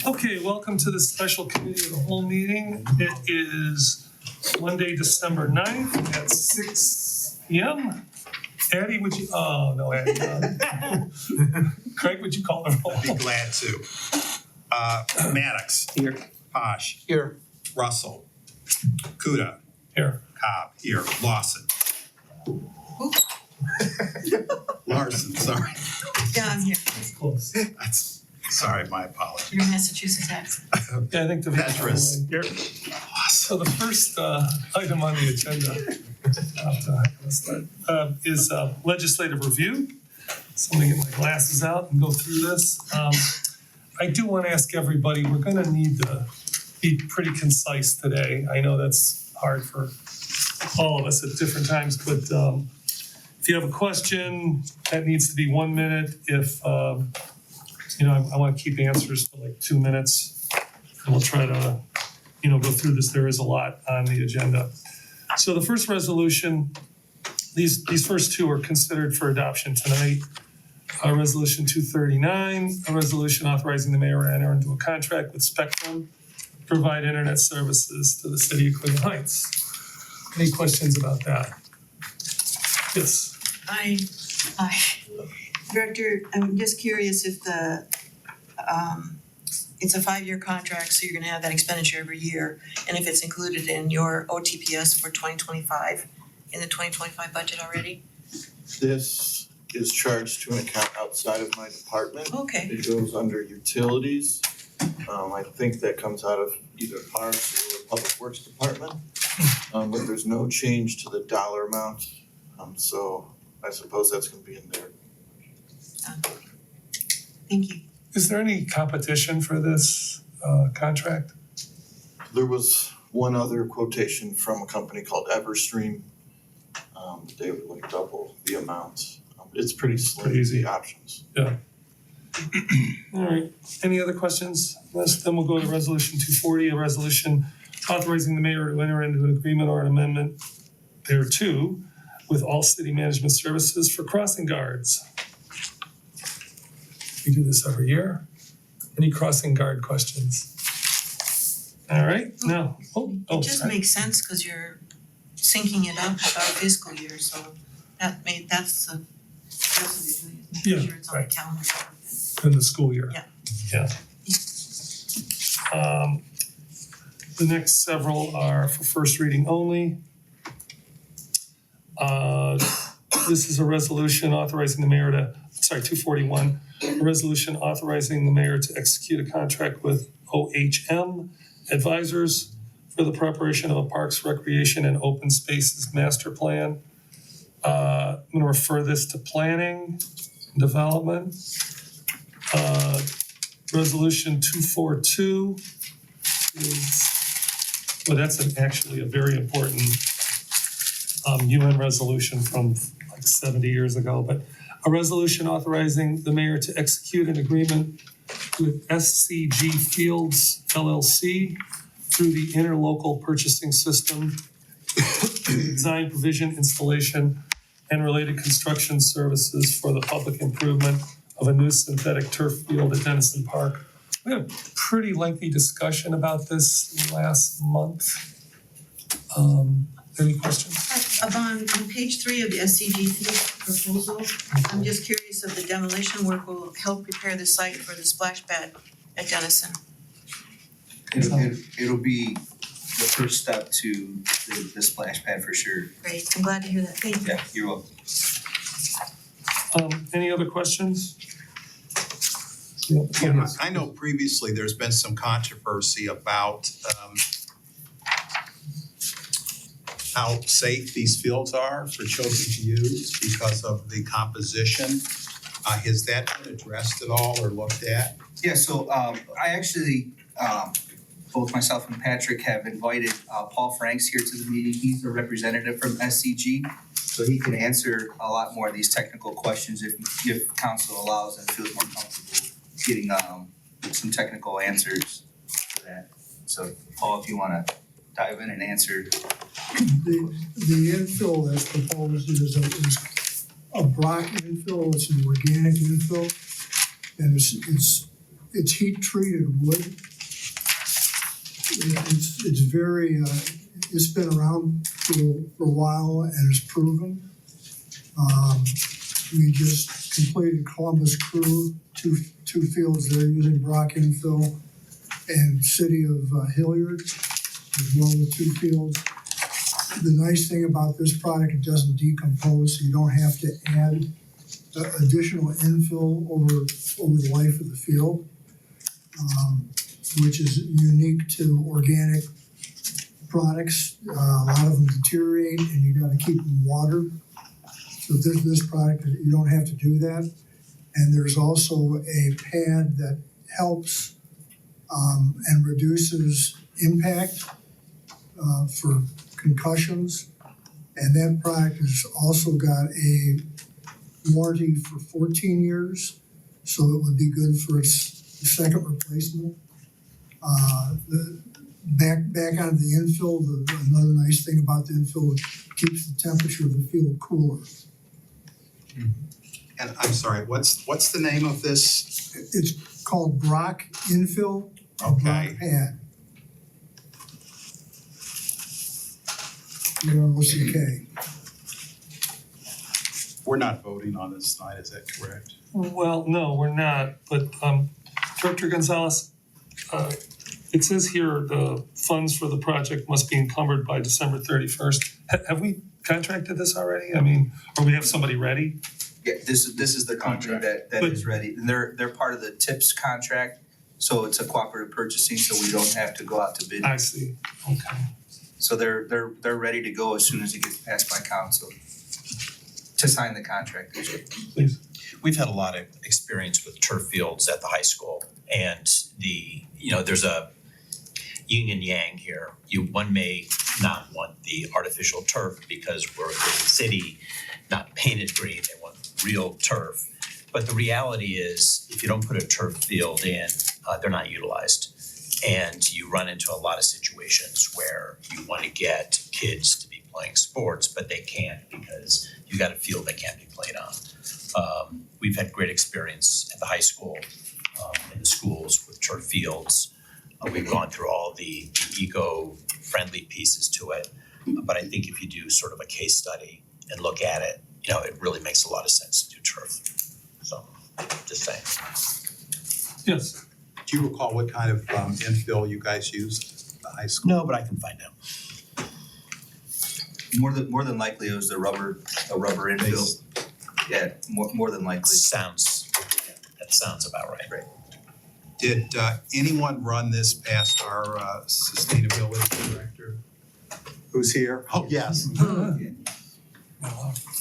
Okay, welcome to the special committee of the whole meeting. It is Monday, December 9th at 6 p.m. Addie, would you, oh, no, Addie. Craig, would you call the roll? I'd be glad to. Maddox. Here. Posh. Here. Russell. Kuda. Here. Cobb. Here. Lawson. Larson, sorry. Yeah, I'm here. It's close. That's, sorry, my apologies. Your Massachusetts accent. Yeah, I think the. Petrus. Here. So the first item on the agenda is legislative review. So I'm gonna get my glasses out and go through this. I do want to ask everybody, we're gonna need to be pretty concise today. I know that's hard for all of us at different times, but if you have a question, that needs to be 1 minute. If, I want to keep answers to like 2 minutes, and we'll try to, go through this. There is a lot on the agenda. So the first resolution, these first two are considered for adoption tonight. Resolution 239, a resolution authorizing the mayor to enter into a contract with Spectrum to provide internet services to the city of Cleveland Heights. Any questions about that? Yes. Hi. Director, I'm just curious if it's a 5-year contract, so you're gonna have that expenditure every year, and if it's included in your OTPS for 2025, in the 2025 budget already? This is charged to an account outside of my department. Okay, It goes under utilities. I think that comes out of either Parks or Public Works Department. But there's no change to the dollar amount. So I suppose that's gonna be in there. thank you. Is there any competition for this contract? There was one other quotation from a company called Everstream. They would like double the amount. It's pretty slim, Pretty easy. the options. All right, any other questions? Then we'll go to resolution 240, a resolution authorizing the mayor to enter into an agreement or an amendment thereto with All City Management Services for crossing guards. We do this every year. Any crossing guard questions? All right, now, It just sorry. makes sense, cause you're syncing it up with our fiscal year, so that's what you're doing, is Yeah, making sure it's on the right. calendar. In the school year. Yeah. The next several are for first reading only. This is a resolution authorizing the mayor 241, a resolution authorizing the mayor to execute a contract with OHM Advisors for the preparation of a Parks, Recreation, and Open Spaces Master Plan. I'm gonna refer this to planning and development. Resolution 242 is, well, that's actually a very important UN resolution from like 70 years ago, but a resolution authorizing the mayor to execute an agreement with SCG Fields LLC through the interlocal purchasing system, design, provision, installation, and related construction services for the public improvement of a new synthetic turf field at Dennison Park. We had a pretty lengthy discussion about this last month. Any questions? On page 3 of the SCG field proposal, I'm just curious if the demolition work will help prepare the site for the splash pad at Dennison. It'll be the first step to the splash pad for sure. Great, I'm glad to hear that, thank you. Yeah, you're welcome. Any other questions? Yeah, I know previously there's been some controversy about how safe these fields are for children to use because of the composition. Has that been addressed at all or looked at? Yeah, so I actually both myself and Patrick have invited Paul Franks here to the meeting. He's a representative from SCG, so he can answer a lot more of these technical questions if council allows and feels more comfortable getting some technical answers to that. So Paul, if you wanna dive in and answer. The infill that's proposed is a block infill, it's an organic infill. And it's it's heat treated wood. It's very, it's been around for a while and is proven. We just completed Columbus Crew, two fields there using Brock infill, and City of Hilliard as well with 2 fields. The nice thing about this product, it doesn't decompose, so you don't have to add additional infill over the life of the field, which is unique to organic products. A lot of them deteriorate and you gotta keep them watered. So this product, you don't have to do that. And there's also a pad that helps and reduces impact for concussions. And that product has also got a warranty for 14 years, so it would be good for its second replacement. Back on the infill, another nice thing about the infill, it keeps the temperature of the field cooler. And I'm sorry, what's the name of this? It's called Brock Infill, or Brock Okay. Pad. OCK. We're not voting on this tonight, is that correct? Well, no, we're not, but Director Gonzalez, it says here the funds for the project must be encumbered by December 31st. Have we contracted this already? I mean, or we have somebody ready? Yeah, this is the company that is ready, and they're part of the TIPS contract, so it's a cooperative purchasing, so we don't have to go out to bid. I see, okay. So they're ready to go as soon as it gets passed by council to sign the contract. Please. We've had a lot of experience with turf fields at the high school, and there's a yin and yang here. One may not want the artificial turf because we're in the city, not painted green, they want real turf. But the reality is, if you don't put a turf field in, they're not utilized. And you run into a lot of situations where you want to get kids to be playing sports, but they can't because you got a field that can't be played on. We've had great experience at the high school, in the schools with turf fields. We've gone through all the eco-friendly pieces to it. But I think if you do sort of a case study and look at it, it really makes a lot of sense to do turf. So, just saying. Yes, Do you recall what kind of infill you guys used at the high school? No, but I can find out. More than likely it was the rubber infill. Yeah, more than likely. That sounds about right. Did anyone run this past our sustainability director? Who's here? Oh, yes.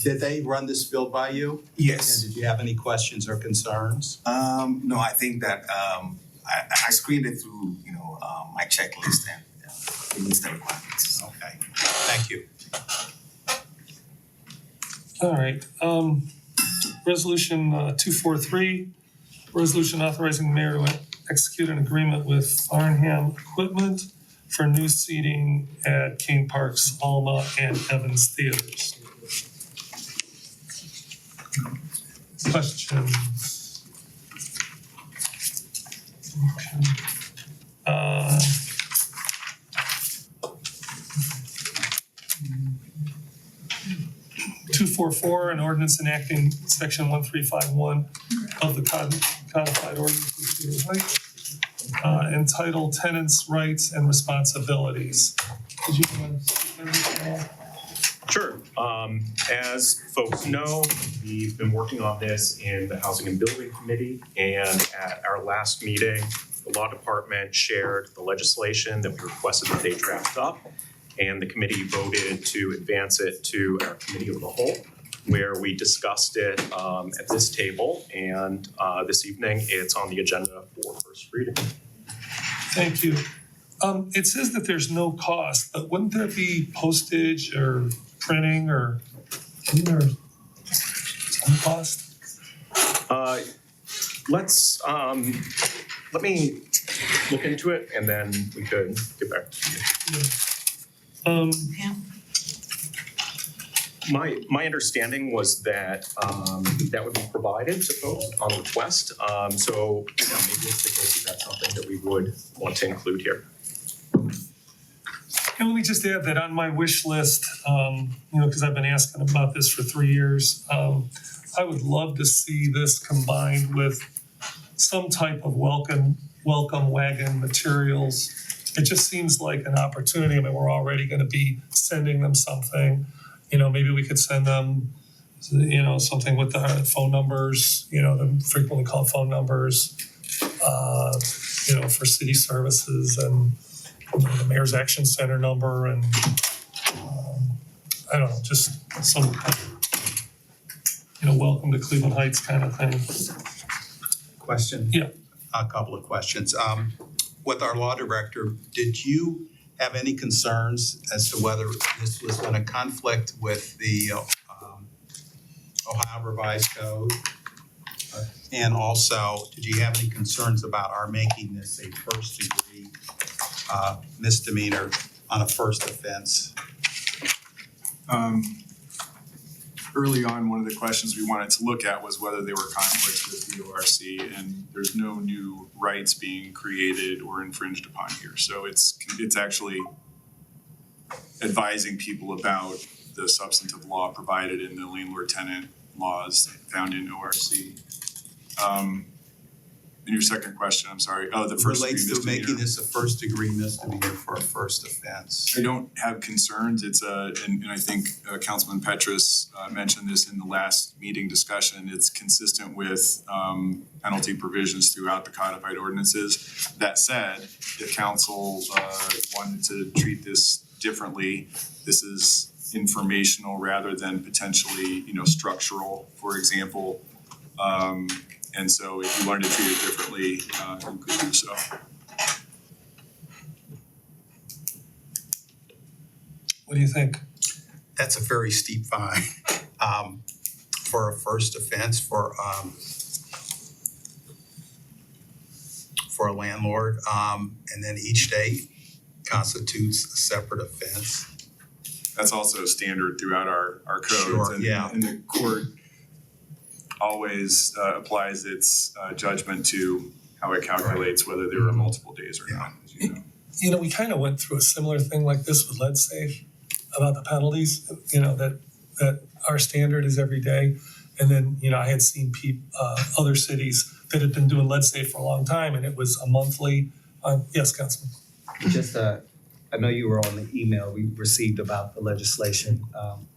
Did they run this field by you? And Yes. did you have any questions or concerns? No, I think that I screened it through, my checklist and it meets the requirements. Okay, thank you. all right. Resolution 243, resolution authorizing the mayor to execute an agreement with Farnham Equipment for new seating at King Park's Alma and Evans Theaters. Questions? Okay. 244, an ordinance enacting section 1351 of the codified ordinances entitled Tenants' Rights and Responsibilities. Did you want to speak on this at all? Sure. As folks know, we've been working on this in the Housing and Building Committee, and at our last meeting, the Law Department shared the legislation that we requested that they draft up, and the committee voted to advance it to our Committee of the Whole, where we discussed it at this table, and this evening it's on the agenda for first reading. Thank you. It says that there's no cost, but wouldn't there be postage or printing or, isn't there some cost? Let me look into it and then we could get back to you. Pam? My understanding was that that would be provided to folks on request. So yeah, maybe it's the case that that's something that we would want to include here. And let me just add that on my wish list, because I've been asking about this for 3 years, I would love to see this combined with some type of welcome wagon materials. It just seems like an opportunity. I mean, we're already gonna be sending them something. Maybe we could send them, something with the phone numbers, the frequently called phone numbers, for city services and the Mayor's Action Center number and, I don't know, just some, welcome to Cleveland Heights kind of thing. Question? Yeah. A couple of questions. With our law director, did you have any concerns as to whether this was going to conflict with the Ohio Revised Code? And also, did you have any concerns about our making this a first degree misdemeanor on a first offense? Early on, one of the questions we wanted to look at was whether there were conflicts with the ORC, and there's no new rights being created or infringed upon here. So it's actually advising people about the substantive law provided in the landlord-tenant laws found in ORC. And your second question, I'm sorry, the first degree Relates to misdemeanor. making this a first degree misdemeanor for a first offense. I don't have concerns. It's and I think Councilman Petrus mentioned this in the last meeting discussion. It's consistent with penalty provisions throughout the codified ordinances. That said, if council wanted to treat this differently, this is informational rather than potentially, structural, for example. And so if you wanted to treat it differently, you could do so. What do you think? That's a very steep fine for a first offense for a landlord. And then each day constitutes a separate offense. That's also standard throughout our codes. Sure, And, yeah. and the court always applies its judgment to how it calculates whether there are multiple days or not, as you know. We kind of went through a similar thing like this with LeadSafe about the penalties, that our standard is every day. And then, I had seen other cities that had been doing LeadSafe for a long time and it was a monthly, yes, Councilman. Just, I know you were on the email we received about the legislation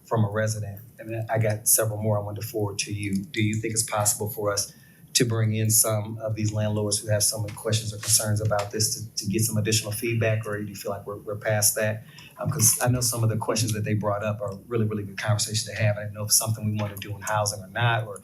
from a resident, and I got several more I wanted to forward to you. Do you think it's possible for us to bring in some of these landlords who have some questions or concerns about this to get some additional feedback, or do you feel like we're past that? Because I know some of the questions that they brought up are really, really good conversations to have. I didn't know if it's something we want to do in housing or not, or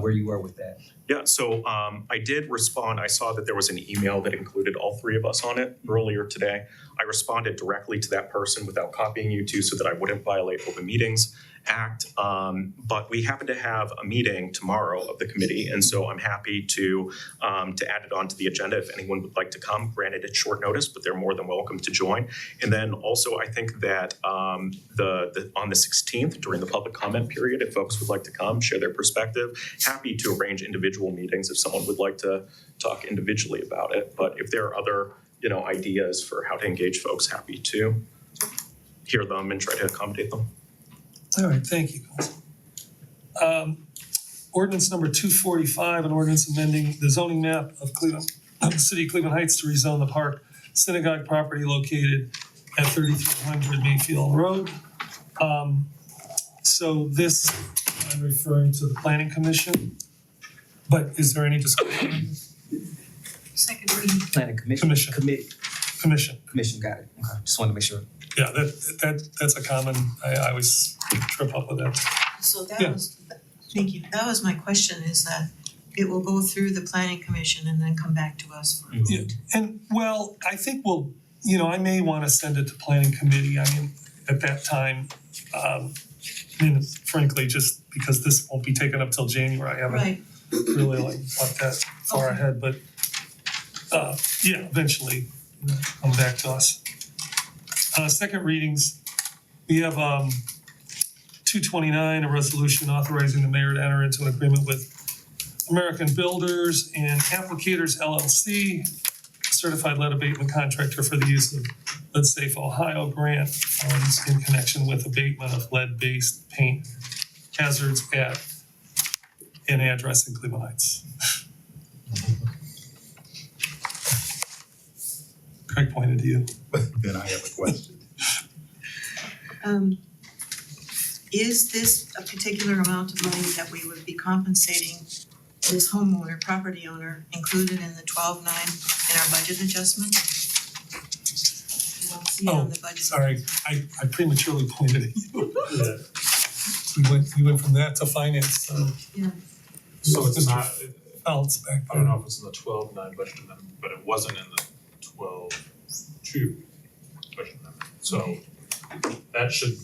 where you were with that. Yeah, so I did respond. I saw that there was an email that included all three of us on it earlier today. I responded directly to that person without copying you two so that I wouldn't violate Open Meetings Act. But we happen to have a meeting tomorrow of the committee, and so I'm happy to add it onto the agenda if anyone would like to come. Granted, it's short notice, but they're more than welcome to join. And then also, I think that on the 16th during the public comment period, if folks would like to come, share their perspective, happy to arrange individual meetings if someone would like to talk individually about it. But if there are other ideas for how to engage folks, happy to hear them and try to accommodate them. All right, thank you. Ordinance number 245, an ordinance amending the zoning map of the city of Cleveland Heights to rezone the Park Synagogue property located at 3300 Mayfield Road. So this, I'm referring to the Planning Commission, but is there any discussion on this? Second reading. Planning Commission. Commission, got it. Okay, just wanted to make sure. Yeah, that's a common, I always trip up with that. So Yeah. thank you. That was my question, is that it will go through the planning commission and then come back to us for a vote. Yeah, and well, I think I may want to send it to planning committee. I mean, at that time, frankly, just because this won't be taken up till January, I haven't Right, really thought that far Okay. ahead, but eventually come back to us. Second readings, we have 229, a resolution authorizing the mayor to enter into an agreement with American Builders and Applicators LLC, certified lead abatement contractor for the use of Lead Safe Ohio grant funds in connection with abatement of lead-based paint hazards at an address in Cleveland Heights. Craig pointed to you. Then I have a question. Is this a particular amount of money that we would be compensating this homeowner, property owner, included in the 12.9 in our budget adjustment? I don't see it on the budget. Sorry, I prematurely pointed at you. We went from that to finance, so. Yeah. So it's Mr. not, Phelps back I don't there. know if it's in the 12.9 budget amendment, but it wasn't in the 12.2 budget amendment. So that should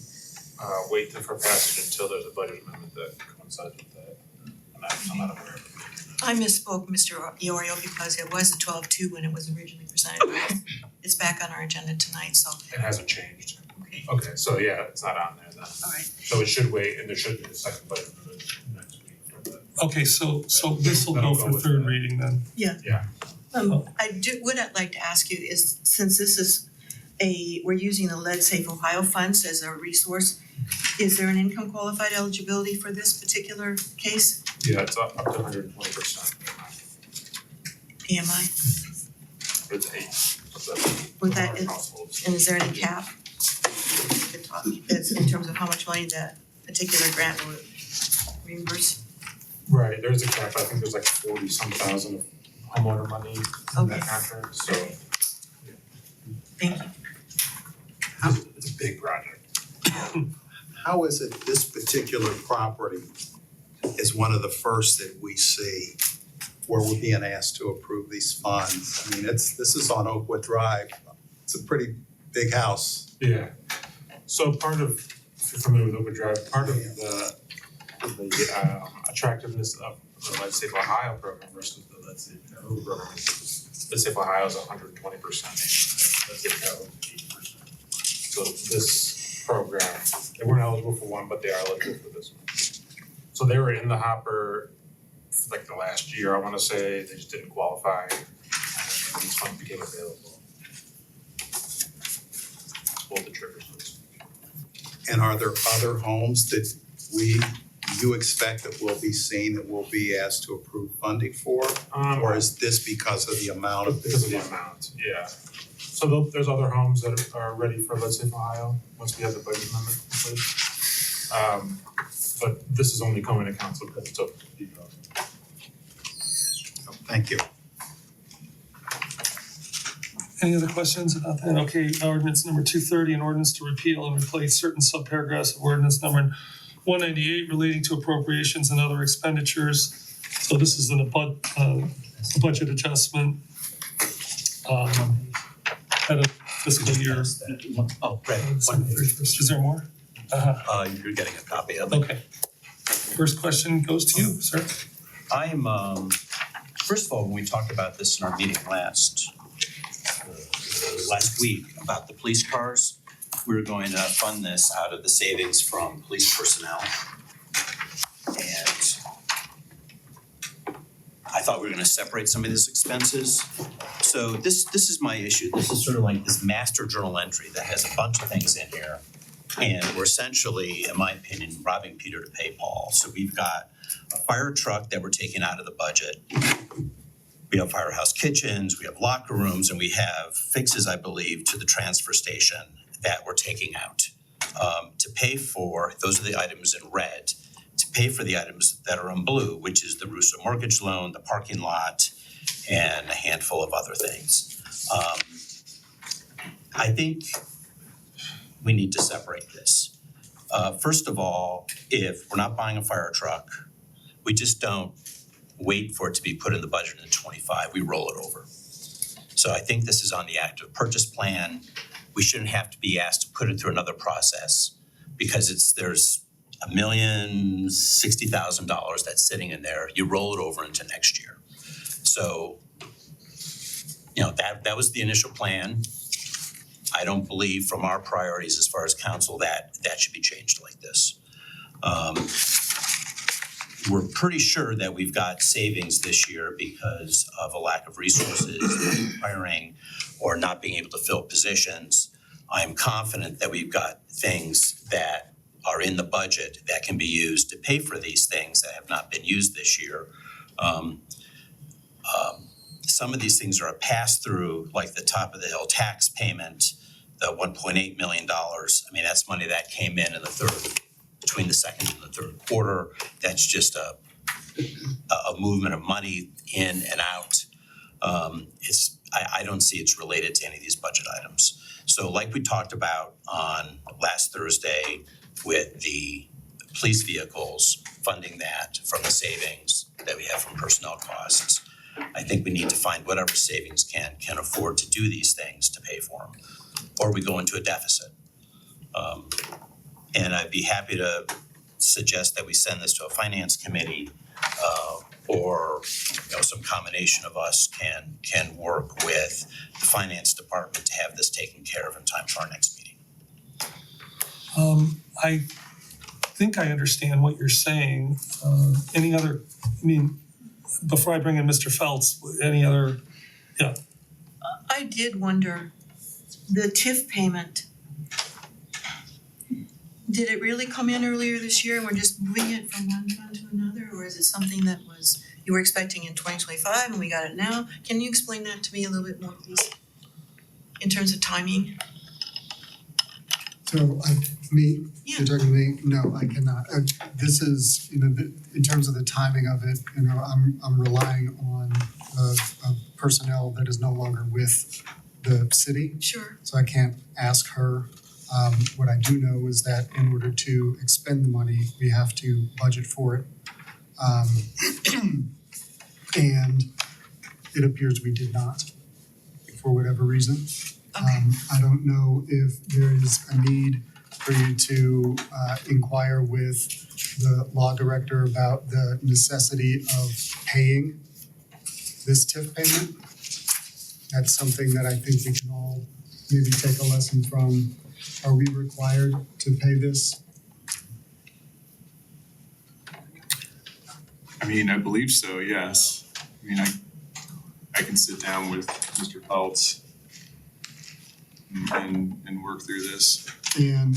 wait for passage until there's a budget amendment that coincides with that. I'm not aware of it. I misspoke, Mr. Iorio, because it was the 12.2 when it was originally presented. It's back on our agenda tonight, so, It hasn't changed. okay, Okay, so yeah, it's not on there then. all right. So it should wait, and there should be a second budget amendment next week for that. Okay, so this will That'll go go for with third that. reading then. I'd like to ask you is, since this is we're using the Lead Safe Ohio funds as a resource, is there an income qualified eligibility for this particular case, Yeah, it's up to 120%. PMI? It's 8. With that, Households. and is there any cap? It's in terms of how much money that particular grant will reimburse? Right, there's a cap, I think there's like 40-some thousand of homeowner money in Okay. that contract, so Thank you. it's a big project. How is it this particular property is one of the first that we see where we're being asked to approve these funds? I mean, this is on Oakwood Drive. It's a pretty big house. Yeah, so part of, if you're familiar with Oakwood Drive, part of the attractiveness of the Lead Safe Ohio program versus the Lead Safe No program is Lead Safe Ohio is 120%, Lead Safe No 80%. So this program, they weren't eligible for one, but they are eligible for this one. So they were in the hopper for like the last year, I wanna say, they just didn't qualify, and then these funds became available. Pulled the trigger, so to speak. And are there other homes that you expect that we'll be seeing that we'll be asked to approve funding for? Or is this because of the amount of Because this of the money? amount, yeah. So there's other homes that are ready for Lead Safe Ohio, once we have the budget amendment in place. But this is only coming to council because it's open to people. Thank you. Any other questions about that? Okay, ordinance number 230, an ordinance to repeal and replace certain subparagraphs of ordinance number 198 relating to appropriations and other expenditures. So this is a budget adjustment at a fiscal year. Oh, Greg, Is there more? you're getting a copy of it. Okay. First question goes to you, sir. I'm, first of all, when we talked about this in our meeting last week about the police cars, we were going to fund this out of the savings from police personnel. And I thought we were gonna separate some of these expenses. So this is my issue. This is sort of like this master journal entry that has a bunch of things in here. And we're essentially, in my opinion, robbing Peter to pay Paul. So we've got a fire truck that we're taking out of the budget. We have firehouse kitchens, we have locker rooms, and we have fixes, I believe, to the transfer station that we're taking out. To pay for, those are the items in red, to pay for the items that are in blue, which is the Russo mortgage loan, the parking lot, and a handful of other things. I think we need to separate this. First of all, if we're not buying a fire truck, we just don't wait for it to be put in the budget in 25, we roll it over. So I think this is on the active purchase plan. We shouldn't have to be asked to put it through another process because there's $1,060,000 that's sitting in there. You roll it over into next year. So, that was the initial plan. I don't believe from our priorities as far as council that should be changed like this. We're pretty sure that we've got savings this year because of a lack of resources, hiring, or not being able to fill positions. I am confident that we've got things that are in the budget that can be used to pay for these things that have not been used this year. Some of these things are a pass-through, like the top of the hill tax payment, the $1.8 million. I mean, that's money that came in the between the second and the third quarter. That's just a movement of money in and out. I don't see it's related to any of these budget items. So like we talked about on last Thursday with the police vehicles, funding that from the savings that we have from personnel costs, I think we need to find whatever savings can afford to do these things to pay for them, or we go into a deficit. And I'd be happy to suggest that we send this to a finance committee, or some combination of us can work with the finance department to have this taken care of in time for our next meeting. I think I understand what you're saying. Any other, before I bring in Mr. Feltz, any other, I did wonder, the TIF payment, did it really come in earlier this year and we're just moving it from one fund to another? Or is it something that you were expecting in 2025 and we got it now? Can you explain that to me a little bit more, please? In terms of timing? So you're talking to me? No, I cannot. This is, in terms of the timing of it, I'm relying on personnel that is no longer with the city. Sure. So I can't ask her. What I do know is that in order to expend the money, we have to budget for it. And it appears we did not, for whatever reason. I don't know if there is a need for you to inquire with the law director about the necessity of paying this TIF payment. That's something that I think we can all maybe take a lesson from. Are we required to pay this? I believe so, yes. I can sit down with Mr. Peltz and work through this. And,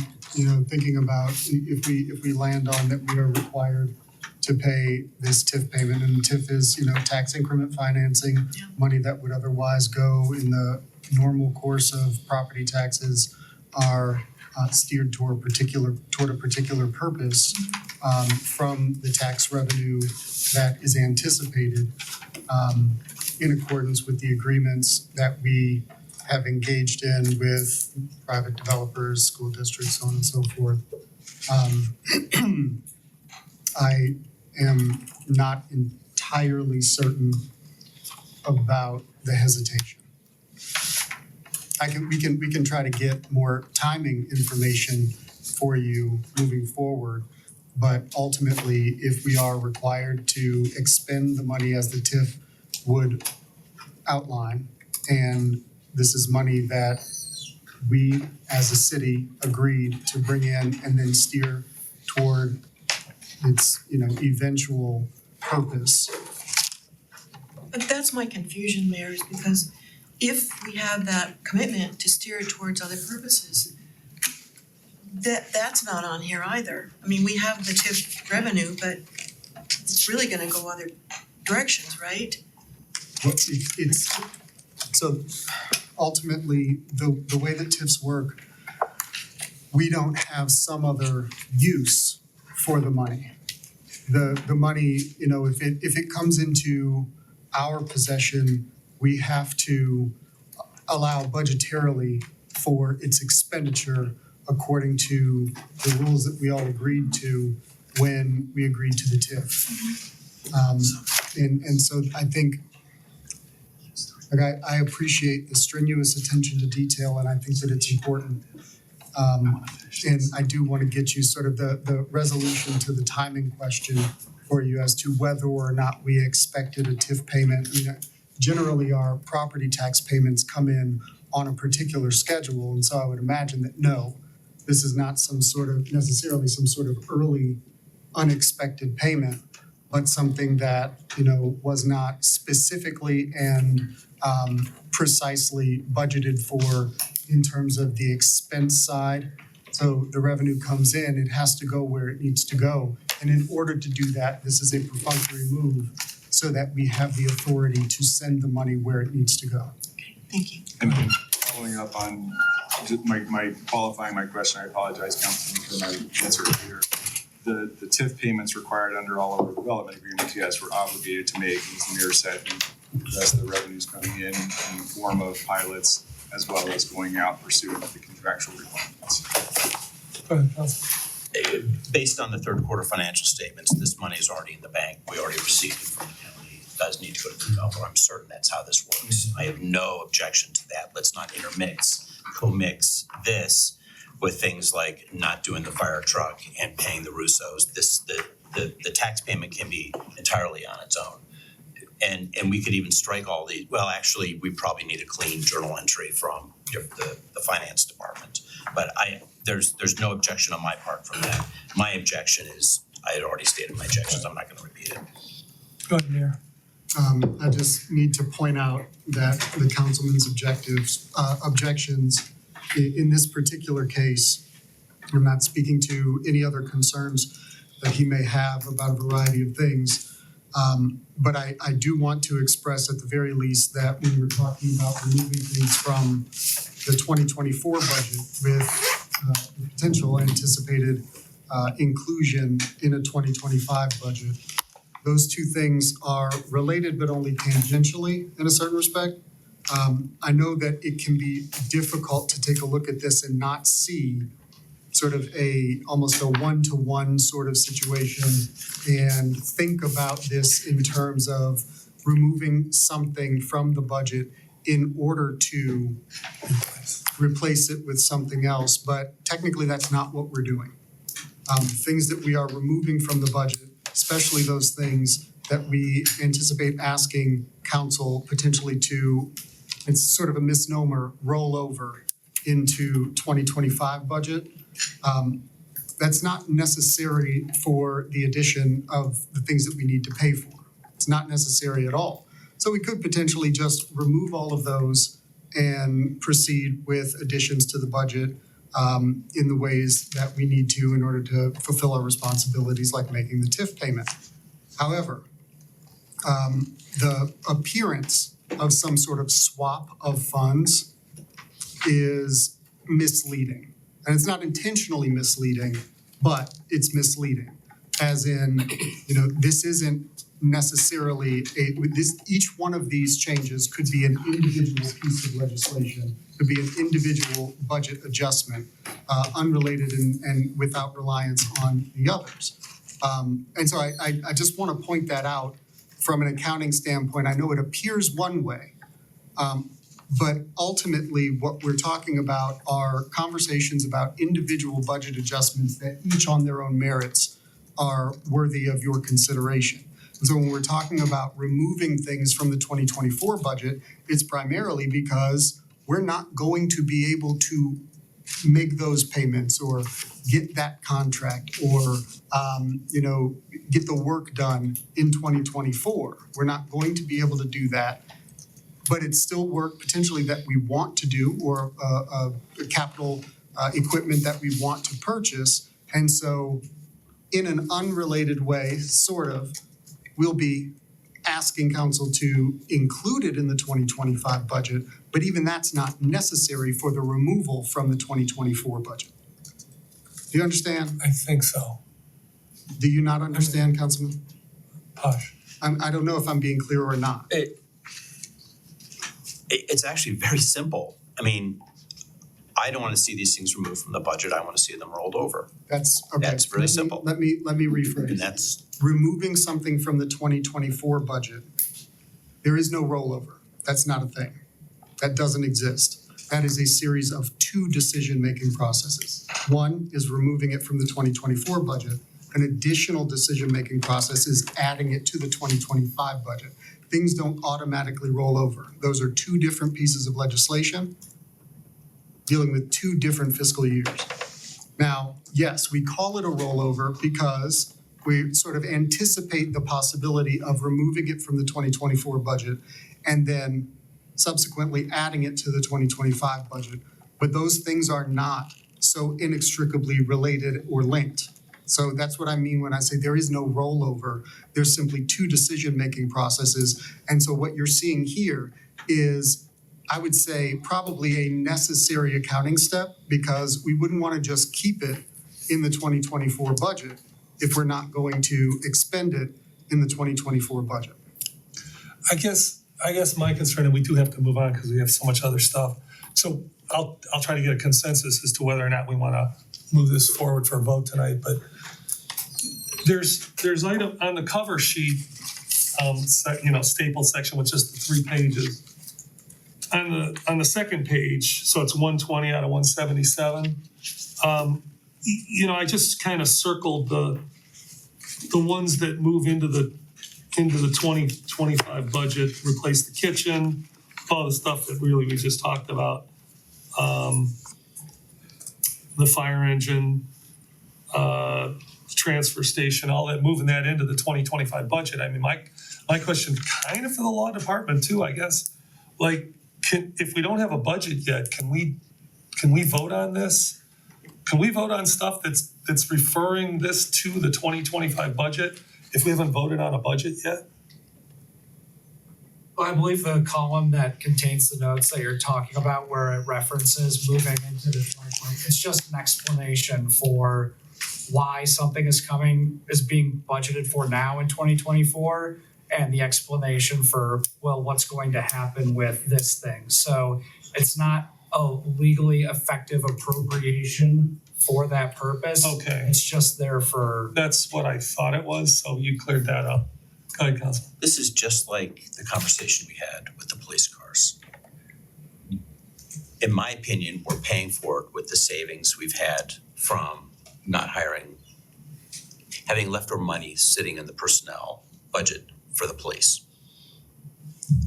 thinking about if we land on that we are required to pay this TIF payment, and TIF is, tax increment financing, money that would otherwise go in the normal course of property taxes are steered toward a particular purpose from the tax revenue that is anticipated in accordance with the agreements that we have engaged in with private developers, school districts, so on and so forth. I am not entirely certain about the hesitation. We can try to get more timing information for you moving forward, but ultimately, if we are required to expend the money as the TIF would outline, and this is money that we as a city agreed to bring in and then steer toward its eventual purpose. But that's my confusion, Mayor, is because if we have that commitment to steer it towards other purposes, that's not on here either. We have the TIF revenue, but it's really gonna go other directions, right? Well, so ultimately, the way that TIFs work, we don't have some other use for the money. The money, if it comes into our possession, we have to allow budgetarily for its expenditure according to the rules that we all agreed to when we agreed to the TIF. And so I think, I appreciate the strenuous attention to detail, and I think that it's important. And I do want to get you sort of the resolution to the timing question for you as to whether or not we expected a TIF payment. Generally, our property tax payments come in on a particular schedule, and so I would imagine that no, this is not necessarily some sort of early unexpected payment, but something that, was not specifically and precisely budgeted for in terms of the expense side. So the revenue comes in, it has to go where it needs to go. And in order to do that, this is a perfunctory move so that we have the authority to send the money where it needs to go. Thank you. And following up on just my qualifying my question, I apologize, Councilman, for my answer earlier. The TIF payments required under all of the development agreements, yes, we're obligated to make, as the mayor said, the rest of the revenues coming in the form of pilots as well as going out pursuant to the contractual requirements. Go ahead, Council. Based on the third quarter financial statements, this money is already in the bank. We already received it from the county. It does need to go to the developer. I'm certain that's how this works. I have no objection to that. Let's not commix this with things like not doing the fire truck and paying the Russos. The tax payment can be entirely on its own. And we could even strike all the, well, actually, we probably need a clean journal entry from the finance department. But there's no objection on my part from that. My objection is, I had already stated my objections, I'm not gonna repeat it. Go ahead, Mayor. I just need to point out that the councilman's objections in this particular case, I'm not speaking to any other concerns that he may have about a variety of things. But I do want to express at the very least that when we're talking about removing things from the 2024 budget with the potential anticipated inclusion in a 2025 budget, those two things are related but only tangentially in a certain respect. I know that it can be difficult to take a look at this and not see sort of almost a one-to-one sort of situation and think about this in terms of removing something from the budget in order to replace it with something else. But technically, that's not what we're doing. Things that we are removing from the budget, especially those things that we anticipate asking council potentially to, it's sort of a misnomer, roll over into 2025 budget. That's not necessary for the addition of the things that we need to pay for. It's not necessary at all. So we could potentially just remove all of those and proceed with additions to the budget in the ways that we need to in order to fulfill our responsibilities, like making the TIF payment. However, the appearance of some sort of swap of funds is misleading. And it's not intentionally misleading, but it's misleading. As in, this isn't necessarily each one of these changes could be an individual piece of legislation, could be an individual budget adjustment, unrelated and without reliance on the others. And so I just want to point that out from an accounting standpoint. I know it appears one way, but ultimately what we're talking about are conversations about individual budget adjustments that each on their own merits are worthy of your consideration. And so when we're talking about removing things from the 2024 budget, it's primarily because we're not going to be able to make those payments or get that contract or, get the work done in 2024. We're not going to be able to do that, but it's still work potentially that we want to do or capital equipment that we want to purchase. And so in an unrelated way, sort of, we'll be asking council to include it in the 2025 budget, but even that's not necessary for the removal from the 2024 budget. Do you understand? I think so. Do you not understand, Councilman? Posh. I don't know if I'm being clear or not. It's actually very simple. I mean, I don't want to see these things removed from the budget. I want to see them rolled over. That's okay. That's really simple. Let me rephrase. And that's, Removing something from the 2024 budget, there is no rollover. That's not a thing. That doesn't exist. That is a series of two decision-making processes. One is removing it from the 2024 budget. An additional decision-making process is adding it to the 2025 budget. Things don't automatically roll over. Those are two different pieces of legislation dealing with two different fiscal years. Now, yes, we call it a rollover because we sort of anticipate the possibility of removing it from the 2024 budget and then subsequently adding it to the 2025 budget. But those things are not so inextricably related or linked. So that's what I mean when I say there is no rollover. There's simply two decision-making processes. And so what you're seeing here is, I would say, probably a necessary accounting step, because we wouldn't want to just keep it in the 2024 budget if we're not going to expend it in the 2024 budget. I guess my concern, and we do have to move on because we have so much other stuff. So I'll try to get a consensus as to whether or not we want to move this forward for a vote tonight. But there's item on the cover sheet, stapled section with just the 3 pages. On the second page, so it's 120 out of 177. I just kind of circled the ones that move into the 2025 budget, replace the kitchen, all the stuff that really we just talked about. The fire engine, transfer station, all that, moving that into the 2025 budget. I mean, my question kind of for the law department too, I guess, like, if we don't have a budget yet, can we vote on this? Can we vote on stuff that's referring this to the 2025 budget if we haven't voted on a budget yet? Well, I believe the column that contains the notes that you're talking about, where it references moving into the 2020, it's just an explanation for why something is being budgeted for now in 2024, and the explanation for, well, what's going to happen with this thing. So it's not a legally effective appropriation for that purpose. Okay. It's just there for. That's what I thought it was, so you cleared that up. Go ahead, Councilman. This is just like the conversation we had with the police cars. In my opinion, we're paying for it with the savings we've had from not having leftover money sitting in the personnel budget for the police.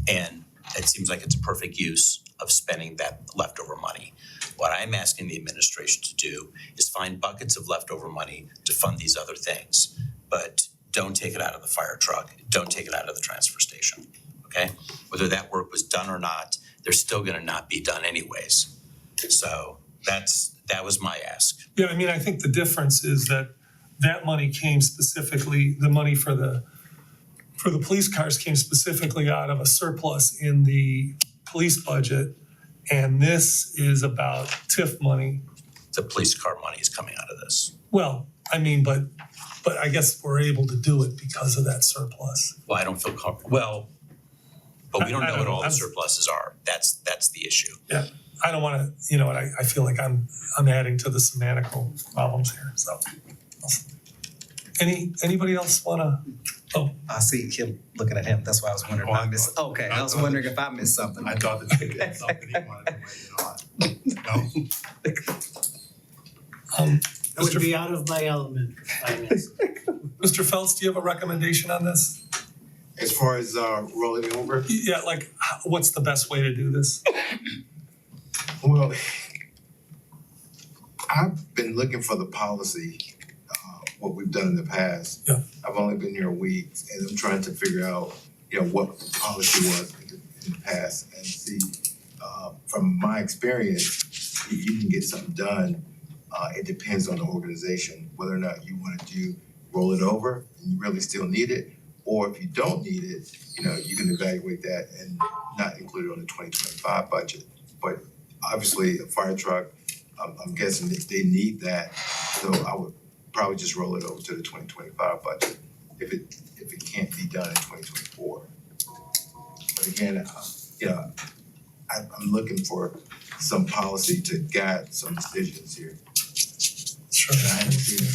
And it seems like it's a perfect use of spending that leftover money. What I'm asking the administration to do is find buckets of leftover money to fund these other things, but don't take it out of the fire truck, don't take it out of the transfer station, okay? Whether that work was done or not, they're still gonna not be done anyways. So that was my ask. Yeah, I mean, I think the difference is that money came specifically, the money for the police cars came specifically out of a surplus in the police budget. And this is about TIF money. The police car money is coming out of this. Well, I mean, but I guess we're able to do it because of that surplus. Well, I don't feel comfortable, but we don't I know don't what know. all the surpluses are. That's the issue. Yeah, I don't wanna, I feel like I'm adding to the semantical problems here, so. Anybody else wanna, I see him looking at him. That's why I was wondering if I missed. Okay, I was wondering if I missed something. I thought that you had something you wanted to weigh in on. No? I would be out of my element if I missed. Mr. Phelps, do you have a recommendation on this? As far as rolling over, Yeah, like, what's the best way to do this? well, I've been looking for the policy, what we've done in the past. Yeah. I've only been here a week, and I'm trying to figure out, what the policy was in the past, and see, from my experience, you can get something done. It depends on the organization, whether or not you want to roll it over, and you really still need it, or if you don't need it, you can evaluate that and not include it on the 2025 budget. But obviously, a fire truck, I'm guessing that they need that, so I would probably just roll it over to the 2025 budget if it can't be done in 2024. But again, I'm looking for some policy to guide some decisions here. Sure. And I haven't seen a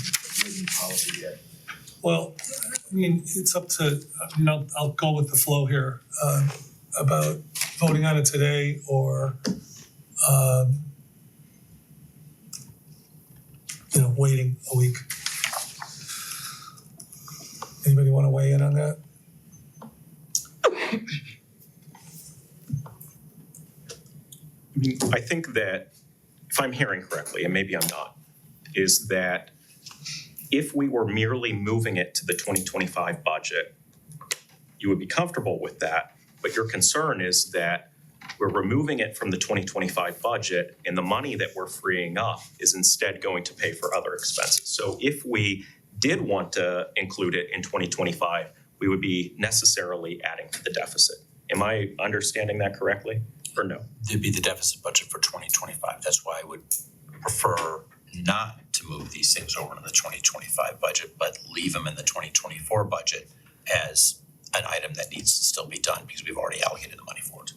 written policy yet. Well, I mean, it's up to, I'll go with the flow here, about voting on it today or, waiting a week. Anybody want to weigh in on that? I think that if I'm hearing correctly, and maybe I'm not, is that if we were merely moving it to the 2025 budget, you would be comfortable with that, but your concern is that we're removing it from the 2025 budget and the money that we're freeing up is instead going to pay for other expenses. So if we did want to include it in 2025, we would be necessarily adding to the deficit. Am I understanding that correctly or no? There'd be the deficit budget for 2025. That's why I would prefer not to move these things over to the 2025 budget, but leave them in the 2024 budget as an item that needs to still be done because we've already allocated the money for it.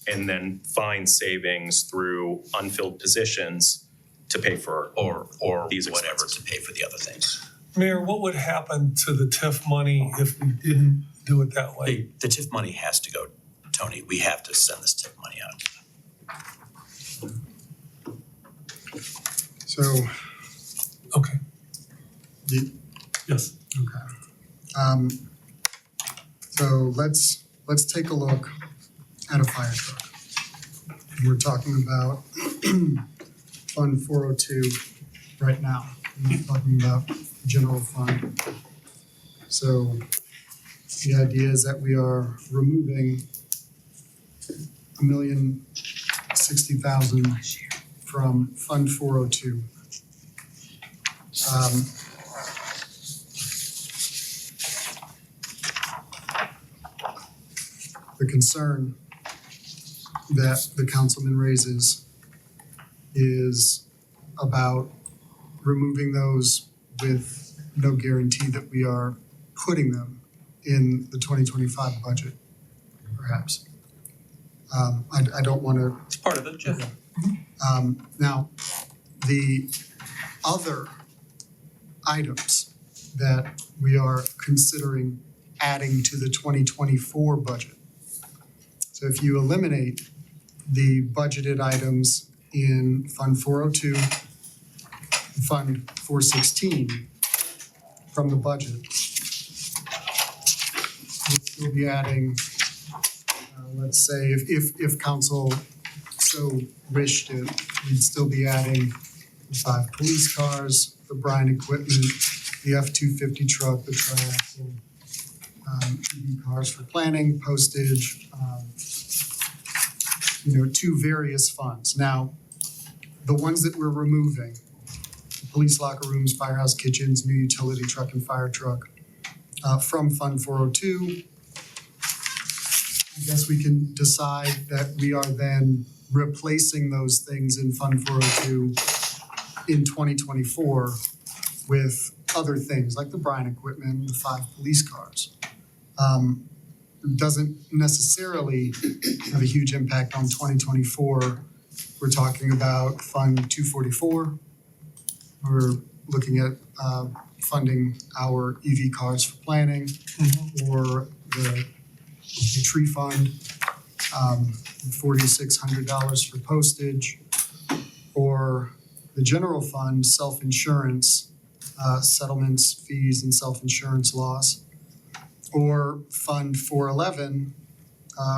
And then find savings through unfilled positions to pay for Or these whatever expenses. to pay for the other things. Mayor, what would happen to the TIF money if we didn't do it that way? The TIF money has to go, Tony. We have to send this TIF money out. So, Okay, the, yes. okay. So let's take a look at a fire truck. We're talking about Fund 402 right now. We're not talking about general fund. So the idea is that we are removing $1,060,000 from Fund 402. The concern that the councilman raises is about removing those with no guarantee that we are putting them in the 2025 budget, perhaps. I don't want to. It's part of it, Jeff. Now, the other items that we are considering adding to the 2024 budget. So if you eliminate the budgeted items in Fund 402, Fund 416 from the budget, we'll still be adding, let's say, if council so wished it, we'd still be adding the 5 police cars, the Bryan equipment, the F-250 truck, the triaxle, EV cars for planning, postage, 2 various funds. Now, the ones that we're removing, police locker rooms, firehouse kitchens, new utility truck and fire truck, from Fund 402, I guess we can decide that we are then replacing those things in Fund 402 in 2024 with other things like the Bryan equipment, the 5 police cars. It doesn't necessarily have a huge impact on 2024. We're talking about Fund 244. We're looking at funding our EV cars for planning, or the tree fund, $4,600 for postage, or the general fund, self-insurance, settlements, fees, and self-insurance loss, or Fund 411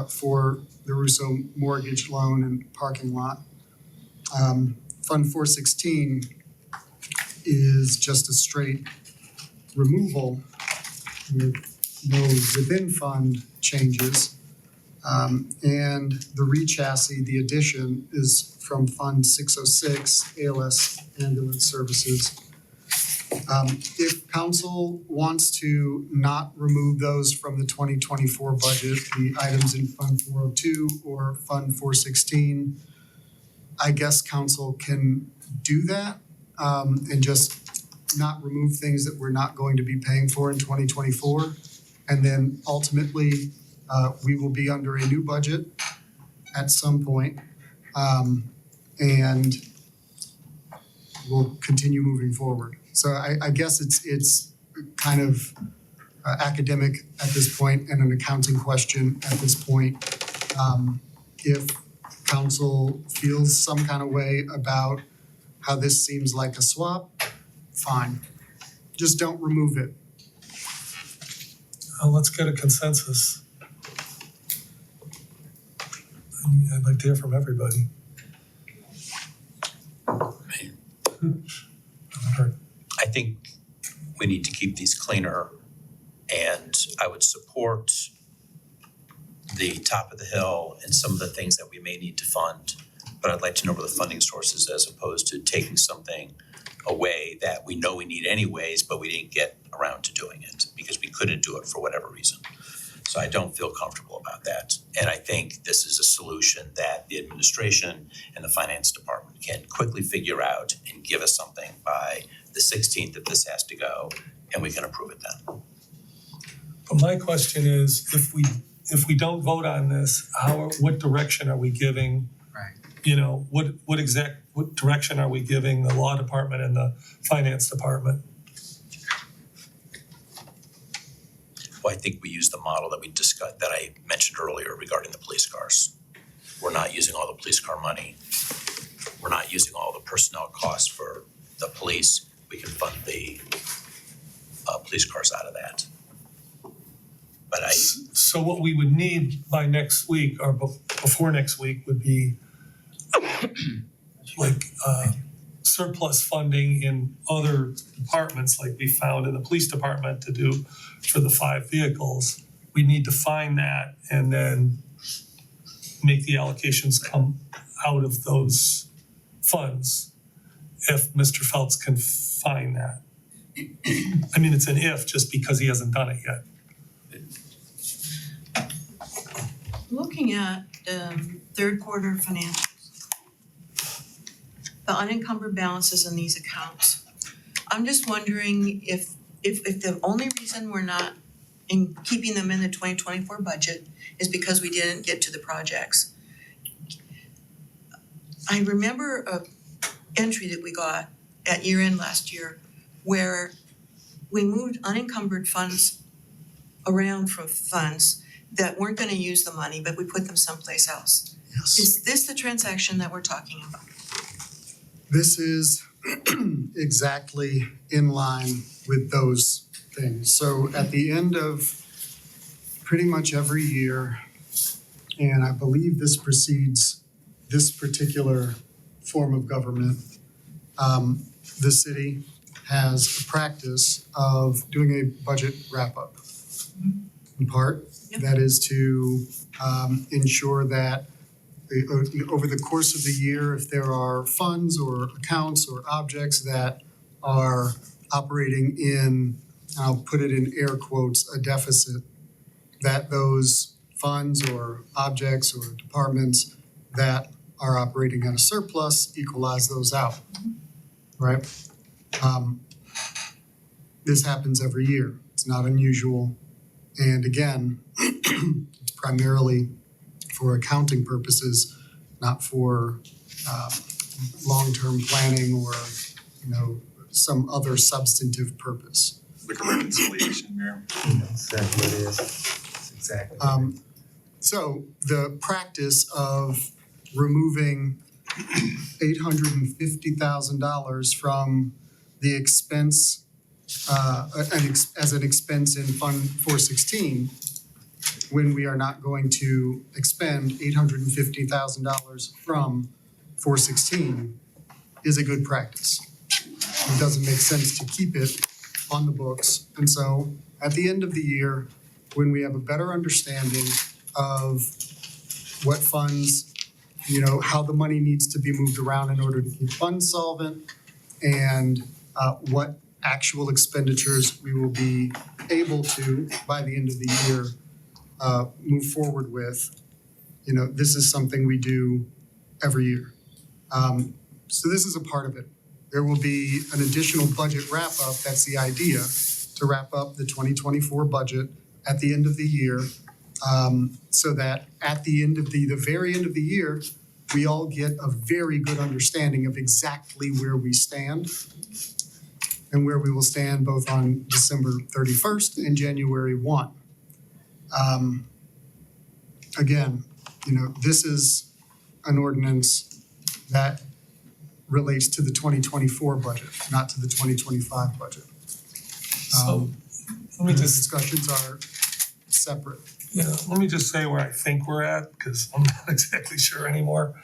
for the Russo mortgage loan and parking lot. Fund 416 is just a straight removal with no within fund changes. And the re-chassis, the addition, is from Fund 606, ALS Ambulance Services. If council wants to not remove those from the 2024 budget, the items in Fund 402 or Fund 416, I guess council can do that and just not remove things that we're not going to be paying for in 2024. And then ultimately, we will be under a new budget at some point, and we'll continue moving forward. So I guess it's kind of academic at this point and an accounting question at this point. If council feels some kind of way about how this seems like a swap, fine. Just don't remove it. Let's get a consensus. I'd like to hear from everybody. think we need to keep these cleaner, and I would support the top of the hill and some of the things that we may need to fund, but I'd like to know where the funding source is as opposed to taking something away that we know we need anyways, but we didn't get around to doing it because we couldn't do it for whatever reason. So I don't feel comfortable about that. And I think this is a solution that the administration and the finance department can quickly figure out and give us something by the 16th if this has to go, and we can approve it then. But my question is, if we don't vote on this, what direction are we giving? Right. You know, what direction are we giving the law department and the finance department? Well, I think we use the model that we discussed, that I mentioned earlier regarding the police cars. We're not using all the police car money. We're not using all the personnel costs for the police. We can fund the police cars out of that. But So what we would need by next week or before next week would be like surplus funding in other departments like we found in the police department to do for the 5 vehicles. We need to find that and then make the allocations come out of those funds if Mr. Feltz can find that. I mean, it's an if just because he hasn't done it yet. Looking at third quarter financials, the unencumbered balances in these accounts, I'm just wondering if the only reason we're not in keeping them in the 2024 budget is because we didn't get to the projects. I remember a entry that we got at year end last year where we moved unencumbered funds around from funds that weren't gonna use the money, but we put them someplace else. Yes. Is this the transaction that we're talking about? This is exactly in line with those things. So at the end of pretty much every year, and I believe this precedes this particular form of government, the city has a practice of doing a budget wrap-up. In part, that is to ensure that over the course of the year, if there are funds or accounts or objects that are operating in, I'll put it in air quotes, a deficit, that those funds or objects or departments that are operating at a surplus equalize those out, right? This happens every year. It's not unusual. And again, it's primarily for accounting purposes, not for long-term planning or, some other substantive purpose. Like a reconciliation, Mayor. That's exactly what it is. That's exactly what it is. So the practice of removing $850,000 from the expense as an expense in Fund 416, when we are not going to expend $850,000 from 416, is a good practice. It doesn't make sense to keep it on the books. And so at the end of the year, when we have a better understanding of what funds, how the money needs to be moved around in order to keep funds solvent, and what actual expenditures we will be able to, by the end of the year, move forward with, this is something we do every year. So this is a part of it. There will be an additional budget wrap-up, that's the idea, to wrap up the 2024 budget at the end of the year, so that at the end of the very end of the year, we all get a very good understanding of exactly where we stand and where we will stand both on December 31st and January 1. Again, this is an ordinance that relates to the 2024 budget, not to the 2025 budget. So let me The just, discussions are separate. let me just say where I think we're at, because I'm not exactly sure anymore.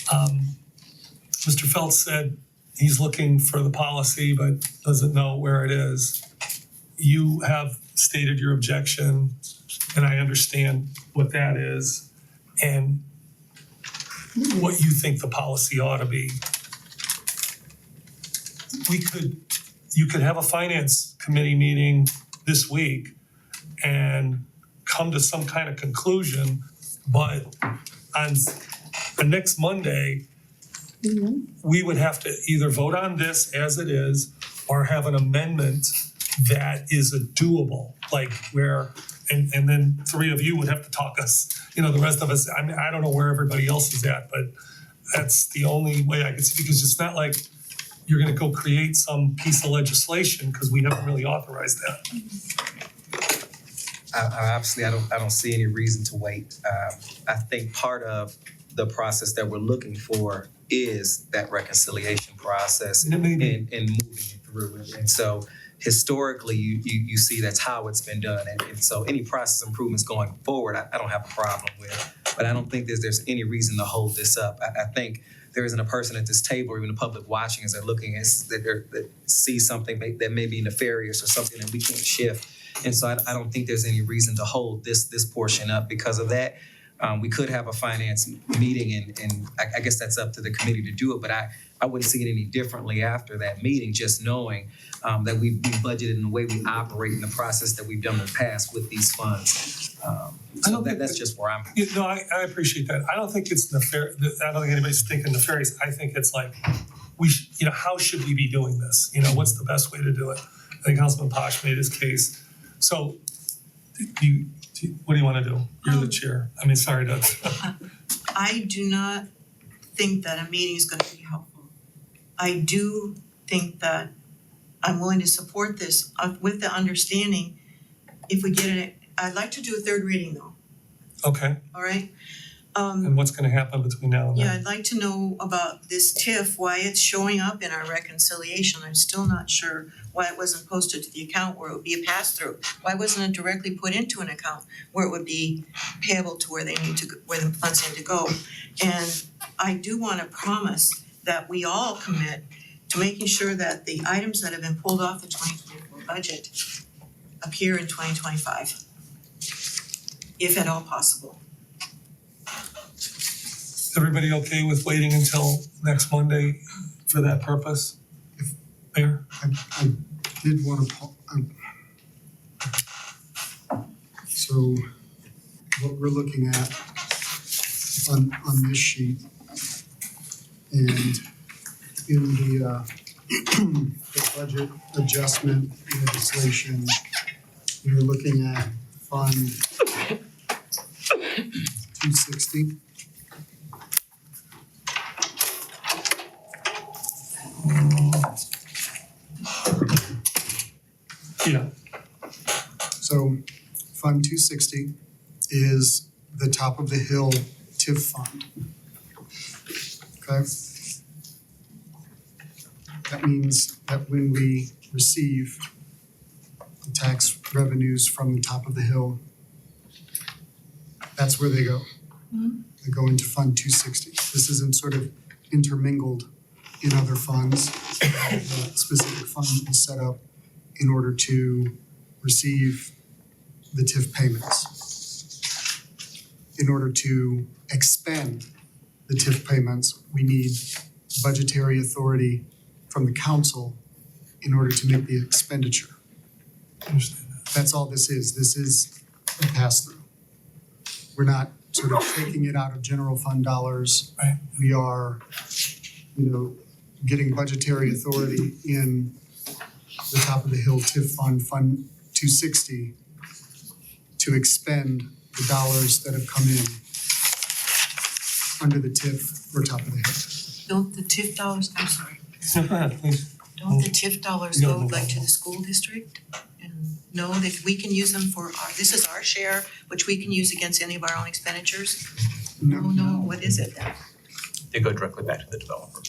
Mr. Feltz said he's looking for the policy but doesn't know where it is. You have stated your objection, and I understand what that is, and what you think the policy ought to be. You could have a finance committee meeting this week and come to some kind of conclusion, but on the next Monday, we would have to either vote on this as it is or have an amendment that is a doable, like where, and then three of you would have to talk us, the rest of us, I mean, I don't know where everybody else is at, but that's the only way I could see, because it's not like you're gonna go create some piece of legislation, because we haven't really authorized that. Obviously, I don't see any reason to wait. I think part of the process that we're looking for is that reconciliation process and moving it through. And so historically, you see that's how it's been done. And so any process improvements going forward, I don't have a problem with. But I don't think there's any reason to hold this up. I think there isn't a person at this table or even the public watching as they're looking at that see something that may be nefarious or something that we can't shift. And so I don't think there's any reason to hold this portion up because of that. We could have a finance meeting and I guess that's up to the committee to do it, but I wouldn't see it any differently after that meeting, just knowing that we budgeted in the way we operate in the process that we've done in the past with these funds. So that's just where I'm. No, I appreciate that. I don't think it's nefarious. I don't think anybody's thinking nefarious. I think it's like, how should we be doing this? What's the best way to do it? I think Councilman Posh made his case. So, what do you want to do? You're the chair. I mean, sorry, Doug. I do not think that a meeting is going to be helpful. I do think that I'm willing to support this with the understanding if we get it, I'd like to do a third reading though, Okay, all right? and what's gonna happen between now and then? Yeah, I'd like to know about this TIF, why it's showing up in our reconciliation. I'm still not sure why it wasn't posted to the account where it would be a pass-through. Why wasn't it directly put into an account where it would be payable to where they need to, where the funds need to go? And I do wanna promise that we all commit to making sure that the items that have been pulled off the 2024 budget appear in 2025, if at all possible. Everybody okay with waiting until next Monday for that purpose? Mayor? I did wanna, so what we're looking at on this sheet and in the budget adjustment legislation, we're looking at Fund 260. Yeah. So Fund 260 is the top of the hill TIF fund. Okay? That means that when we receive the tax revenues from the top of the hill, that's where they go. They go into Fund 260. This isn't sort of intermingled in other funds. The specific fund is set up in order to receive the TIF payments. In order to expend the TIF payments, we need budgetary authority from the council in order to make the expenditure. Understand that. That's all this is. This is a pass-through. We're not sort of taking it out of general fund dollars. Right. We are, getting budgetary authority in the top of the hill TIF fund, Fund 260, to expend the dollars that have come in under the TIF or top of the hill. Don't the TIF dollars, I'm sorry, No, go ahead, please. don't the TIF dollars You go gotta move like on. to the school district? And know that we can use them for this is our share, which we can use against any of our own expenditures? No, what is it then? They go directly back to the developer.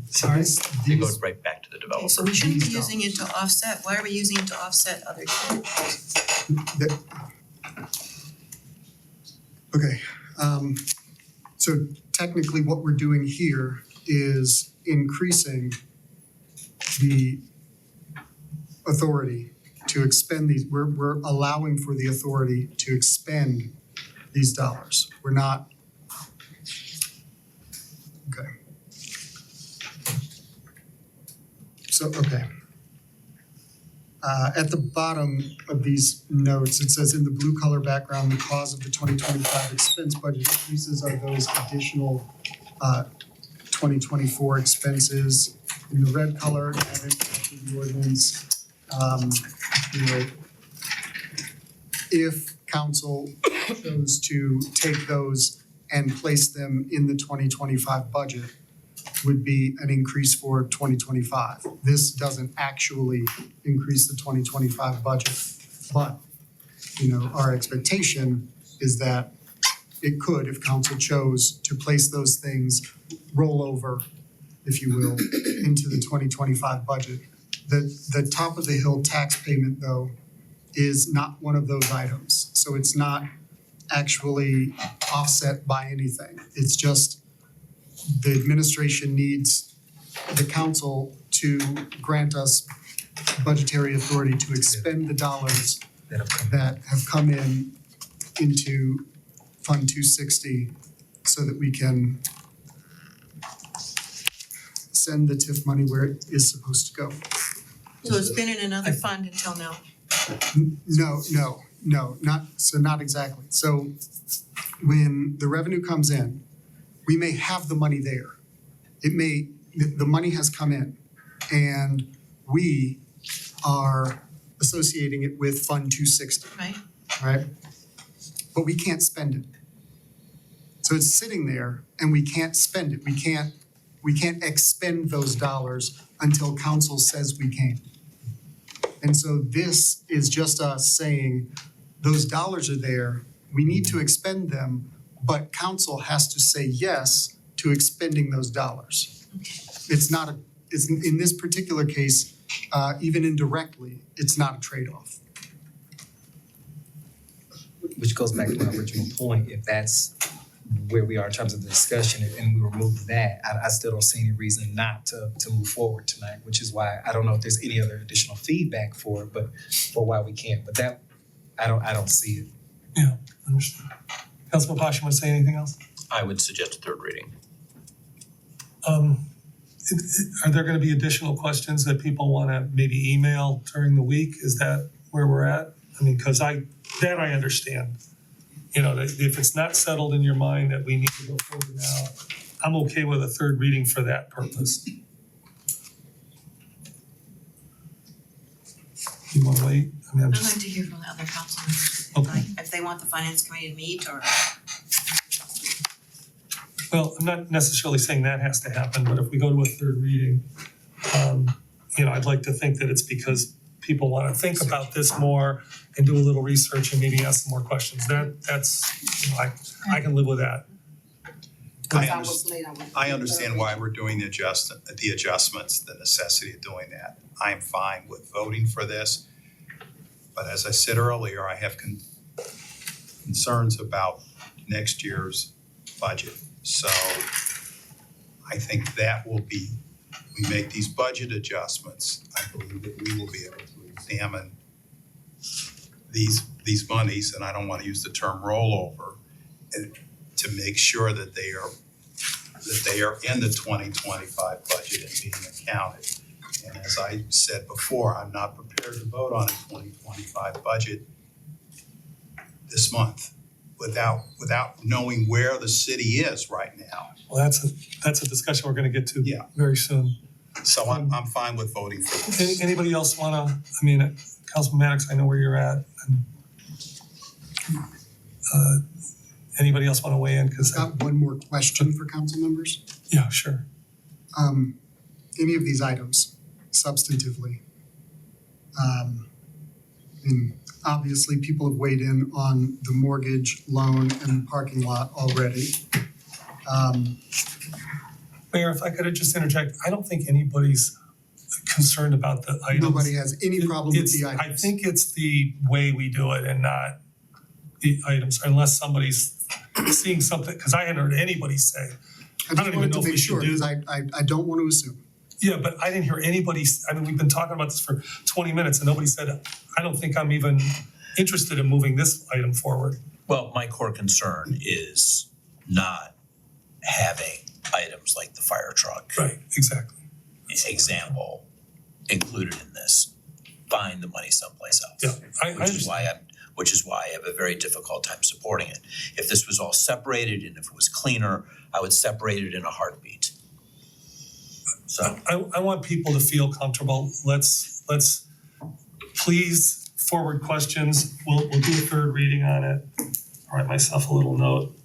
So this, They go these, right back to the Okay, developer. so we shouldn't be These using it to offset, why are we using it to offset other things? okay, so technically what we're doing here is increasing the authority to expend these, we're allowing for the authority to expend these dollars. We're not. Okay. So, okay. At the bottom of these notes, it says in the blue color background, the cause of the 2025 expense budget increases are those additional 2024 expenses. In the red color, added to the ordinance, if council chose to take those and place them in the 2025 budget, would be an increase for 2025. This doesn't actually increase the 2025 budget, but, our expectation is that it could, if council chose to place those things, roll over, if you will, into the 2025 budget. The top of the hill tax payment, though, is not one of those items. So it's not actually offset by anything. It's just the administration needs the council to grant us budgetary authority to expend the dollars that have come in into Fund 260 so that we can send the TIF money where it is supposed to go. So it's been in another fund until now. No, not exactly. So when the revenue comes in, we may have the money there. The money has come in and we are associating it with Fund 260. Right? But we can't spend it. So it's sitting there and we can't spend it. We can't expend those dollars until council says we can. And so this is just us saying, those dollars are there, we need to expend them, but council has to say yes to expending those dollars. It's in this particular case, even indirectly, it's not a trade-off. Which goes back to my original point, if that's where we are in terms of the discussion and we remove that, I still don't see any reason not to move forward tonight, which is why I don't know if there's any other additional feedback for it, but for why we can't. But that, I don't see it. Yeah, understood. Councilman Pash, you want to say anything else? I would suggest a third reading. Are there going to be additional questions that people want to maybe email during the week? Is that where we're at? I mean, because I understand. That if it's not settled in your mind that we need to go forward now, I'm okay with a third reading for that purpose. You want to wait? I mean, I'd like to hear from the other council members, Okay. if they want the finance committee to meet or. Well, I'm not necessarily saying that has to happen, but if we go to a third reading, I'd like to think that it's because people want to think about this more and do a little research and maybe ask some more questions. That's, I can live with that. I understand why we're doing the adjustments, the necessity of doing that. I am fine with voting for this. But as I said earlier, I have concerns about next year's budget. So I think that will be, we make these budget adjustments, I believe that we will be able to examine these monies, and I don't want to use the term rollover, and to make sure that they are in the 2025 budget and being accounted. And as I said before, I'm not prepared to vote on a 2025 budget this month without knowing where the city is right now. Well, that's a discussion we're going to get to very soon. So I'm fine with voting for this. Anybody else want to, Councilman Maddox, I know where you're at. Anybody else want to weigh in? I've got one more question for council members. Yeah, sure. Any of these items substantively, and obviously people have weighed in on the mortgage, loan, and parking lot already. Mayor, if I could just interject, I don't think anybody's concerned about the items. Nobody has any problem with the items. I think it's the way we do it and not the items, unless somebody's seeing something, because I hadn't heard anybody say. I just wanted to make sure, because I don't want to assume. Yeah, but I didn't hear anybody, I mean, we've been talking about this for 20 minutes and nobody said, I don't think I'm even interested in moving this item forward. Well, my core concern is not having items like the fire truck Right, exactly. example included in this. Find the money someplace else. Yeah, I understand. Which is why I have a very difficult time supporting it. If this was all separated and if it was cleaner, I would separate it in a heartbeat. So, I want people to feel comfortable. Let's please forward questions. We'll do a third reading on it. I'll write myself a little note.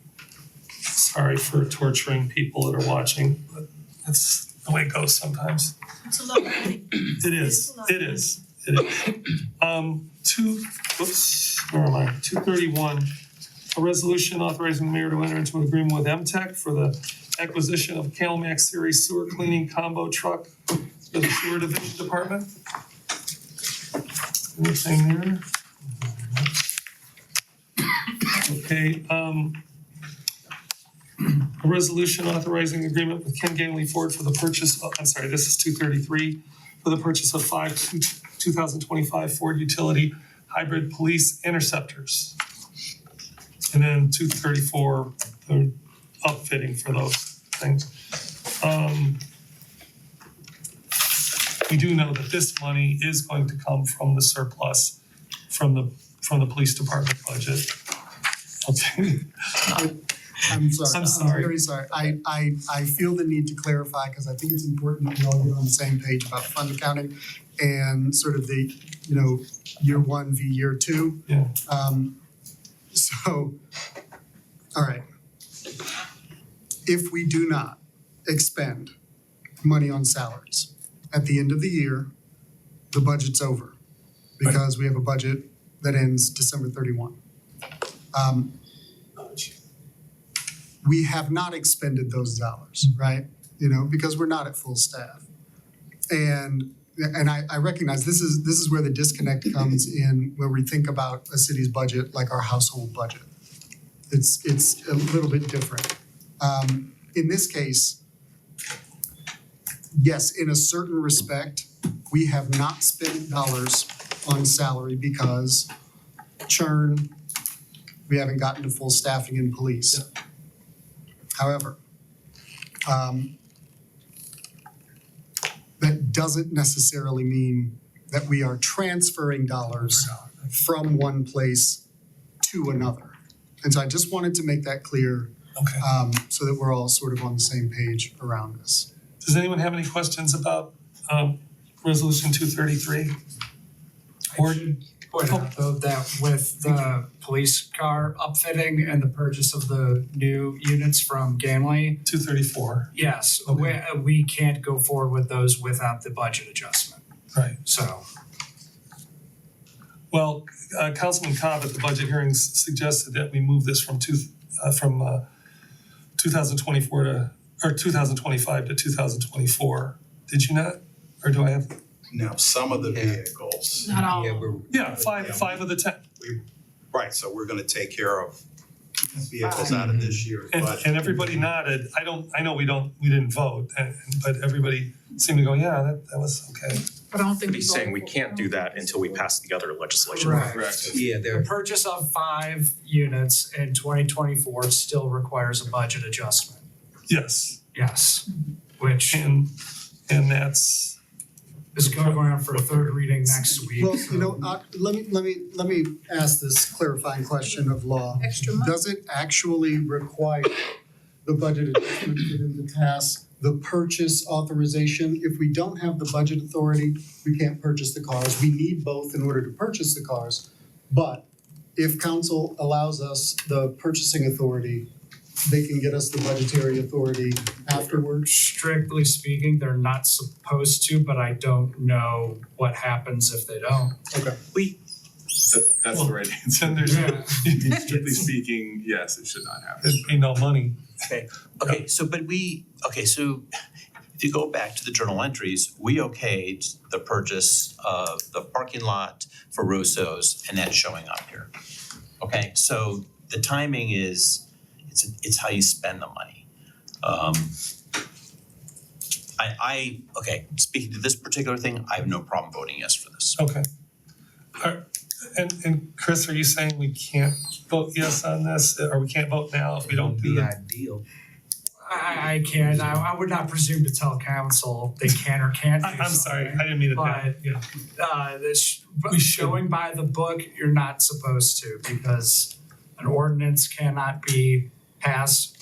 Sorry for torturing people that are watching, but that's the way it goes sometimes. It's a lot of money. It is, it is, it is. Where am I? 231, a resolution authorizing the mayor to enter into an agreement with MTech for the acquisition of Calmax Series sewer cleaning combo truck for the sewer division department. Anything there? Okay, a resolution authorizing agreement with Ken Ganley Ford for the purchase of, I'm sorry, this is 233, for the purchase of 2025 Ford utility hybrid police interceptors. And then 234, the upfitting for those things. We do know that this money is going to come from the surplus from the police department budget. Okay. I'm sorry. I'm sorry. very sorry. I feel the need to clarify because I think it's important that we all get on the same page about fund accounting and sort of the, year one v year two. Yeah. So, all right. If we do not expend money on salaries at the end of the year, the budget's over because we have a budget that ends December 31. We have not expended those dollars, right? Because we're not at full staff. And I recognize this is where the disconnect comes in when we think about a city's budget like our household budget. It's a little bit different. In this case, yes, in a certain respect, we have not spent dollars on salary because churn, we haven't gotten to full staffing in police. Yeah. However, that doesn't necessarily mean that we are transferring dollars from one place to another. And so I just wanted to make that clear, Okay. so that we're all sort of on the same page around this. Does anyone have any questions about resolution 233? Or Point out though that with the police car upfitting and the purchase of the new units from Ganley, 234? yes, Okay. we can't go forward with those without the budget adjustment. Right. So, Well, Councilman Cobb at the budget hearings suggested that we move this from 2024 to, or 2025 to 2024. Did you not? Or do I have? Now, some of the vehicles, Not all. Yeah, five of the 10. right, so we're gonna take care of vehicles out of this year's budget. And everybody nodded. I know we didn't vote, but everybody seemed to go, yeah, that was okay. But I don't think. He's saying we can't do that until we pass the other legislation. Correct. Yeah, the purchase of 5 units in 2024 still requires a budget adjustment. Yes, Yes, which and that's, is going on for a third reading next week. Well, let me ask this clarifying question of law. Extra money. Does it actually require the budget adjustment for them to pass the purchase authorization? If we don't have the budget authority, we can't purchase the cars. We need both in order to purchase the cars. But if council allows us the purchasing authority, they can get us the budgetary authority afterwards. Strictly speaking, they're not supposed to, but I don't know what happens if they don't. Okay. That's the right answer. then there's, Strictly speaking, yes, it should not happen. there'd be no money. okay, so if you go back to the journal entries, we okayed the purchase of the parking lot for Russo's and that's showing up here. Okay, so the timing is, it's how you spend the money. Okay, speaking to this particular thing, I have no problem voting yes for this. Okay. And Chris, are you saying we can't vote yes on this, or we can't vote now if we don't do Be that? ideal. I can't, I would not presume to tell council they can or can't do I'm sorry, something. I didn't mean it But that, but We should. going by the book, you're not supposed to, because an ordinance cannot be passed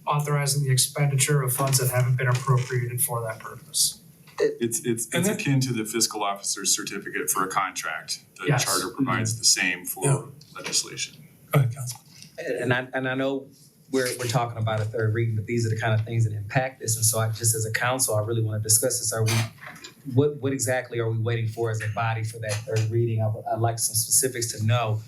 authorizing the expenditure of funds that haven't been appropriated for that purpose. It's And then- akin to the fiscal officer's certificate for a contract. The Yes. charter provides the same Yeah. for legislation. Go ahead, Councilman. And I know we're talking about a third reading, but these are the kind of things that impact this. And so I just as a council, I really want to discuss this. What exactly are we waiting for as a body for that third reading? I'd like some specifics to know,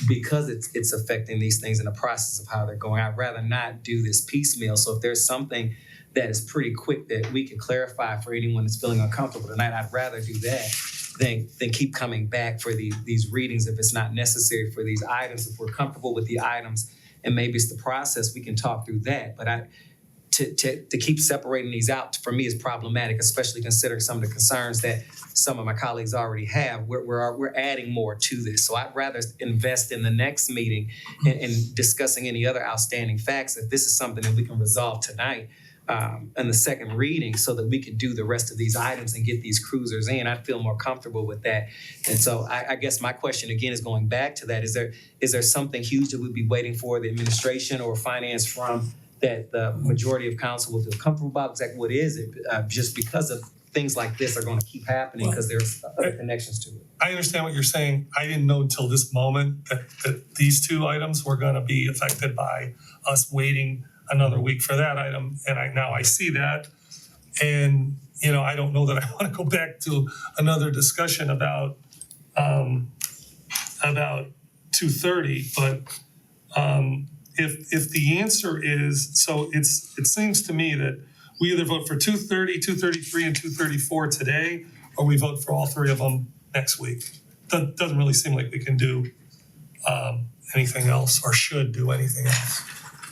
because it's affecting these things in the process of how they're going. I'd rather not do this piecemeal. So if there's something that is pretty quick that we can clarify for anyone that's feeling uncomfortable tonight, I'd rather do that than keep coming back for these readings if it's not necessary for these items. If we're comfortable with the items and maybe it's the process, we can talk through that. But to keep separating these out for me is problematic, especially considering some of the concerns that some of my colleagues already have. We're adding more to this. So I'd rather invest in the next meeting in discussing any other outstanding facts if this is something that we can resolve tonight. In the second reading, so that we can do the rest of these items and get these cruisers in. I'd feel more comfortable with that. And so I guess my question again is going back to that. Is there something huge that we'd be waiting for the administration or finance from that the majority of council will feel comfortable about? Exactly what is it? Just because of things like this are going to keep happening because there's other connections to it. I understand what you're saying. I didn't know until this moment that these two items were gonna be affected by us waiting another week for that item, and now I see that. And, you know, I don't know that I wanna go back to another discussion about 230, but if the answer is, so it seems to me that we either vote for 230, 233, and 234 today, or we vote for all three of them next week. Doesn't really seem like we can do anything else or should do anything else.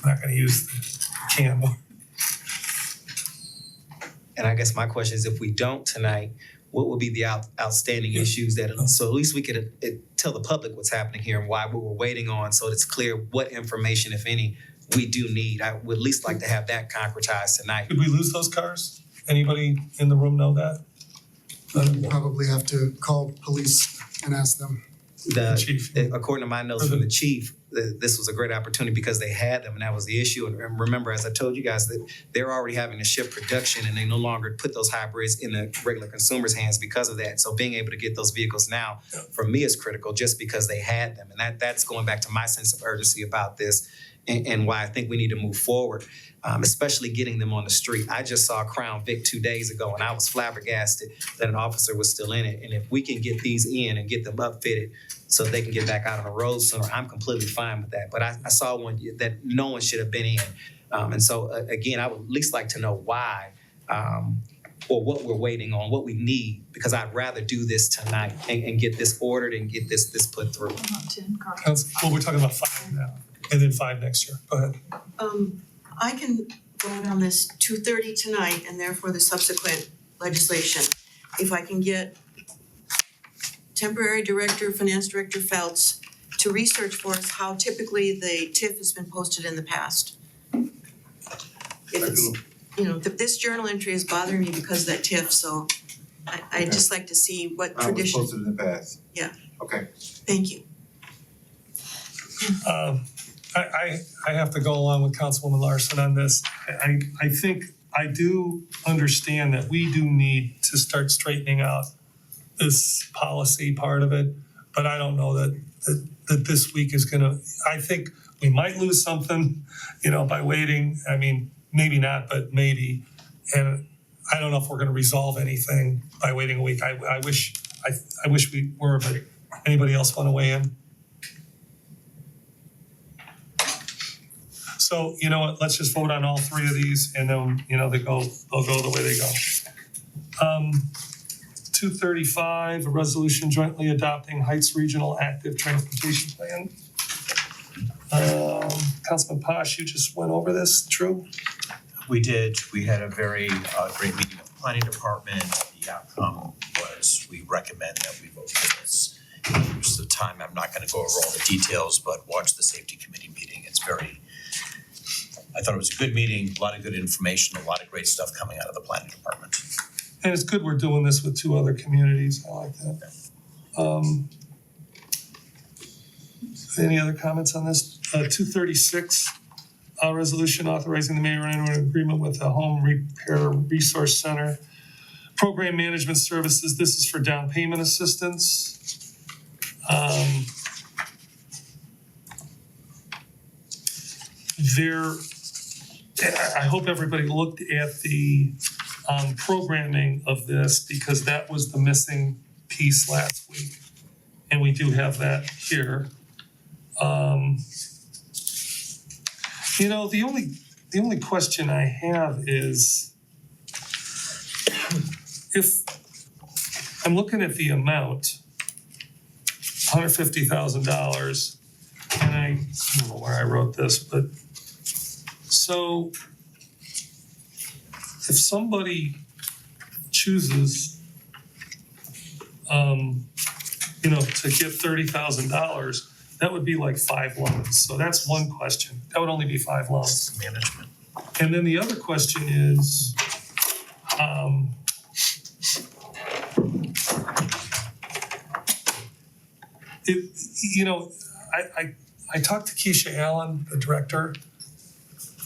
I'm not gonna use the can word. And I guess my question is, if we don't tonight, what will be the outstanding issues that, so at least we could tell the public what's happening here and why we were waiting on, so it's clear what information, if any, we do need. I would at least like to have that concretized tonight. Did we lose those cars? Anybody in the room know that? You probably have to call police and ask them. Chief. According to my notes from the chief, this was a great opportunity because they had them and that was the issue. And remember, as I told you guys, that they're already having to shift production and they no longer put those hybrids in the regular consumer's hands because of that. So being able to get those vehicles now, for me, is critical just because they had them. And that's going back to my sense of urgency about this and why I think we need to move forward, especially getting them on the street. I just saw Crown Vic 2 days ago and I was flabbergasted that an officer was still in it. And if we can get these in and get them upfitted so they can get back out on the road sooner, I'm completely fine with that. But I saw one that no one should have been in. And so again, I would at least like to know why or what we're waiting on, what we need, because I'd rather do this tonight and get this ordered and get this put through. Well, we're talking about 5 now, and then 5 next year. Go ahead. I can vote on this 2:30 tonight and therefore the subsequent legislation. If I can get temporary director, finance director Feltz to research for us how typically the TIF has been posted in the past. If it's, you know, this journal entry is bothering me because of that TIF, so I'd just like to see what I was tradition. posted in the past. Yeah. Okay. Thank you. I have to go along with Councilwoman Larson on this. I think I do understand that we do need to start straightening out this policy part of it, but I don't know that this week is gonna, I think we might lose something, you know, by waiting. I mean, maybe not, but maybe. And I don't know if we're gonna resolve anything by waiting a week. I wish we were, but anybody else wanna weigh in? So, you know what, let's just vote on all 3 of these and then, you know, they'll go the way they go. 235, a resolution jointly adopting Heights Regional Active Transportation Plan. Councilman Posh, you just went over this, true? We did. We had a very great meeting planning department, the outcome was we recommend that we vote for this. There's the time, I'm not gonna go over all the details, but watch the safety committee meeting. It's very, I thought it was a good meeting, a lot of good information, a lot of great stuff coming out of the planning department. And it's good we're doing this with 2 other communities. I like that. Any other comments on this? 236, resolution authorizing the mayor to enter an agreement with the Home Repair Resource Center. Program management services, this is for down payment assistance. I hope everybody looked at the programming of this because that was the missing piece last week. And we do have that here. You know, the only question I have is if I'm looking at the amount, $150,000, and I don't know where I wrote this, but so if somebody chooses, you know, to get $30,000, that would be like 5 loans. So that's one question. That would only be 5 loans. Management. And then the other question is, you know, I talked to Keisha Allen, the director,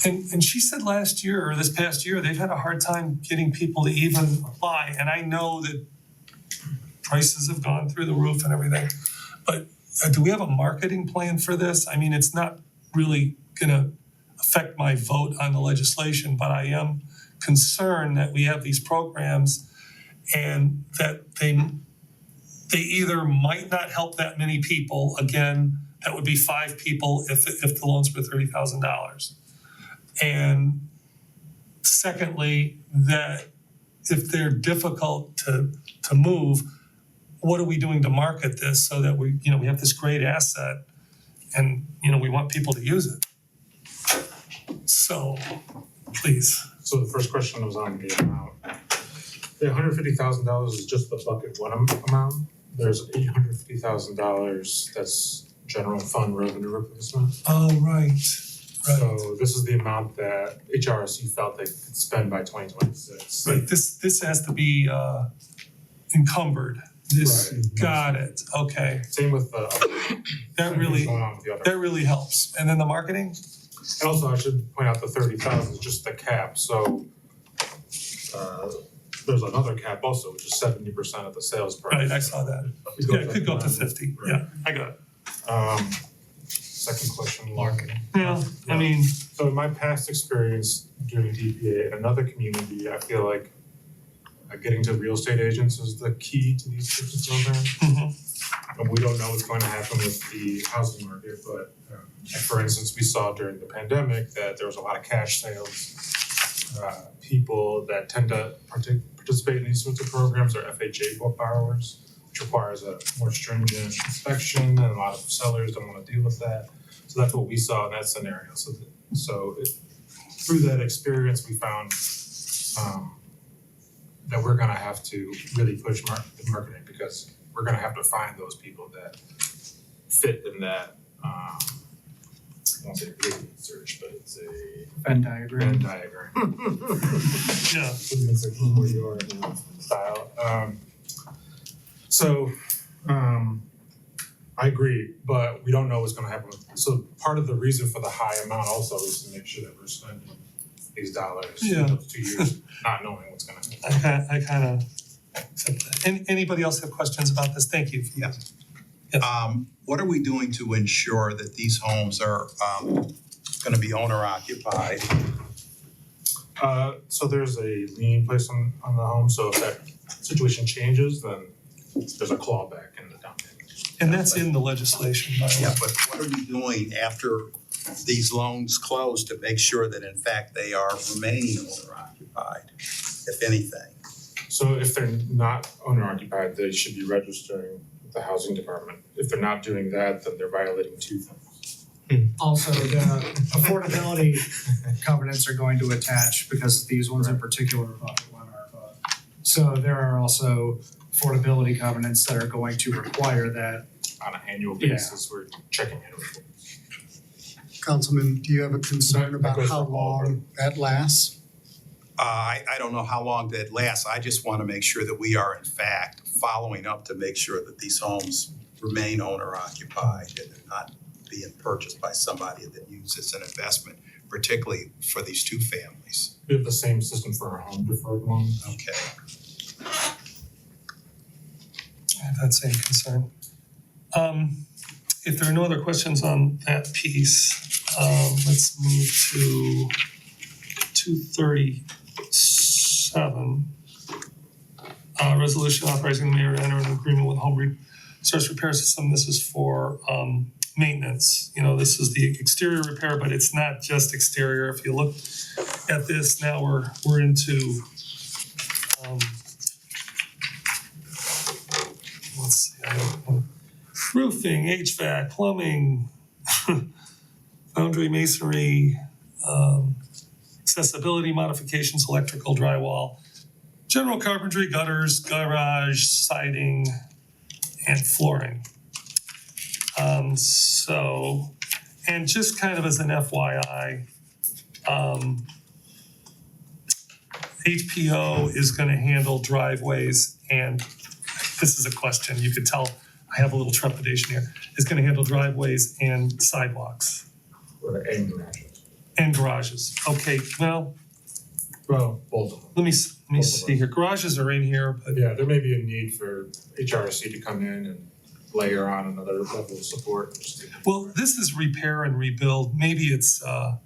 and she said last year or this past year, they've had a hard time getting people to even apply. And I know that prices have gone through the roof and everything, but do we have a marketing plan for this? I mean, it's not really gonna affect my vote on the legislation, but I am concerned that we have these programs and that they either might not help that many people. Again, that would be 5 people if the loans were $30,000. And secondly, that if they're difficult to move, what are we doing to market this so that we have this great asset and, we want people to use it? So, please. So the first question was on the amount. The $150,000 is just the bucket one amount. There's $850,000 that's general fund revenue replacement. Oh, right. So this is the amount that HRSC felt they could spend by 2026. Right, this has to be encumbered. This, Right. got it, okay. Same with the That really, going on with the other. that really helps. And then the marketing? And also, I should point out the 30,000 is just the cap, so there's another cap also, which is 70% of the sales price. Right, I saw that. Yeah, it could go up to 50, yeah, I got it. Second question, marketing. Yeah, I mean, So in my past experience doing DPA in another community, I feel like getting to real estate agents is the key to these types of programs. And we don't know what's going to happen with the housing market, but for instance, we saw during the pandemic that there was a lot of cash sales. People that tend to participate in these sorts of programs are FHA borrowers, which requires a more stringent inspection, and a lot of sellers don't want to deal with that. So that's what we saw in that scenario. Through that experience, we found that we're gonna have to really push marketing because we're gonna have to find those people that fit in that, I won't say gradient search, but it's a Venn diagram. Venn diagram. yeah, It's like where you are now style. I agree, but we don't know what's gonna happen. So part of the reason for the high amount also is to make sure that we're spending these dollars in Yeah. those 2 years, not knowing what's gonna happen. I kind of accept that. Anybody else have questions about this? Thank you. Yeah. What are we doing to ensure that these homes are gonna be owner occupied? So there's a lien placed on the home, so if that situation changes, then there's a clawback in the down payment. And that's in the legislation, by the way. Yeah, but what are we doing after these loans close to make sure that in fact they are remaining owner occupied, if anything? So if they're not owner occupied, they should be registering with the housing department. If they're not doing that, then they're violating 2 things. Also, the affordability covenants are going to attach because these ones in particular, bucket one are So there are also affordability covenants that are going to require that. On an annual Yeah. basis, we're checking in with. Councilman, do you have a concern That about goes how for all of long that lasts? I don't know how long that lasts. I just want to make sure that we are in fact following up to make sure that these homes remain owner occupied and they're not being purchased by somebody that uses an investment, particularly for these two families. We have the same system for our home deferred loans. Okay. I have that same concern. If there are no other questions on that piece, let's move to 237. Resolution authorizing the mayor to enter an agreement with Home Resource Repair System. This is for maintenance. You know, this is the exterior repair, but it's not just exterior. If you look at this, now we're into let's see, I don't know. Roofing, HVAC, plumbing, foundry, masonry, accessibility modifications, electrical, drywall, general carpentry, gutters, garage, siding, and flooring. And just kind of as an FYI, HPO is gonna handle driveways, and this is a question, you could tell I have a little trepidation here, is gonna handle driveways and sidewalks And garages. and garages. Okay, well, Well, both of them. let me see here, garages are in here, but Yeah, there may be a need for HRC to come in and layer on another level of support. well, this is repair and rebuild, maybe it's for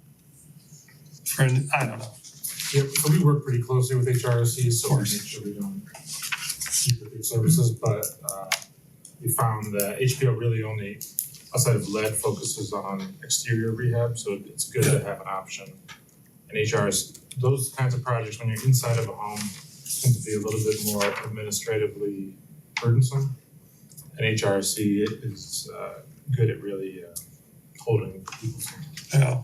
an, I don't know. Yeah, so we work pretty closely with HRC, so we make sure we don't duplicate services, but we found that HPO really only, outside of lead, focuses on exterior rehab, so it's good to have an option. And HRS, those kinds of projects, when you're inside of a home, tend to be a little bit more administratively burdensome. And HRC is good at really holding people's Yeah.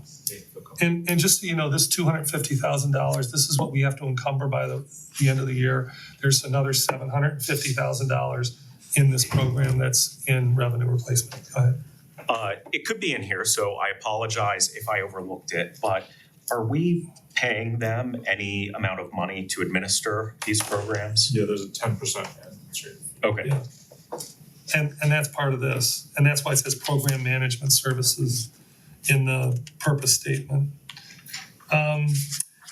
And just so you know, this $250,000, this is what we have to encumber by the end of the year. There's another $750,000 in this program that's in revenue replacement. Go ahead. It could be in here, so I apologize if I overlooked it, but are we paying them any amount of money to administer these programs? Yeah, there's a 10% administrative. Okay. Yeah. And that's part of this, and that's why it says program management services in the purpose statement.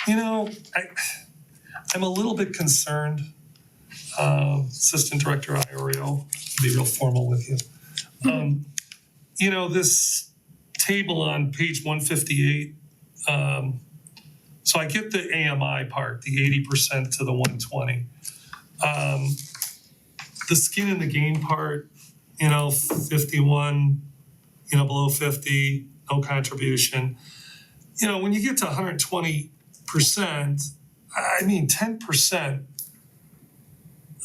You know, I'm a little bit concerned, Assistant Director Iorio, to be real formal with you. You know, this table on page 158, so I get the AMI part, the 80% to the 120. The skin in the game part, you know, 51, you know, below 50, no contribution. You know, when you get to 120%, I mean, 10%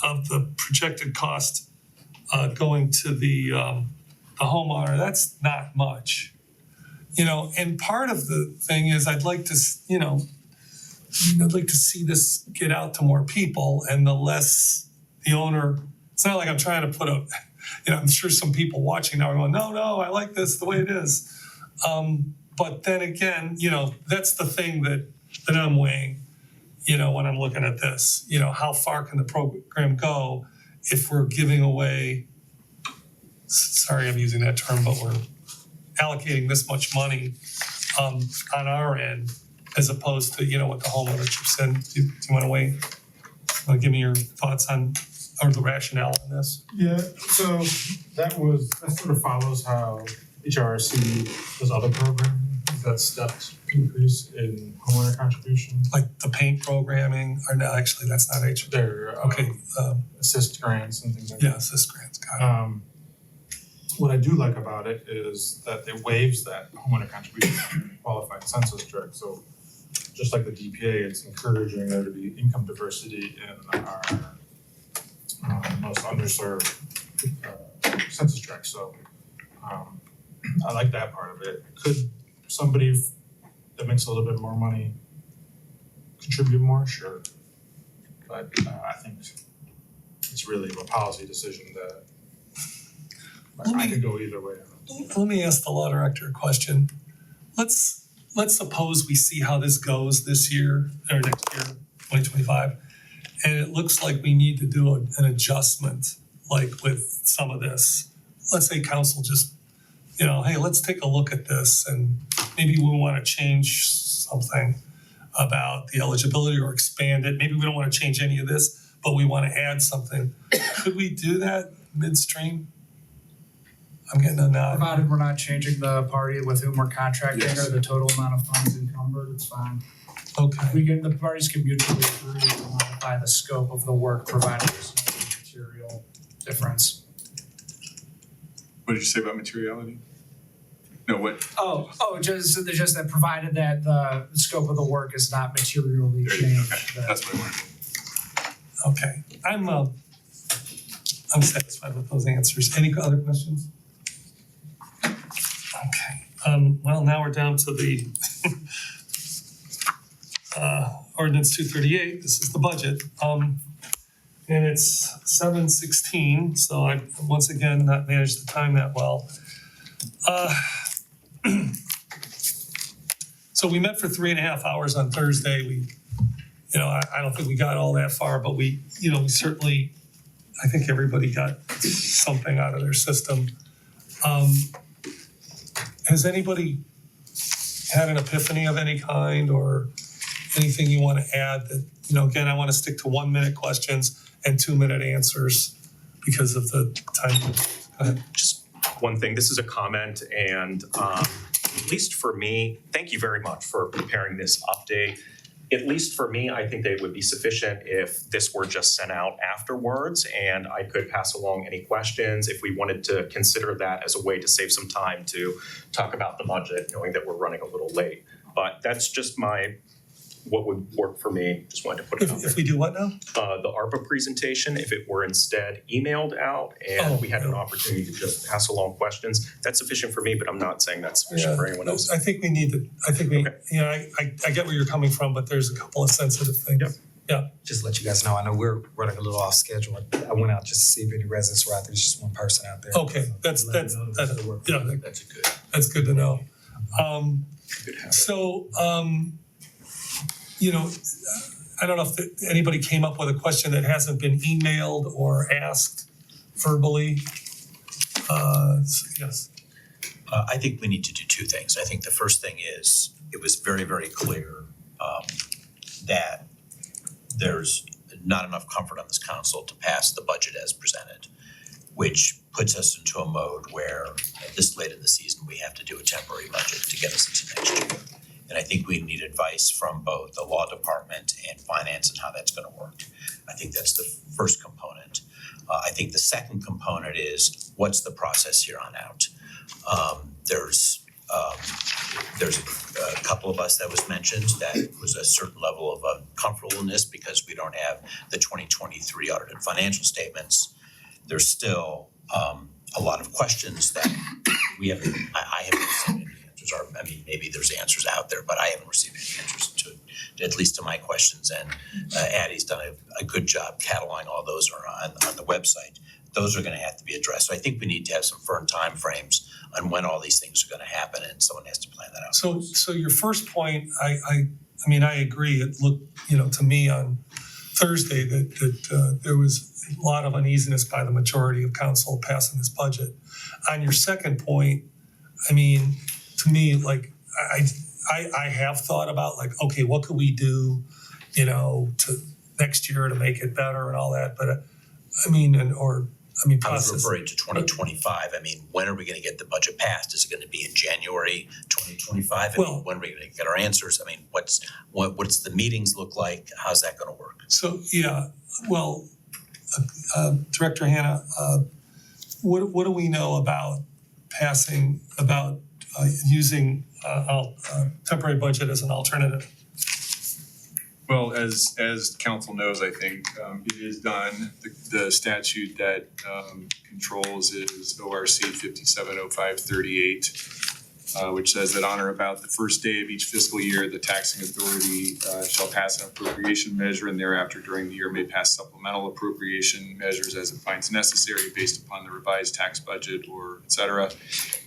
of the projected cost going to the homeowner, that's not much. You know, and part of the thing is I'd like to, you know, I'd like to see this get out to more people, and the less the owner, it's not like I'm trying to put a, you know, I'm sure some people watching now are going, no, I like this the way it is. But then again, you know, that's the thing that I'm weighing, you know, when I'm looking at this. You know, how far can the program go if we're giving away, sorry I'm using that term, but we're allocating this much money on our end as opposed to, you know, what the homeowner chips in. Do you want to weigh? Want to give me your thoughts on, or the rationale on this? Yeah, so that sort of follows how HRC does other programs, that stepped increase in homeowner contribution. Like the paint programming, or no, actually, that's not HR. Their Okay, assist grants and things like that. yeah, assist grants, got it. What I do like about it is that it waives that homeowner contribution qualified census tract. So just like the DPA, it's encouraging there to be income diversity in our most underserved census tract. So I like that part of it. Could somebody that makes a little bit more money contribute more? Sure. but I think it's really a policy decision that I could go either way. Let me ask the law director a question. Let's suppose we see how this goes this year or next year, 2025, and it looks like we need to do an adjustment, like with some of this. Let's say council just, hey, let's take a look at this and maybe we want to change something about the eligibility or expand it. Maybe we don't want to change any of this, but we want to add something. Could we do that midstream? I'm getting a nod. Provided we're not changing the party with whom we're contracting Yes. or the total amount of funds encumbered, it's fine. Okay. The parties can mutually agree to modify the scope of the work provided there's no material difference. What did you say about materiality? No, what? Just that provided that the scope of the work is not materially There you go. changed. Okay, that's what I wanted. Okay, I'm satisfied with those answers. Any other questions? Okay, well, now we're down to the ordinance 238. This is the budget. And it's 7:16, so I once again not managed the time that well. So we met for 3.5 hours on Thursday. We, I don't think we got all that far, but we certainly, I think everybody got something out of their system. Has anybody had an epiphany of any kind or anything you want to add that, again, I want to stick to 1-minute questions and 2-minute answers because of the time. Go ahead. Just one thing, this is a comment, and at least for me, thank you very much for preparing this update. At least for me, I think that it would be sufficient if this were just sent out afterwards and I could pass along any questions if we wanted to consider that as a way to save some time to talk about the budget, knowing that we're running a little late. But that's just what would work for me. Just wanted to put it out there. If we do what now? The ARPA presentation, if it were instead emailed out and we had an opportunity to just pass along questions, that's sufficient for me, but I'm not saying that's sufficient for anyone else. I think we need to, I get where you're coming from, but there's a couple of sensitive things. Just let you guys know, I know we're running a little off schedule. I went out just to see if any residents were out there. There's just one person out there. Okay, that's good to know. I don't know if anybody came up with a question that hasn't been emailed or asked verbally. Yes. I think we need to do two things. I think the first thing is, it was very, very clear that there's not enough comfort on this council to pass the budget as presented, which puts us into a mode where at this late in the season, we have to do a temporary budget to get us into next year. And I think we need advice from both the law department and finance and how that's gonna work. I think that's the first component. I think the second component is, what's the process here on out? There's a couple of us that was mentioned that was a certain level of uncomfortableness because we don't have the 2023 audited financial statements. There's still a lot of questions that we haven't, I haven't received any answers, or maybe there's answers out there, but I haven't received any answers to at least to my questions. And Addie's done a good job cataloging all those on the website. Those are gonna have to be addressed. So I think we need to have some firm timeframes on when all these things are gonna happen, and someone has to plan that out. So your first point, I agree. It looked, to me on Thursday that there was a lot of uneasiness by the majority of council passing this budget. On your second point, to me, like, I have thought about, like, okay, what could we do, to next year to make it better and all that, but I was process. referring to 2025. When are we gonna get the budget passed? Is it gonna be in January 2025? Well- When are we gonna get our answers? What's the meetings look like? How's that gonna work? So, Director Hannah, what do we know about using temporary budget as an alternative? Well, as council knows, I think it is done. The statute that controls is ORC 570538. which says that on or about the first day of each fiscal year, the taxing authority shall pass an appropriation measure, and thereafter during the year may pass supplemental appropriation measures as it finds necessary based upon the revised tax budget or et cetera.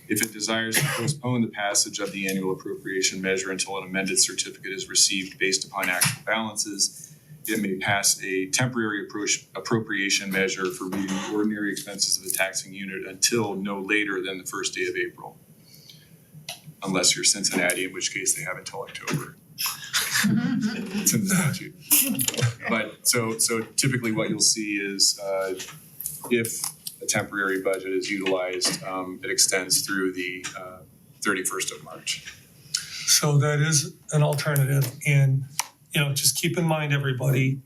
If it desires to postpone the passage of the annual appropriation measure until an amended certificate is received based upon actual balances, it may pass a temporary appropriation measure for meeting the ordinary expenses of the taxing unit until no later than the first day of April. Unless you're Cincinnati, in which case they have until October. It's in the statute. But so typically what you'll see is if a temporary budget is utilized, it extends through the 31st of March. So that is an alternative, and, you know, just keep in mind, everybody,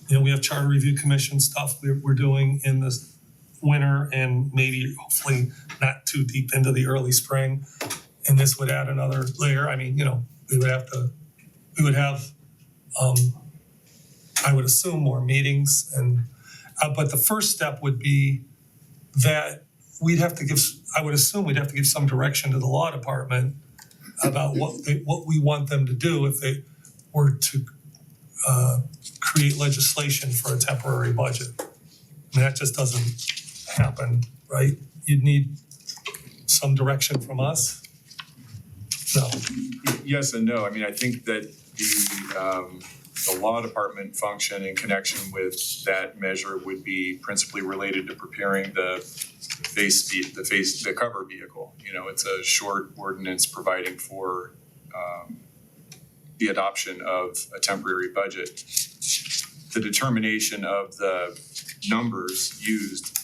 you know, we have Charter Review Commission stuff we're doing in this winter and maybe hopefully not too deep into the early spring. And this would add another layer. I mean, you know, we would have, I would assume more meetings and, but the first step would be that I would assume we'd have to give some direction to the law department about what we want them to do if they were to create legislation for a temporary budget. I mean, that just doesn't happen, right? You'd need some direction from us. No. Yes and no. I mean, I think that the law department function in connection with that measure would be principally related to preparing the cover vehicle. You know, it's a short ordinance providing for the adoption of a temporary budget. The determination of the numbers used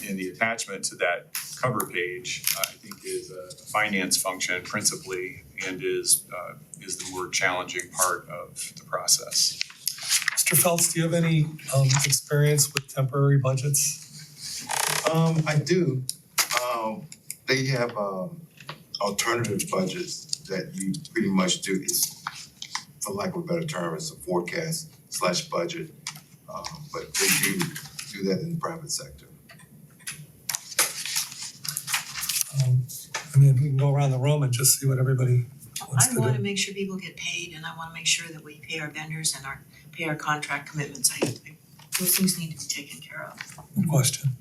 in the attachment to that cover page, I think, is a finance function principally, and is the more challenging part of the process. Mr. Phelps, do you have any experience with temporary budgets? I do. They have alternative budgets that you pretty much do. It's, for lack of a better term, it's a forecast/budget. But they do that in the private sector. I mean, we can go around the room and just see what everybody wants to I do. wanna make sure people get paid, and I wanna make sure that we pay our vendors and pay our contract commitments. Those things need to be taken care of. No question.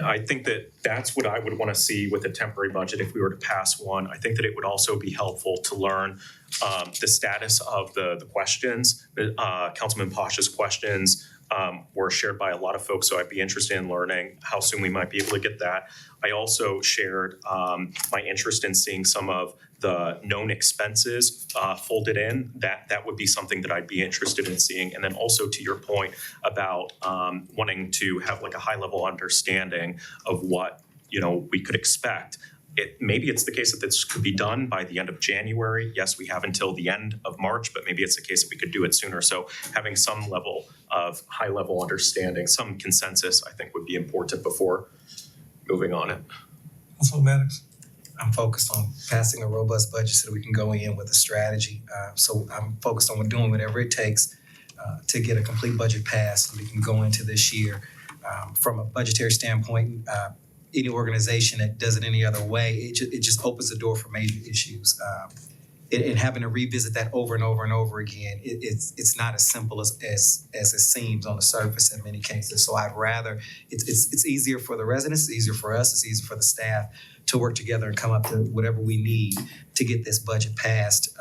I think that that's what I would want to see with a temporary budget if we were to pass one. I think that it would also be helpful to learn the status of the questions. Councilman Posh's questions were shared by a lot of folks, so I'd be interested in learning how soon we might be able to get that. I also shared my interest in seeing some of the known expenses folded in. That would be something that I'd be interested in seeing. And then also to your point about wanting to have like a high level understanding of what, you know, we could expect. Maybe it's the case that this could be done by the end of January. Yes, we have until the end of March, but maybe it's the case that we could do it sooner. So having some level of high level understanding, some consensus, I think would be important before moving on it. Councilman Maddox. I'm focused on passing a robust budget so that we can go in with a strategy. So I'm focused on doing whatever it takes to get a complete budget passed so we can go into this year. From a budgetary standpoint, any organization that does it any other way, it just opens the door for major issues. And having to revisit that over and over and over again, it's not as simple as it seems on the surface in many cases. So I'd rather, it's easier for the residents, it's easier for us, it's easier for the staff to work together and come up to whatever we need to get this budget passed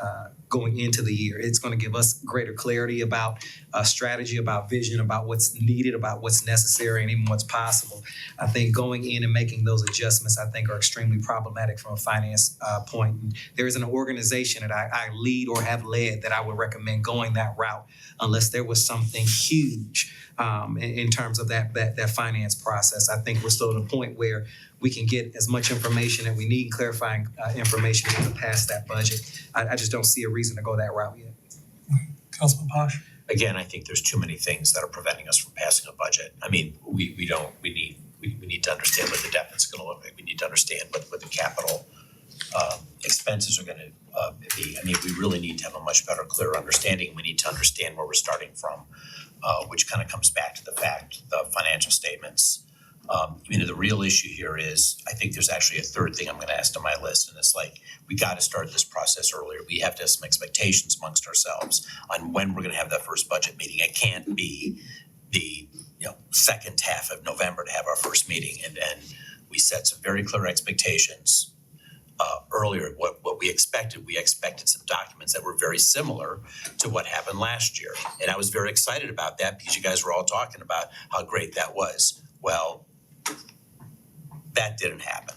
going into the year. It's going to give us greater clarity about strategy, about vision, about what's needed, about what's necessary, and even what's possible. I think going in and making those adjustments, I think, are extremely problematic from a finance point. And there isn't an organization that I lead or have led that I would recommend going that route unless there was something huge in terms of that finance process. I think we're still at a point where we can get as much information that we need, clarifying information to pass that budget. I just don't see a reason to go that route yet. Councilman Posh. Again, I think there's too many things that are preventing us from passing a budget. I mean, we need to understand what the deficit's gonna look like. We need to understand what the capital expenses are gonna be. I mean, we really need to have a much better, clearer understanding. We need to understand where we're starting from, which kind of comes back to the fact, the financial statements The real issue here is, I think there's actually a third thing I'm gonna ask on my list, and it's like, we gotta start this process earlier. We have to have some expectations amongst ourselves on when we're gonna have that first budget meeting. It can't be the, second half of November to have our first meeting, and we set some very clear expectations earlier. What we expected some documents that were very similar to what happened last year. And I was very excited about that because you guys were all talking about how great that was. Well, that didn't happen.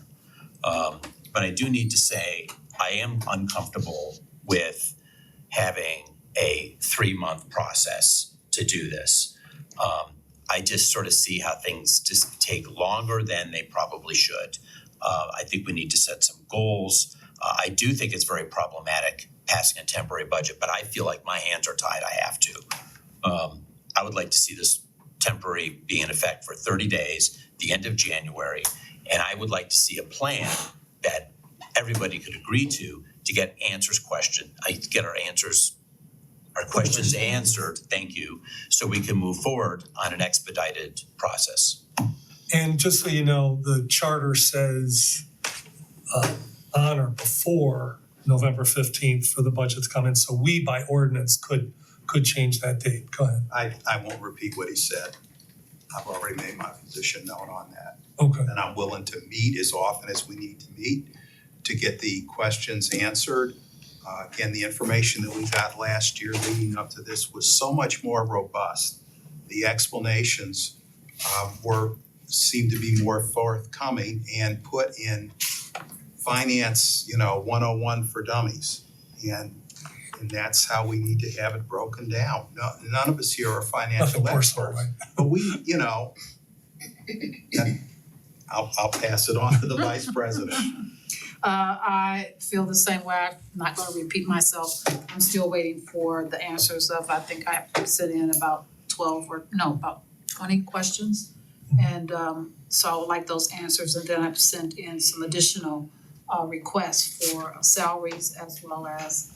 But I do need to say, I am uncomfortable with having a 3-month process to do this. I just sort of see how things just take longer than they probably should. I think we need to set some goals. I do think it's very problematic passing a temporary budget, but I feel like my hands are tied. I have to. I would like to see this temporary be in effect for 30 days, the end of January, and I would like to see a plan that everybody could agree to get get our questions answered, thank you, so we can move forward on an expedited process. And just so you know, the charter says on or before November 15th for the budget to come in. So we, by ordinance, could change that date. Go ahead. I won't repeat what he said. I've already made my position known on that. Okay. And I'm willing to meet as often as we need to meet to get the questions answered. Again, the information that we got last year leading up to this was so much more robust. The explanations seemed to be more forthcoming and put in finance, 101 for dummies. And that's how we need to have it broken down. None of us here are financial Nothing personal, experts. right? But we, I'll pass it on to the vice president. I feel the same way. I'm not gonna repeat myself. I'm still waiting for the answers of, I think I sent in about 20 questions. And so I would like those answers, and then I've sent in some additional requests for salaries as well as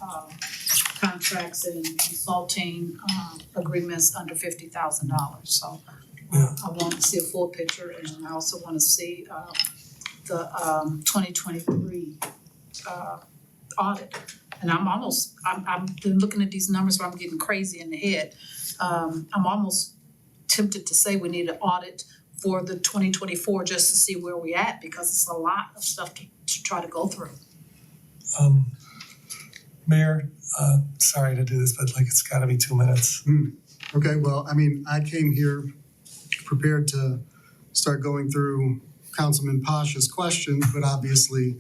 contracts and consulting agreements under $50,000. So I want to see a full picture, and I also want to see the 2023 audit. And I'm been looking at these numbers where I'm getting crazy in the head. I'm almost tempted to say we need an audit for the 2024 just to see where we're at, because it's a lot of stuff to try to go through. Mayor, sorry to do this, but it's gotta be 2 minutes. Okay, well, I came here prepared to start going through Councilman Pasha's questions, but obviously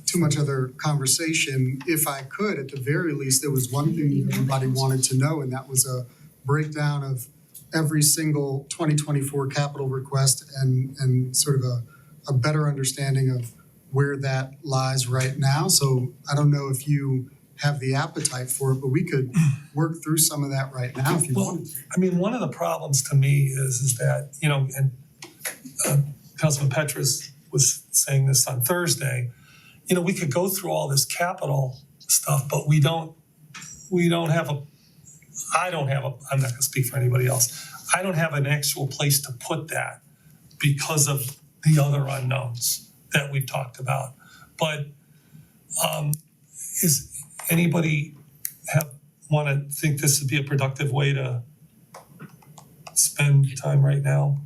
too much other conversation. If I could, at the very least, there was one thing that everybody wanted to know, and that was a breakdown of every single 2024 capital request and sort of a better understanding of where that lies right now. So I don't know if you have the appetite for it, but we could work through some of that right now if you wanted to. One of the problems to me is that, and Councilman Petrus was saying this on Thursday, we could go through all this capital stuff, but I don't have I'm not gonna speak for anybody else. I don't have an actual place to put that because of the other unknowns that we've talked about. But is anybody wanna think this would be a productive way to spend time right now?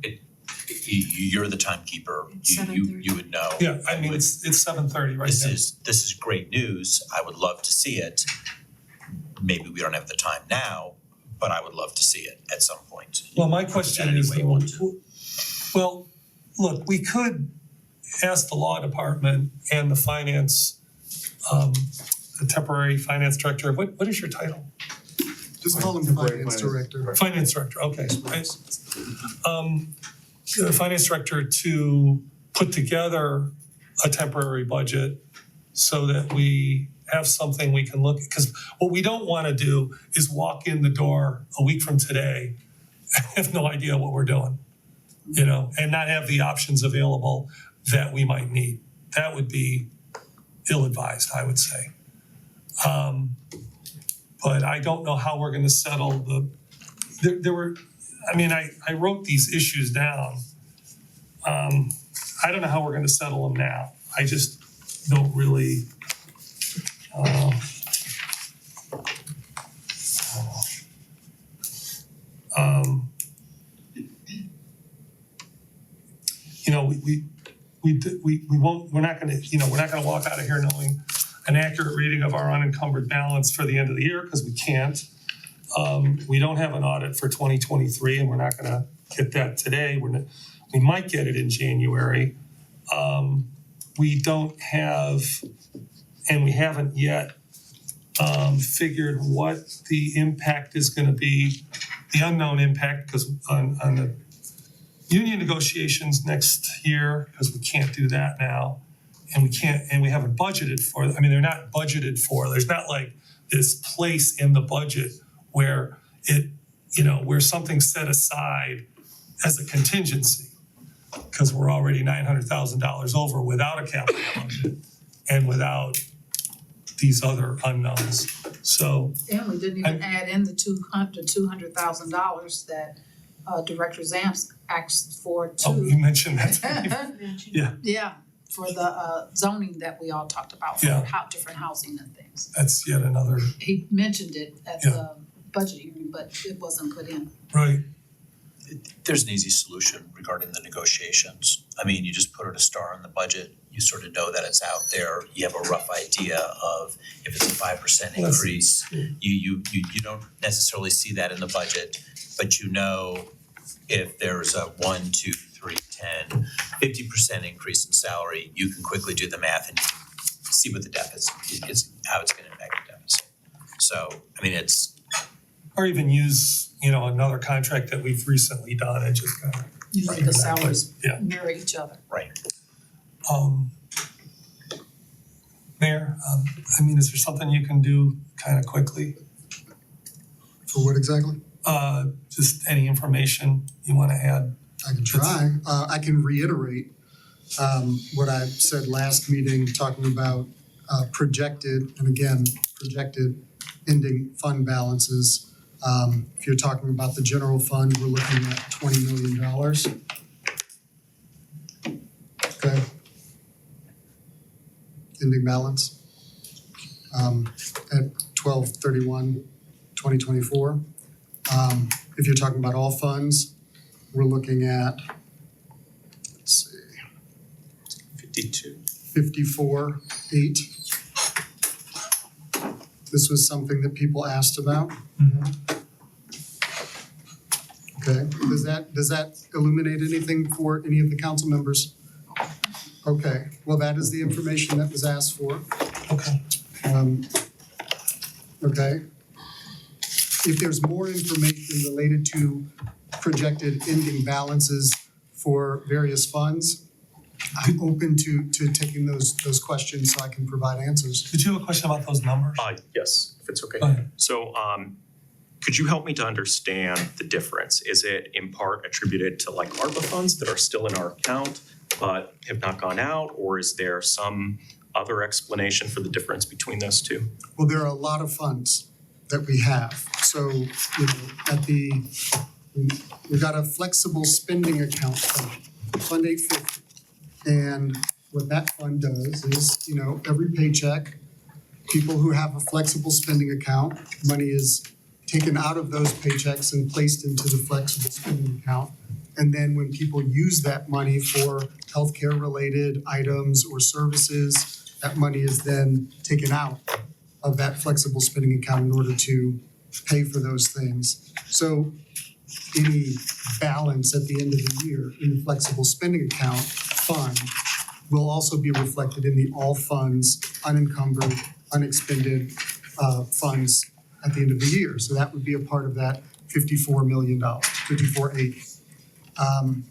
You're the timekeeper. You would know. Yeah, it's 7:30 right now. This is great news. I would love to see it. Maybe we don't have the time now, but I would love to see it at some point. Well, my question is, well, look, we could ask the law department and the finance, the temporary finance director. What is your title? Just call him finance director. Finance director, okay. The finance director to put together a temporary budget so that we have something we can look at. Because what we don't want to do is walk in the door a week from today and have no idea what we're doing, and not have the options available that we might need. That would be ill-advised, I would say. But I don't know how we're going to settle I wrote these issues down, I don't know how we're gonna settle them now. I just don't really, you know, we're not gonna walk out of here knowing an accurate reading of our unencumbered balance for the end of the year, because we can't. We don't have an audit for 2023, and we're not gonna get that today. We might get it in January. We don't have, and we haven't yet figured what the impact is gonna be, the unknown impact, because on the union negotiations next year, because we can't do that now. And we haven't budgeted for, I mean, they're not budgeted for, there's not like this place in the budget where where something's set aside as a contingency. Because we're already $900,000 over without a capital budget and without these other unknowns. So, And we didn't even add in the $200,000 that Director Zamps asked for too. oh, you mentioned that. Yeah, for the zoning that we all talked about for Yeah. different housing and things. That's yet another, He mentioned it at the budget hearing, but it wasn't put in. right. There's an easy solution regarding the negotiations. I mean, you just put a star in the budget, you sort of know that it's out there, you have a rough idea of if it's a 5% increase. You don't necessarily see that in the budget, but you know if there's a 1, 2, 3, 10, 50% increase in salary, you can quickly do the math and see what the deficit is, how it's gonna impact the deficit. So, I mean, it's, Or even use, another contract that we've recently done and just kind of. Usually the salaries Yeah. mirror each other. right. Mayor, is there something you can do kind of quickly? For what exactly? Just any information you want to add? I can try. I can reiterate what I said last meeting, talking about projected ending fund balances. If you're talking about the general fund, we're looking at $20 million. Okay. Ending balance at 12/31/2024. If you're talking about all funds, we're looking at, let's see, 54.8. This was something that people asked about. Okay, does that illuminate anything for any of the council members? Okay, well, that is the information that was asked for. Okay. Okay. If there's more information related to projected ending balances for various funds, I'm open to taking those questions so I can provide answers. Did you have a question about those numbers? Yes, if it's okay. Go ahead. So, could you help me to understand the difference? Is it in part attributed to like ARPA funds that are still in our account but have not gone out, or is there some other explanation for the difference between those two? Well, there are a lot of funds that we have. So, we've got a flexible spending account fund 850. And what that fund does is, every paycheck, people who have a flexible spending account, money is taken out of those paychecks and placed into the flexible spending account. And then when people use that money for healthcare related items or services, that money is then taken out of that flexible spending account in order to pay for those things. So any balance at the end of the year in the flexible spending account fund will also be reflected in the all funds, unencumbered, unexpended funds at the end of the year. So that would be a part of that $54 million, 54.8.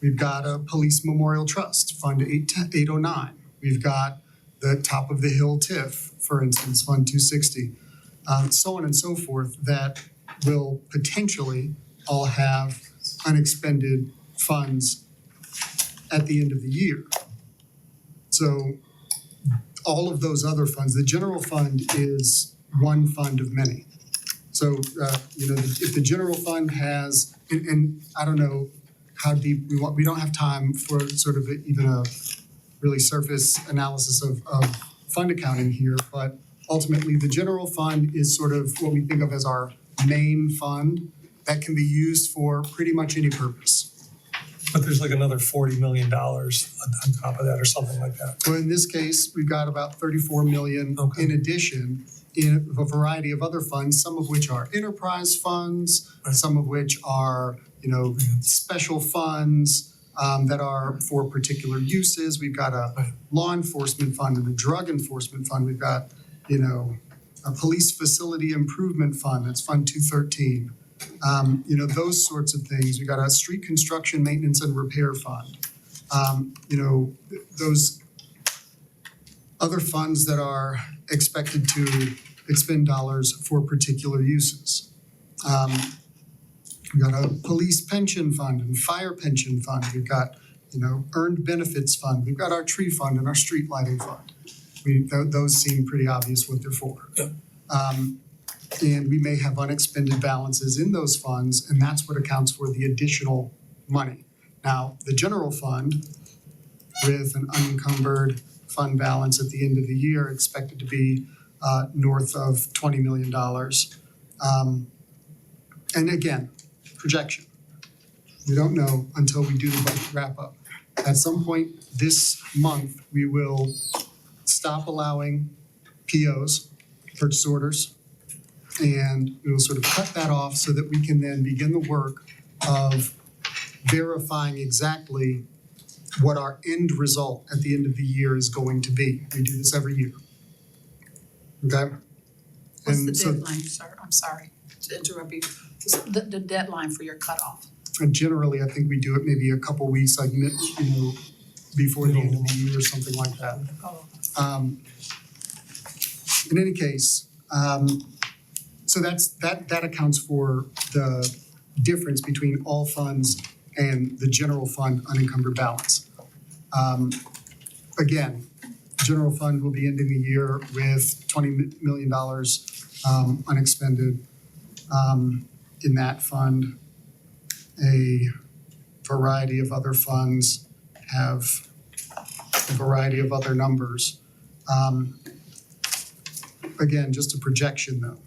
We've got a police memorial trust, Fund 809. We've got the top of the hill TIF, for instance, Fund 260, so on and so forth, that will potentially all have unexpended funds at the end of the year. So all of those other funds, the general fund is one fund of many. So, if the general fund has, and I don't know how deep we don't have time for sort of even a really surface analysis of fund accounting here, but ultimately the general fund is sort of what we think of as our main fund that can be used for pretty much any purpose. But there's like another $40 million on top of that or something like that. So in this case, we've got about 34 million in addition in a variety of other funds, some of which are enterprise funds, some of which are, special funds that are for particular uses. We've got a law enforcement fund and a drug enforcement fund. We've got, a police facility improvement fund, that's Fund 213. Those sorts of things. We got a street construction maintenance and repair fund. Those other funds that are expected to expend dollars for particular uses. We got a police pension fund and fire pension fund. We've got, earned benefits fund. We've got our tree fund and our street lighting fund. Those seem pretty obvious what they're for. Yeah. And we may have unexpended balances in those funds, and that's what accounts for the additional money. Now, the general fund, with an unencumbered fund balance at the end of the year expected to be north of $20 million. And again, projection. We don't know until we do the budget wrap up. At some point this month, we will stop allowing POs, purchase orders, and we will sort of cut that off so that we can then begin the work of verifying exactly what our end result at the end of the year is going to be. We do this every year. Okay? What's the And so deadline, sir? I'm sorry to interrupt you. The deadline for your cutoff. generally, I think we do it maybe a couple weeks, like before the end of the year or something like that. In any case, so that accounts for the difference between all funds and the general fund unencumbered balance. Again, general fund will be ending the year with $20 million unexpended in that fund. A variety of other funds have a variety of other numbers. Again, just a projection though.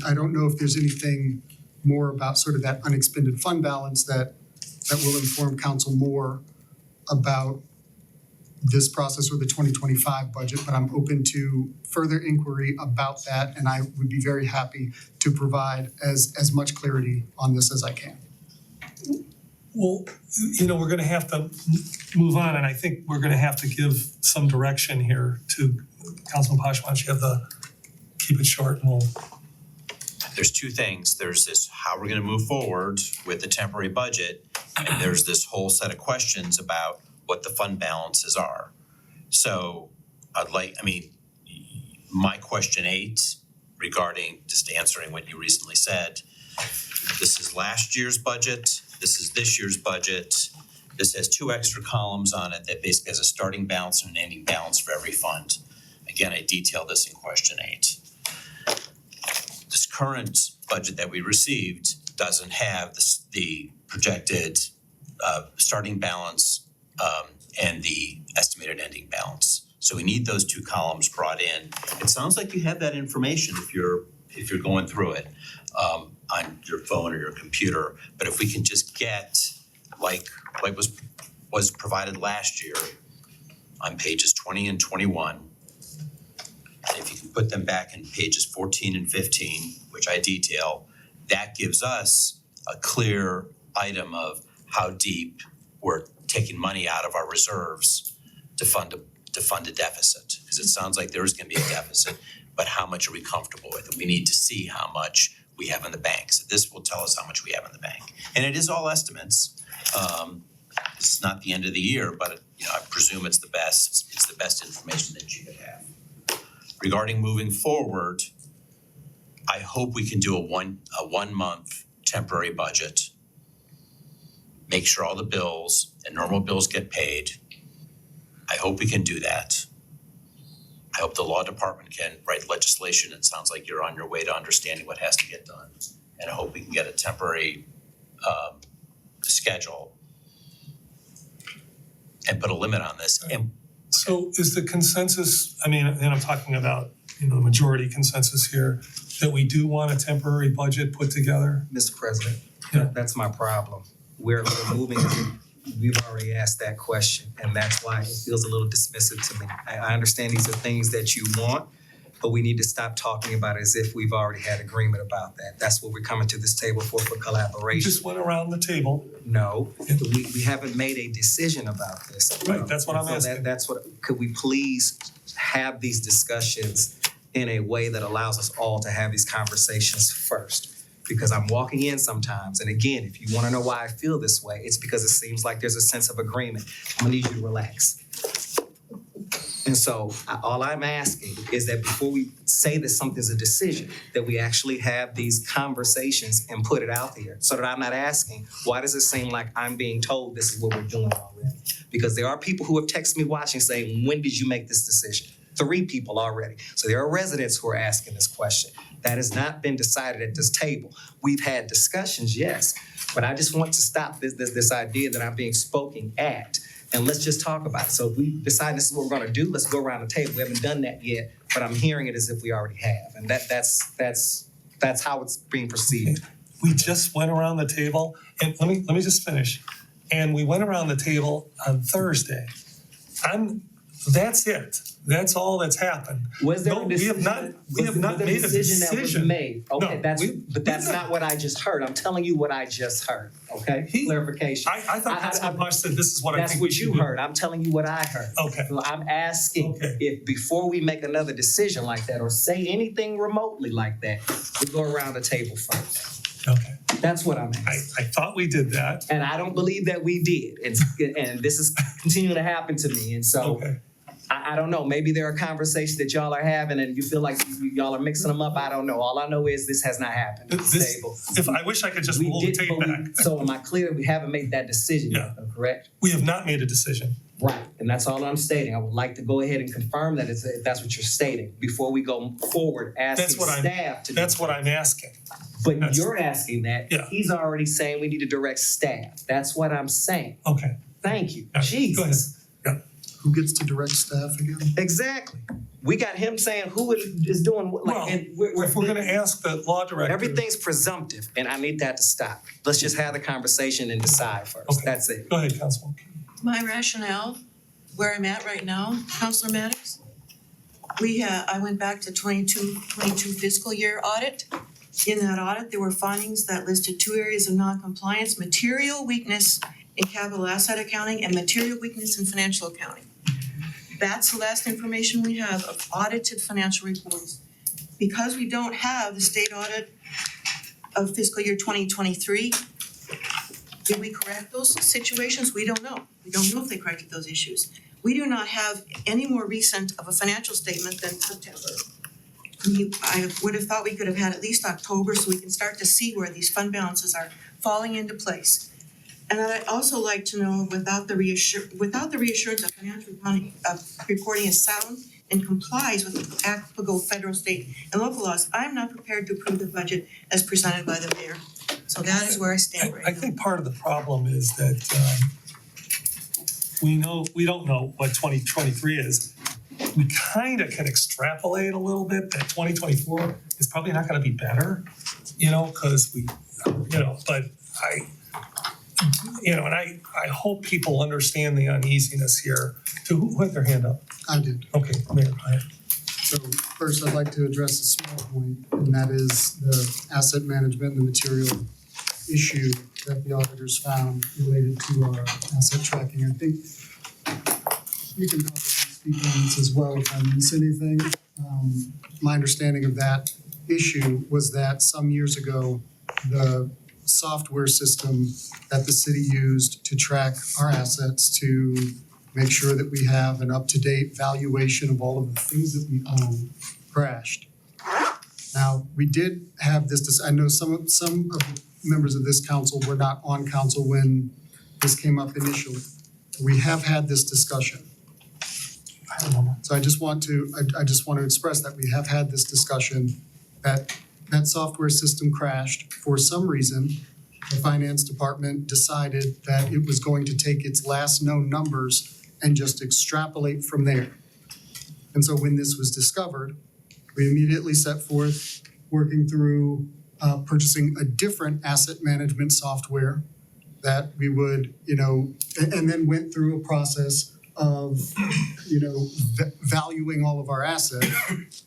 I don't know if there's anything more about sort of that unexpended fund balance that will inform council more about this process or the 2025 budget, but I'm open to further inquiry about that, and I would be very happy to provide as much clarity on this as I can. Well, we're gonna have to move on, and I think we're gonna have to give some direction here to Councilman Pash. Why don't you keep it short and we'll. There's two things. There's this, how we're gonna move forward with the temporary budget, and there's this whole set of questions about what the fund balances are. So my question 8 regarding, just answering what you recently said, this is last year's budget, this is this year's budget. This has 2 extra columns on it that basically has a starting balance and an ending balance for every fund. Again, I detailed this in question 8. This current budget that we received doesn't have the projected starting balance and the estimated ending balance. So we need those 2 columns brought in. It sounds like you have that information if you're going through it on your phone or your computer. But if we can just get like was provided last year on pages 20 and 21. And if you can put them back in pages 14 and 15, which I detail, that gives us a clear item of how deep we're taking money out of our reserves to fund a deficit. Because it sounds like there's gonna be a deficit, but how much are we comfortable with? And we need to see how much we have in the bank. So this will tell us how much we have in the bank. And it is all estimates. It's not the end of the year, but I presume it's the best information that you could have. Regarding moving forward, I hope we can do a one month temporary budget. Make sure all the bills and normal bills get paid. I hope we can do that. I hope the law department can write legislation. It sounds like you're on your way to understanding what has to get done. And I hope we can get a temporary schedule and put a limit on this. And So is the consensus, I mean, and I'm talking about, the majority consensus here, that we do want a temporary budget put together? Mr. President, Yeah. that's my problem. We're moving, we've already asked that question, and that's why it feels a little dismissive to me. I understand these are things that you want, but we need to stop talking about it as if we've already had agreement about that. That's what we're coming to this table for We collaboration. just went around the table. No, we haven't made a decision about this. Right, that's what I'm So asking. that's what, could we please have these discussions in a way that allows us all to have these conversations first? Because I'm walking in sometimes, and again, if you wanna know why I feel this way, it's because it seems like there's a sense of agreement. I'm gonna need you to relax. And so all I'm asking is that before we say that something's a decision, that we actually have these conversations and put it out there so that I'm not asking, why does it seem like I'm being told this is what we're doing already? Because there are people who have texted me watching saying, when did you make this decision? 3 people already. So there are residents who are asking this question. That has not been decided at this table. We've had discussions, yes, but I just want to stop this idea that I'm being spoken at. And let's just talk about it. So if we decide this is what we're gonna do, let's go around the table. We haven't done that yet, but I'm hearing it as if we already have. And that's how it's being perceived. We just went around the table, and let me just finish. And we went around the table on Thursday. That's it. That's all that's happened. Was there No, a we decision? we have not made a decision. that was made? Okay, No, but that's not what I just heard. I'm telling you what I just heard, okay? Clarification. I thought Councilman Bosch said this is what I That's think we what should you do. heard. I'm telling you what I heard. Okay. So I'm asking Okay. if before we make another decision like that or say anything remotely like that, we go around the table first. Okay. That's what I'm asking. I thought we did that. And I don't believe that we did. And this is continuing to happen to me. And so Okay. I don't know, maybe there are conversations that y'all are having and you feel like y'all are mixing them up. I don't know. All I know is this has not happened at this This- table. If I wish I could just We roll the did, tape but we- back. so am I clear? We haven't made that decision yet, though, correct? We have not made a decision. Right, and that's all I'm stating. I would like to go ahead and confirm that if that's what you're stating before we go forward asking staff to do. That's what I'm asking. But that's- you're asking that. Yeah. He's already saying we need to direct staff. That's what I'm saying. Okay. Thank you. Yeah, go ahead. Jesus. Who gets to direct staff again? Exactly. We got him saying who is doing what, Well, like, and we're if we're gonna ask the law director. everything's presumptive, and I need that to stop. Let's just have the conversation and decide first. Okay. That's it. Go ahead, Councilwoman. My rationale, where I'm at right now, Counselor Maddox, I went back to 22 fiscal year audit. In that audit, there were findings that listed 2 areas of non-compliance: material weakness in capital asset accounting and material weakness in financial accounting. That's the last information we have of audited financial reports. Because we don't have the state audit of fiscal year 2023, did we correct those situations? We don't know. We don't know if they corrected those issues. We do not have any more recent of a financial statement than September. I would have thought we could have had at least October so we can start to see where these fund balances are falling into place. And I'd also like to know, without the reassurance of financial reporting is sound and complies with applicable federal, state, and local laws, I'm not prepared to approve the budget as presented by the mayor. So that is where I stand right now. I think part of the problem is that we don't know what 2023 is. We kind of can extrapolate a little bit that 2024 is probably not going to be better, because but and I hope people understand the uneasiness here. Who had their hand up? I did. Okay, Mayor, go ahead. So first, I'd like to address a small point, and that is the asset management and the material issue that the auditors found related to our asset tracking. I think you can probably speak on this as well if I miss anything. My understanding of that issue was that some years ago, the software system that the city used to track our assets to make sure that we have an up-to-date valuation of all of the things that we own crashed. Now, we did have this, I know some of the members of this council were not on council when this came up initially. We have had this discussion. So I just want to express that we have had this discussion, that software system crashed for some reason. the finance department decided that it was going to take its last known numbers and just extrapolate from there. And so when this was discovered, we immediately set forth working through purchasing a different asset management software that we would, and then went through a process of, valuing all of our assets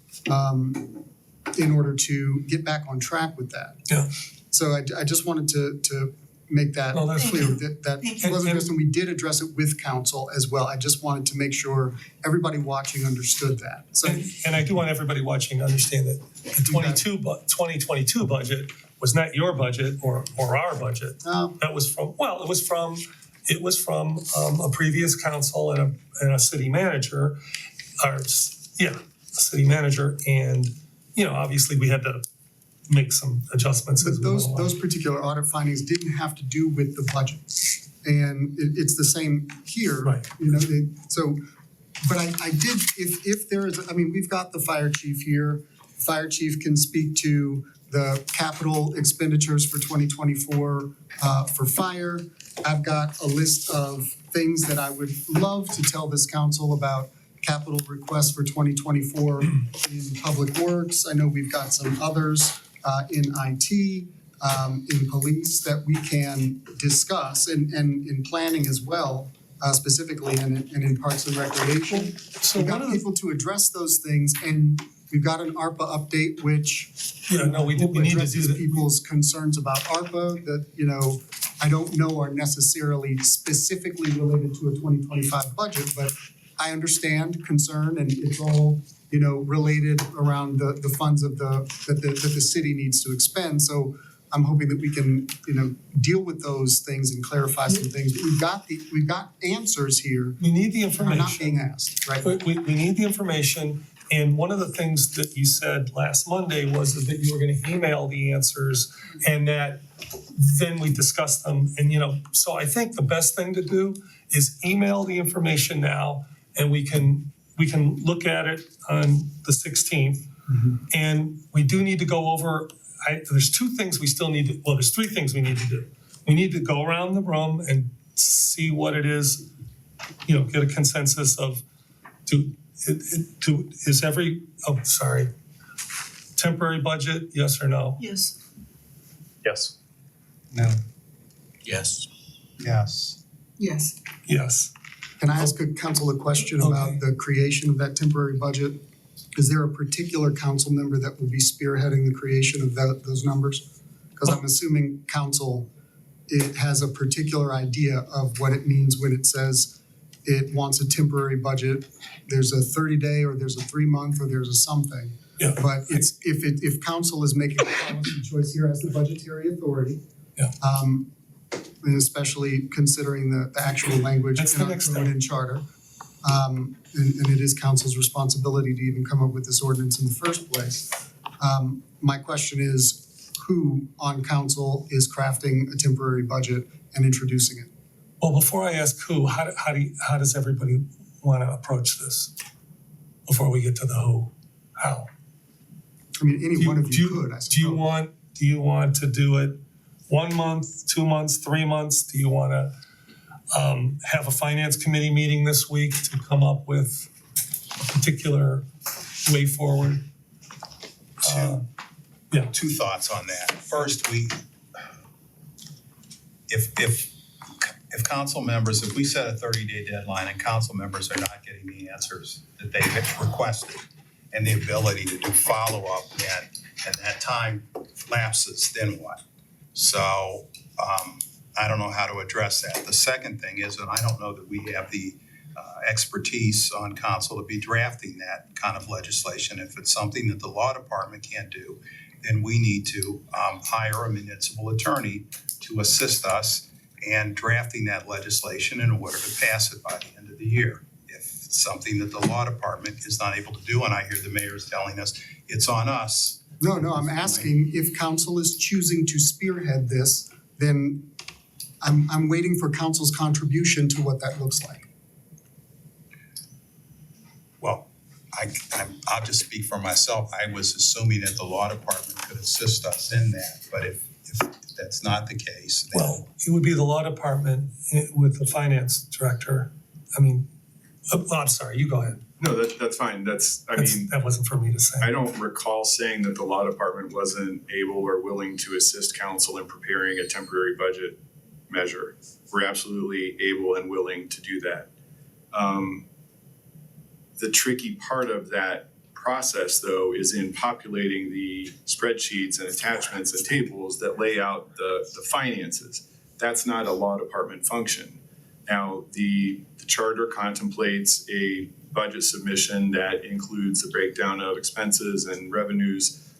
in order to get back on track with that. Yeah. So I just wanted to make that No, that's clear, clear. that Thank wasn't you. addressed, and we did address it with council as well. I just wanted to make sure everybody watching understood that. So And I do want everybody watching to understand that the 2022 budget was not your budget or our budget. That was it was from a previous council and a city manager, a city manager, and obviously we had to make some adjustments as But we went along. those particular audit findings didn't have to do with the budget. And it's the same here. Right. But I did, if there is, we've got the fire chief here. Fire chief can speak to the capital expenditures for 2024 for fire. I've got a list of things that I would love to tell this council about capital requests for 2024 in public works. I know we've got some others in IT, in police that we can discuss, and in planning as well, specifically, and in parks and recreation. So We've one got of the, people to address those things, and we've got an ARPA update, which we need to do addresses that. people's concerns about ARPA that, I don't know are necessarily specifically related to a 2025 budget, but I understand concern, and it's all, related around the funds that the city needs to expend. So I'm hoping that we can, deal with those things and clarify some things. But we've got answers here We need the that are not information. being asked, right? We need the information, and one of the things that you said last Monday was that you were gonna email the answers and that then we discuss them. And so I think the best thing to do is email the information now, and we can look at it on the 16th. And we do need to go over, there's two things we still need to, there's three things we need to do. We need to go around the room and see what it is, get a consensus of, temporary budget, yes or no? Yes. Yes. No. Yes. Yes. Yes. Yes. Can I ask council a question about the creation of that temporary budget? Is there a particular council member that will be spearheading the creation of those numbers? Because I'm assuming council, it has a particular idea of what it means when it says it wants a temporary budget. There's a 30-day, or there's a 3-month, or there's a something. Yeah. But if council is making a policy choice here as the budgetary authority. Yeah. And especially considering the actual language That's in the our next code step. and charter. And it is council's responsibility to even come up with this ordinance in the first place. My question is, who on council is crafting a temporary budget and introducing it? Well, before I ask who, how does everybody wanna approach this? Before we get to the who, how? I mean, any one of you could, I suppose. Do you want to do it 1 month, 2 months, 3 months? Do you wanna have a finance committee meeting this week to come up with a particular way forward? Two thoughts on that. First, if council members, if we set a 30-day deadline and council members are not getting the answers that they requested and the ability to do follow-up, and that time lapses, then what? So I don't know how to address that. The second thing is that I don't know that we have the expertise on council to be drafting that kind of legislation. If it's something that the law department can't do, then we need to hire a municipal attorney to assist us in drafting that legislation in order to pass it by the end of the year. If it's something that the law department is not able to do, and I hear the mayor's telling us it's on us. No, I'm asking if council is choosing to spearhead this, then I'm waiting for council's contribution to what that looks like. Well, I'll just speak for myself. I was assuming that the law department could assist us in that, but if that's not the case, then Well, it would be the law department with the finance director. I mean, I'm sorry, you go ahead. No, that's fine. That wasn't for me to say. I don't recall saying that the law department wasn't able or willing to assist council in preparing a temporary budget measure. We're absolutely able and willing to do that. The tricky part of that process, though, is in populating the spreadsheets and attachments and tables that lay out the finances. That's not a law department function. Now, the charter contemplates a budget submission that includes a breakdown of expenses and revenues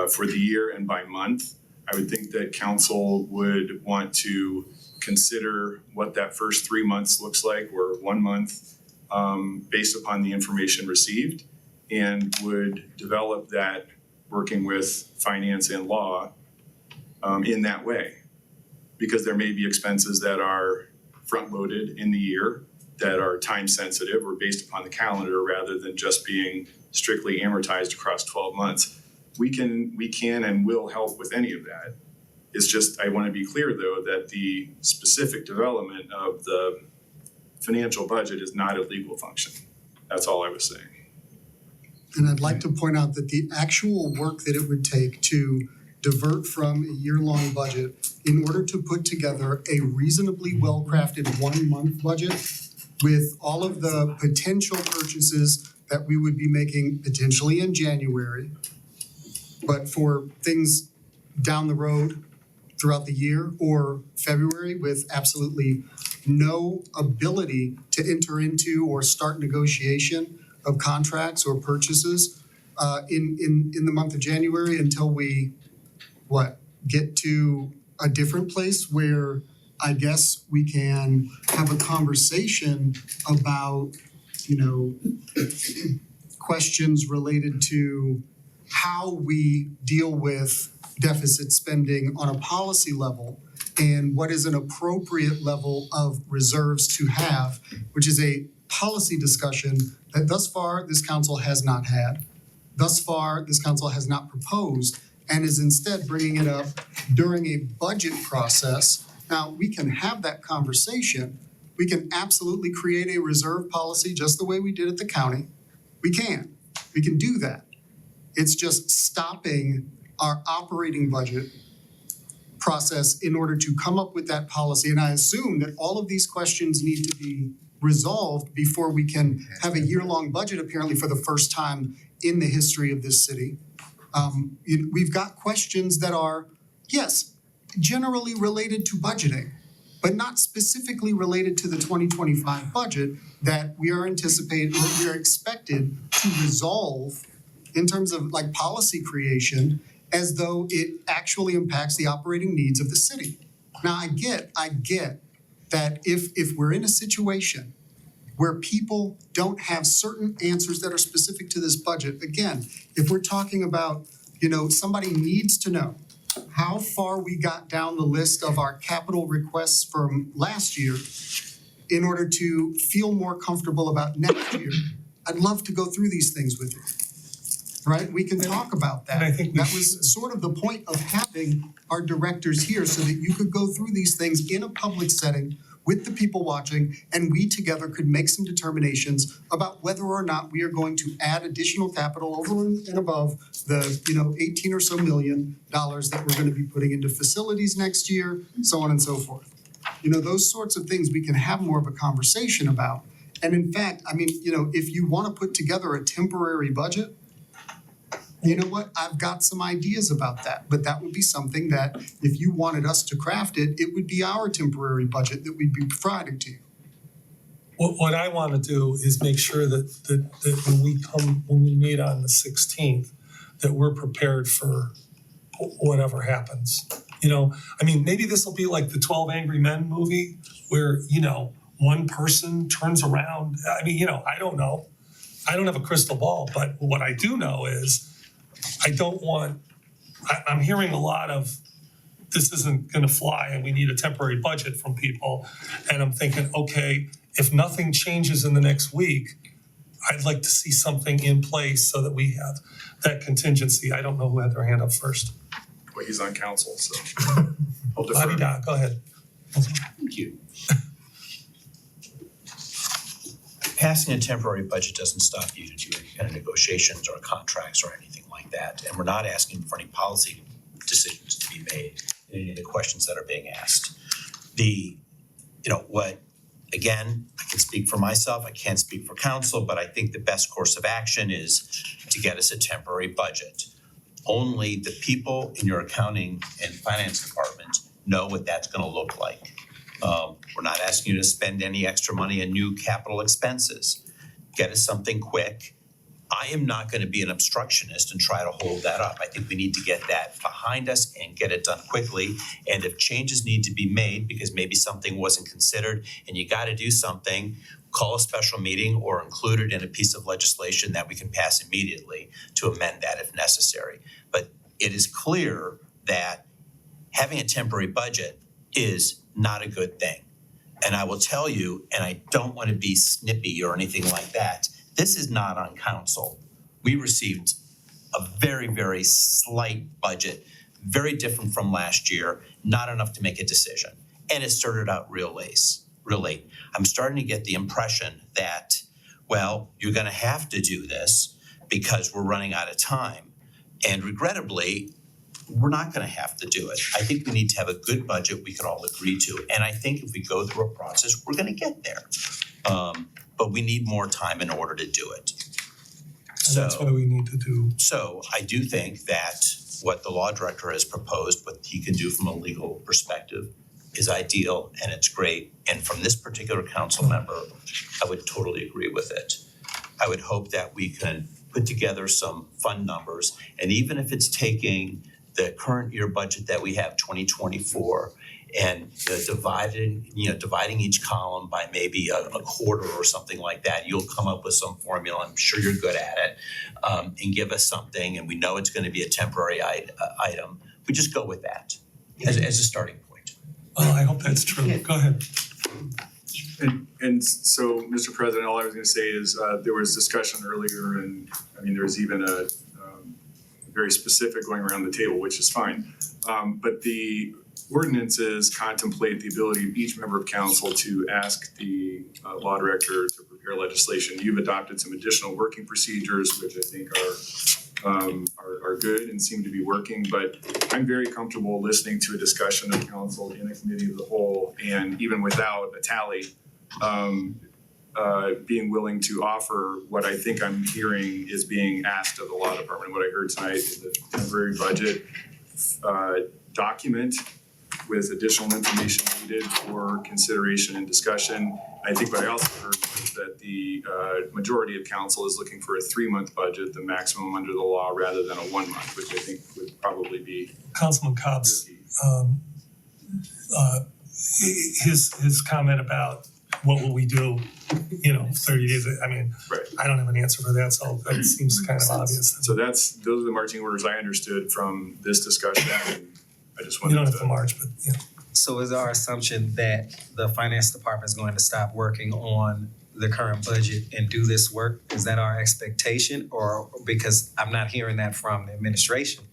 for the year and by month. I would think that council would want to consider what that first 3 months looks like, or 1 month, based upon the information received, and would develop that working with finance and law in that way. Because there may be expenses that are front-loaded in the year, that are time-sensitive or based upon the calendar rather than just being strictly amortized across 12 months. We can and will help with any of that. It's just, I want to be clear, though, that the specific development of the financial budget is not a legal function. That's all I was saying. And I'd like to point out that the actual work that it would take to divert from a year-long budget in order to put together a reasonably well-crafted 1 month budget with all of the potential purchases that we would be making potentially in January, but for things down the road throughout the year, or February with absolutely no ability to enter into or start negotiation of contracts or purchases in the month of January until we get to a different place where I guess we can have a conversation about, questions related to how we deal with deficit spending on a policy level and what is an appropriate level of reserves to have, which is a policy discussion that thus far this council has not had. Thus far, this council has not proposed and is instead bringing it up during a budget process. Now, we can have that conversation. We can absolutely create a reserve policy just the way we did at the county. We can do that. It's just stopping our operating budget process in order to come up with that policy. And I assume that all of these questions need to be resolved before we can have a year-long budget, apparently for the first time in the history of this city. We've got questions that are, yes, generally related to budgeting, but not specifically related to the 2025 budget that we are anticipating or we are expected to resolve in terms of like policy creation as though it actually impacts the operating needs of the city. Now, I get that if we're in a situation where people don't have certain answers that are specific to this budget, again, if we're talking about, somebody needs to know how far we got down the list of our capital requests from last year in order to feel more comfortable about next year, I'd love to go through these things with you. Right? We can talk about that. And I think that was sort of the point of having our directors here so that you could go through these things in a public setting with the people watching, and we together could make some determinations about whether or not we are going to add additional capital over and above the, 18 or so million dollars that we're going to be putting into facilities next year, so on and so forth. Those sorts of things we can have more of a conversation about. And in fact, if you want to put together a temporary budget, you know what? I've got some ideas about that, but that would be something that if you wanted us to craft it, it would be our temporary budget that we'd be providing to you. What I want to do is make sure that when we meet on the 16th, that we're prepared for whatever happens. Maybe this will be like the 12 Angry Men movie where, one person turns around. I don't know. I don't have a crystal ball, but what I do know is I'm hearing a lot of this isn't going to fly and we need a temporary budget from people. And I'm thinking, okay, if nothing changes in the next week, I'd like to see something in place so that we have that contingency. I don't know who had their hand up first. Well, he's on council, so. I'll defer. La-di-da, go ahead. Thank you. Passing a temporary budget doesn't stop you to do any kind of negotiations or contracts or anything like that. And we're not asking for any policy decisions to be made in any of the questions that are being asked. Again, I can speak for myself, I can't speak for council, but I think the best course of action is to get us a temporary budget. Only the people in your accounting and finance department know what that's gonna look like. We're not asking you to spend any extra money on new capital expenses. Get us something quick. I am not gonna be an obstructionist and try to hold that up. I think we need to get that behind us and get it done quickly. And if changes need to be made, because maybe something wasn't considered and you gotta do something, call a special meeting or include it in a piece of legislation that we can pass immediately to amend that if necessary. But it is clear that having a temporary budget is not a good thing. And I will tell you, and I don't want to be snippy or anything like that, this is not on council. We received a very, very slight budget, very different from last year, not enough to make a decision. And it started out real late. I'm starting to get the impression that, well, you're gonna have to do this because we're running out of time. And regrettably, we're not gonna have to do it. I think we need to have a good budget we can all agree to. And I think if we go through a process, we're gonna get there. But we need more time in order to do it. And that's what we need to do. So I do think that what the law director has proposed, what he can do from a legal perspective is ideal and it's great. And from this particular council member, I would totally agree with it. I would hope that we can put together some fund numbers, and even if it's taking the current year budget that we have, 2024, and dividing each column by maybe a quarter or something like that, you'll come up with some formula, I'm sure you're good at it, and give us something, and we know it's gonna be a temporary item. We just go with that as a starting point. Well, I hope that's true. Go ahead. And so, Mr. President, all I was gonna say is, there was discussion earlier and, there was even a very specific going around the table, which is fine. But the ordinances contemplate the ability of each member of council to ask the law director to prepare legislation. You've adopted some additional working procedures, which I think are good and seem to be working, but I'm very comfortable listening to a discussion of council in a committee of the whole, and even without a tally, being willing to offer what I think I'm hearing is being asked of the law department. What I heard tonight is a temporary budget document with additional information needed for consideration and discussion. I think what I also heard was that the majority of council is looking for a 3-month budget, the maximum under the law, rather than a 1 month, which I think would probably be. Councilman Cobb's, his comment about what will we do, 30 days, Right. I don't have an answer for that, so that seems kind of obvious. So those are the marching orders I understood from this discussion, and I just wanted You to. don't have to march, but So is our assumption that the finance department is going to stop working on the current budget and do this work? Is that our expectation, or because I'm not hearing that from the administration?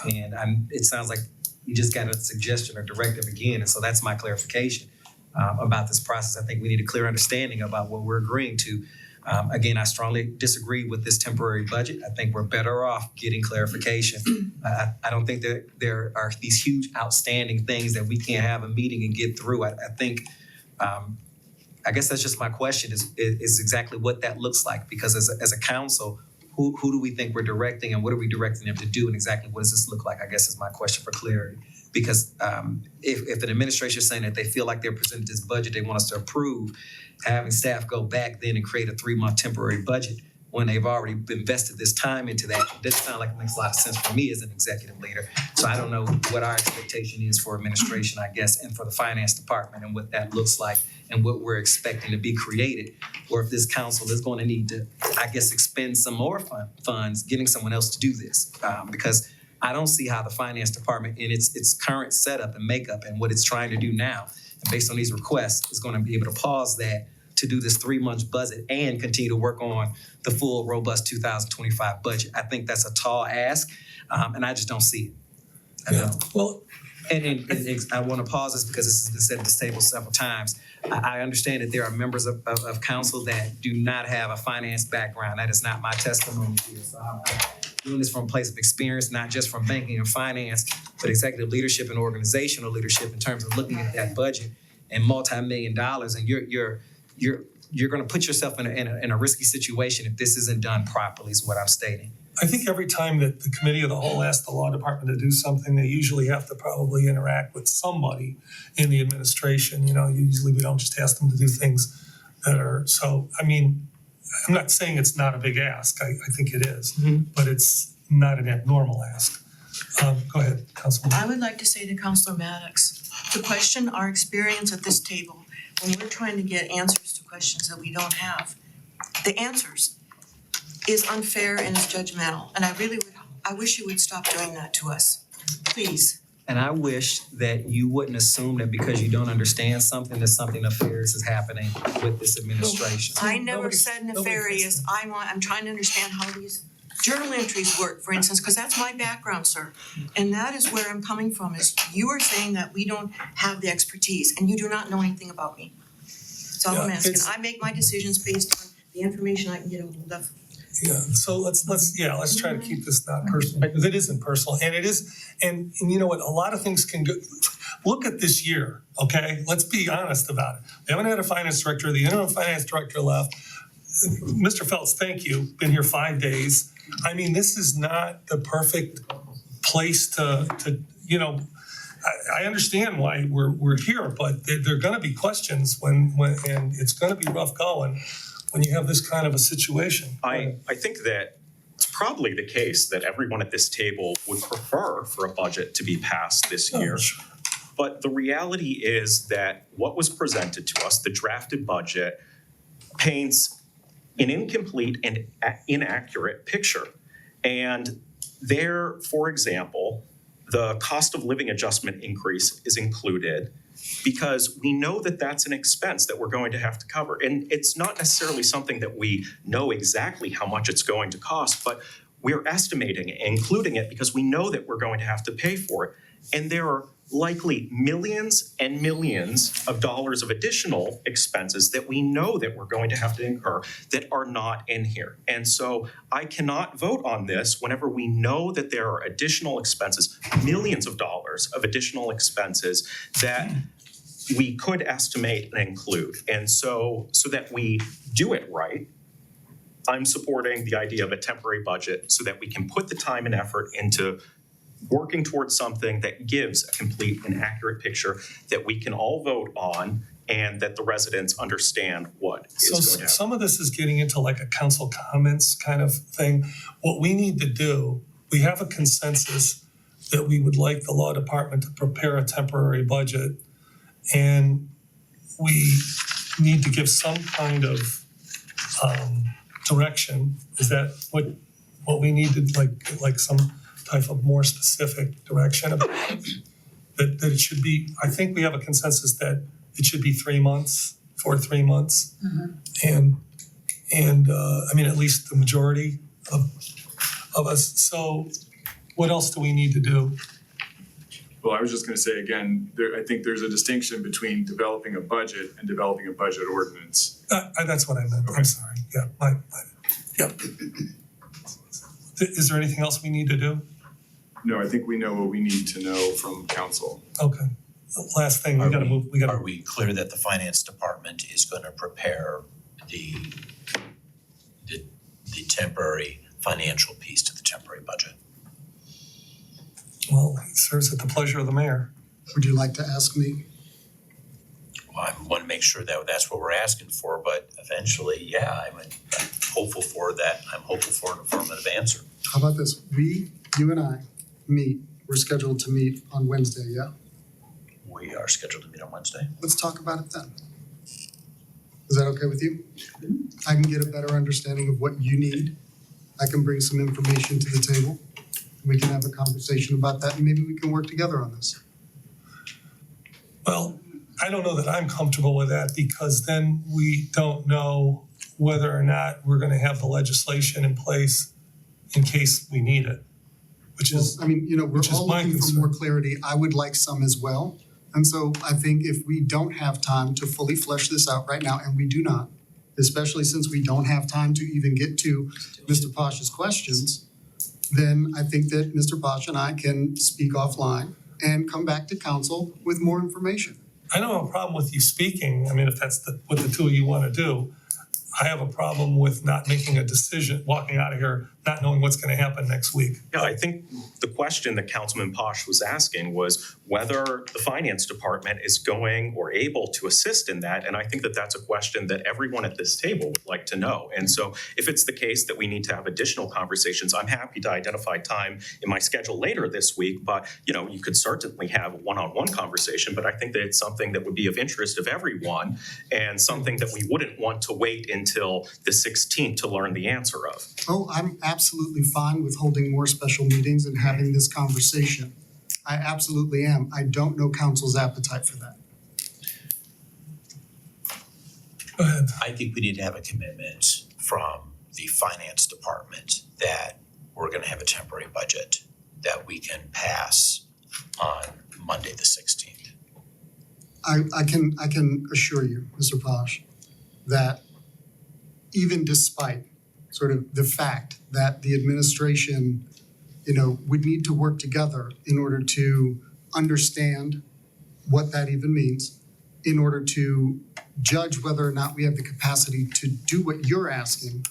And it sounds like you just got a suggestion or directive again, and so that's my clarification about this process. I think we need a clear understanding about what we're agreeing to. Again, I strongly disagree with this temporary budget. I think we're better off getting clarification. I don't think that there are these huge outstanding things that we can't have a meeting and get through. I think, I guess that's just my question is exactly what that looks like. Because as a council, who do we think we're directing and what are we directing them to do, and exactly what does this look like, I guess is my question for clarity. Because if an administration is saying that they feel like they're presented this budget they want us to approve, having staff go back then and create a 3-month temporary budget when they've already invested this time into that, doesn't sound like it makes a lot of sense for me as an executive leader. So I don't know what our expectation is for administration, I guess, and for the finance department and what that looks like and what we're expecting to be created. Or if this council is going to need to, I guess, expend some more funds getting someone else to do this. Because I don't see how the finance department in its current setup and makeup and what it's trying to do now, and based on these requests, is going to be able to pause that to do this 3-month budget and continue to work on the full robust 2025 budget. I think that's a tall ask, and I just don't see it. Yeah, well, And I wanna pause this because this has been said at this table several times. I understand that there are members of council that do not have a finance background. That is not my testimony here. So I'm doing this from a place of experience, not just from banking and finance, but executive leadership and organizational leadership in terms of looking at that budget and multi-million dollars, and you're gonna put yourself in a risky situation if this isn't done properly, is what I'm stating. I think every time that the committee of the whole asks the law department to do something, they usually have to probably interact with somebody in the administration. You know, usually we don't just ask them to do things that are, so, I mean, I'm not saying it's not a big ask. I think it is, but it's not an abnormal ask. Go ahead, Councilwoman. I would like to say to Councilor Maddox, to question our experience at this table when we're trying to get answers to questions that we don't have. The answers is unfair and is judgmental, and I wish you would stop doing that to us, please. And I wish that you wouldn't assume that because you don't understand something, that something nefarious is happening with this administration. I never said nefarious. I'm trying to understand how these journal entries work, for instance, because that's my background, sir. And that is where I'm coming from, is you are saying that we don't have the expertise and you do not know anything about me. That's all I'm asking. I make my decisions based on the information I can get a hold of. Yeah, so let's try to keep this not personal, because it isn't personal, and it is, and you know what, a lot of things can go, look at this year, okay? Let's be honest about it. We haven't had a finance director, the interim finance director left. Mr. Phelps, thank you, been here 5 days. I mean, this is not the perfect place to you know, I understand why we're here, but there are gonna be questions when and it's gonna be rough going when you have this kind of a situation. I think that it's probably the case that everyone at this table would prefer for a budget to be passed this year. Sure. But the reality is that what was presented to us, the drafted budget, paints an incomplete and inaccurate picture. And there, for example, the cost of living adjustment increase is included because we know that that's an expense that we're going to have to cover. And it's not necessarily something that we know exactly how much it's going to cost, but we're estimating it, including it, because we know that we're going to have to pay for it. And there are likely millions and millions of dollars of additional expenses that we know that we're going to have to incur that are not in here. And so I cannot vote on this whenever we know that there are additional expenses, millions of dollars of additional expenses that we could estimate and include. And so that we do it right, I'm supporting the idea of a temporary budget so that we can put the time and effort into working towards something that gives a complete and accurate picture that we can all vote on and that the residents understand what is going to happen. Some of this is getting into like a council comments kind of thing. What we need to do, we have a consensus that we would like the law department to prepare a temporary budget, and we need to give some kind of direction. Is that what we needed, like some type of more specific direction about that it should be? I think we have a consensus that it should be 3 months, for 3 months. And I mean, at least the majority of us. So what else do we need to do? Well, I was just gonna say again, I think there's a distinction between developing a budget and developing a budget ordinance. That's what I meant. Okay. I'm sorry. Yeah, yeah. Is there anything else we need to do? No, I think we know what we need to know from council. Okay. Last thing, we gotta move, Are we clear that the finance department is gonna prepare the temporary financial piece to the temporary budget? well, it serves at the pleasure of the mayor. Would you like to ask me? Well, I wanna make sure that that's what we're asking for, but eventually, yeah, I'm hopeful for that. I'm hopeful for an affirmative answer. How about this? You and I we're scheduled to meet on Wednesday, yeah? We are scheduled to meet on Wednesday. Let's talk about it then. Is that okay with you? I can get a better understanding of what you need. I can bring some information to the table. We can have a conversation about that and maybe we can work together on this. Well, I don't know that I'm comfortable with that, because then we don't know whether or not we're gonna have the legislation in place in case we need it. which is, I mean, we're which is all my looking for concern. more clarity. I would like some as well. And so I think if we don't have time to fully flesh this out right now, and we do not, especially since we don't have time to even get to Mr. Posh's questions, then I think that Mr. Posh and I can speak offline and come back to council with more information. I don't have a problem with you speaking, I mean, if that's what the two of you wanna do. I have a problem with not making a decision, walking out of here, not knowing what's gonna happen next week. Yeah, I think the question that Councilman Posh was asking was whether the finance department is going or able to assist in that. And I think that that's a question that everyone at this table would like to know. And so if it's the case that we need to have additional conversations, I'm happy to identify time in my schedule later this week. But, you could certainly have a one-on-one conversation, but I think that it's something that would be of interest of everyone and something that we wouldn't want to wait until the 16th to learn the answer of. Oh, I'm absolutely fine with holding more special meetings and having this conversation. I absolutely am. I don't know council's appetite for that. Go ahead. I think we need to have a commitment from the finance department that we're gonna have a temporary budget that we can pass on Monday, the 16th. I can assure you, Mr. Posh, that even despite sort of the fact that the administration, would need to work together in order to understand what that even means, in order to judge whether or not we have the capacity to do what you're asking,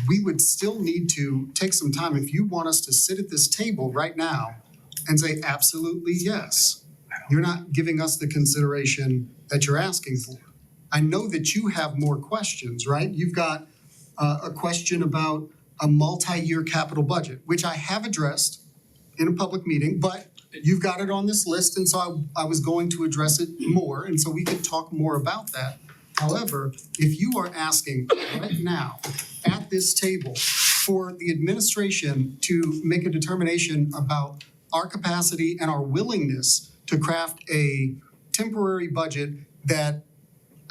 we would still need to take some time. If you want us to sit at this table right now and say, absolutely yes, you're not giving us the consideration that you're asking for. I know that you have more questions, right? You've got a question about a multi-year capital budget, which I have addressed in a public meeting, but you've got it on this list, and so I was going to address it more, and so we can talk more about that. However, if you are asking right now at this table for the administration to make a determination about our capacity and our willingness to craft a temporary budget that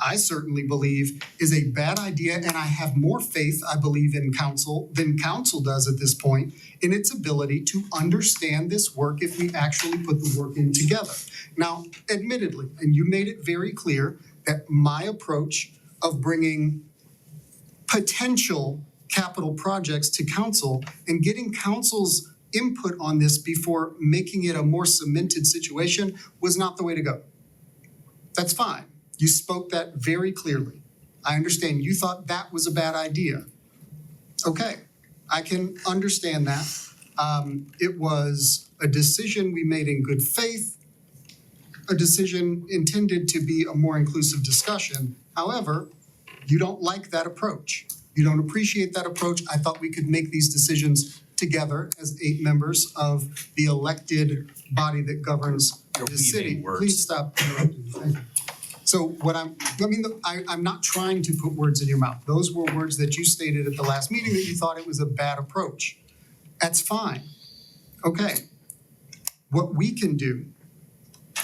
I certainly believe is a bad idea, and I have more faith, I believe, in council than council does at this point in its ability to understand this work if we actually put the work in together. Now, admittedly, and you made it very clear that my approach of bringing potential capital projects to council and getting council's input on this before making it a more cemented situation was not the way to go. That's fine. You spoke that very clearly. I understand you thought that was a bad idea. Okay, I can understand that. It was a decision we made in good faith, a decision intended to be a more inclusive discussion. However, you don't like that approach. You don't appreciate that approach. I thought we could make these decisions together as 8 members of the elected body that governs the city. weaving words. Please stop interrupting me. Thank you. So I'm not trying to put words in your mouth. Those were words that you stated at the last meeting that you thought it was a bad approach. That's fine. Okay. What we can do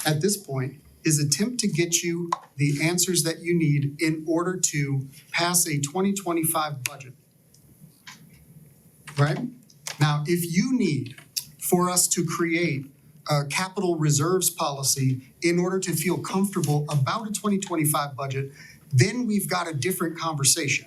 at this point is attempt to get you the answers that you need in order to pass a 2025 budget. Right? Now, if you need for us to create a capital reserves policy in order to feel comfortable about a 2025 budget, then we've got a different conversation.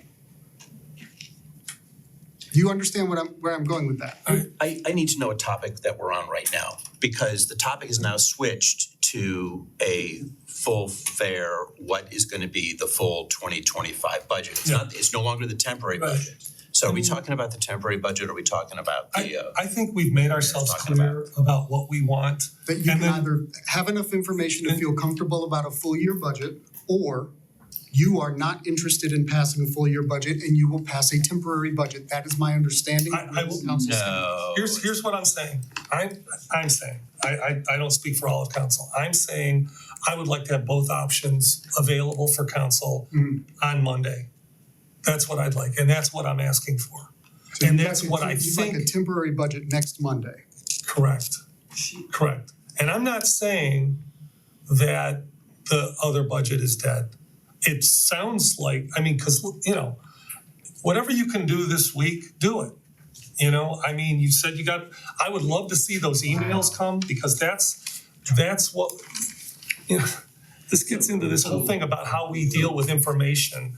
You understand where I'm going with that? I need to know a topic that we're on right now, because the topic is now switched to a full fair, what is gonna be the full 2025 budget. It's no longer the temporary Right. budget. So are we talking about the temporary budget, or are we talking about the I think we've made ourselves talking clear about what we want. That you And can then- either have enough information to feel comfortable about a full year budget, or you are not interested in passing a full year budget and you will pass a temporary budget. That is my understanding. I will- No. Here's what I'm saying. I'm saying, I don't speak for all of council. I'm saying I would like to have both options available for council on Monday. That's what I'd like, and that's what I'm asking for. So And you'd that's like what I you'd like a think, temporary budget next Monday. correct. Correct. And I'm not saying that the other budget is dead. It sounds like, cause whatever you can do this week, do it. You know, I mean, you said I would love to see those emails come because that's what, you know, this gets into this whole thing about how we deal with information.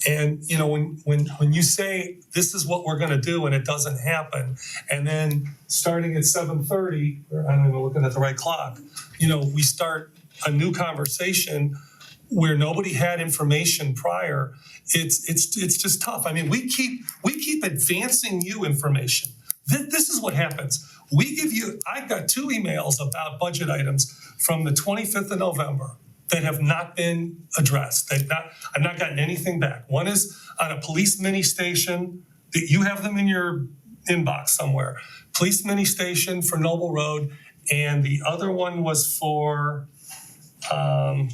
And, you know, when you say this is what we're gonna do and it doesn't happen, and then starting at 7:30, or I'm even looking at the right clock, you know, we start a new conversation where nobody had information prior, it's just tough. I mean, we keep advancing you information. This is what happens. I got 2 emails about budget items from the 25th of November that have not been addressed. I've not gotten anything back. One is on a police mini station, that you have them in your inbox somewhere. Police mini station for Noble Road, and the other one was for, write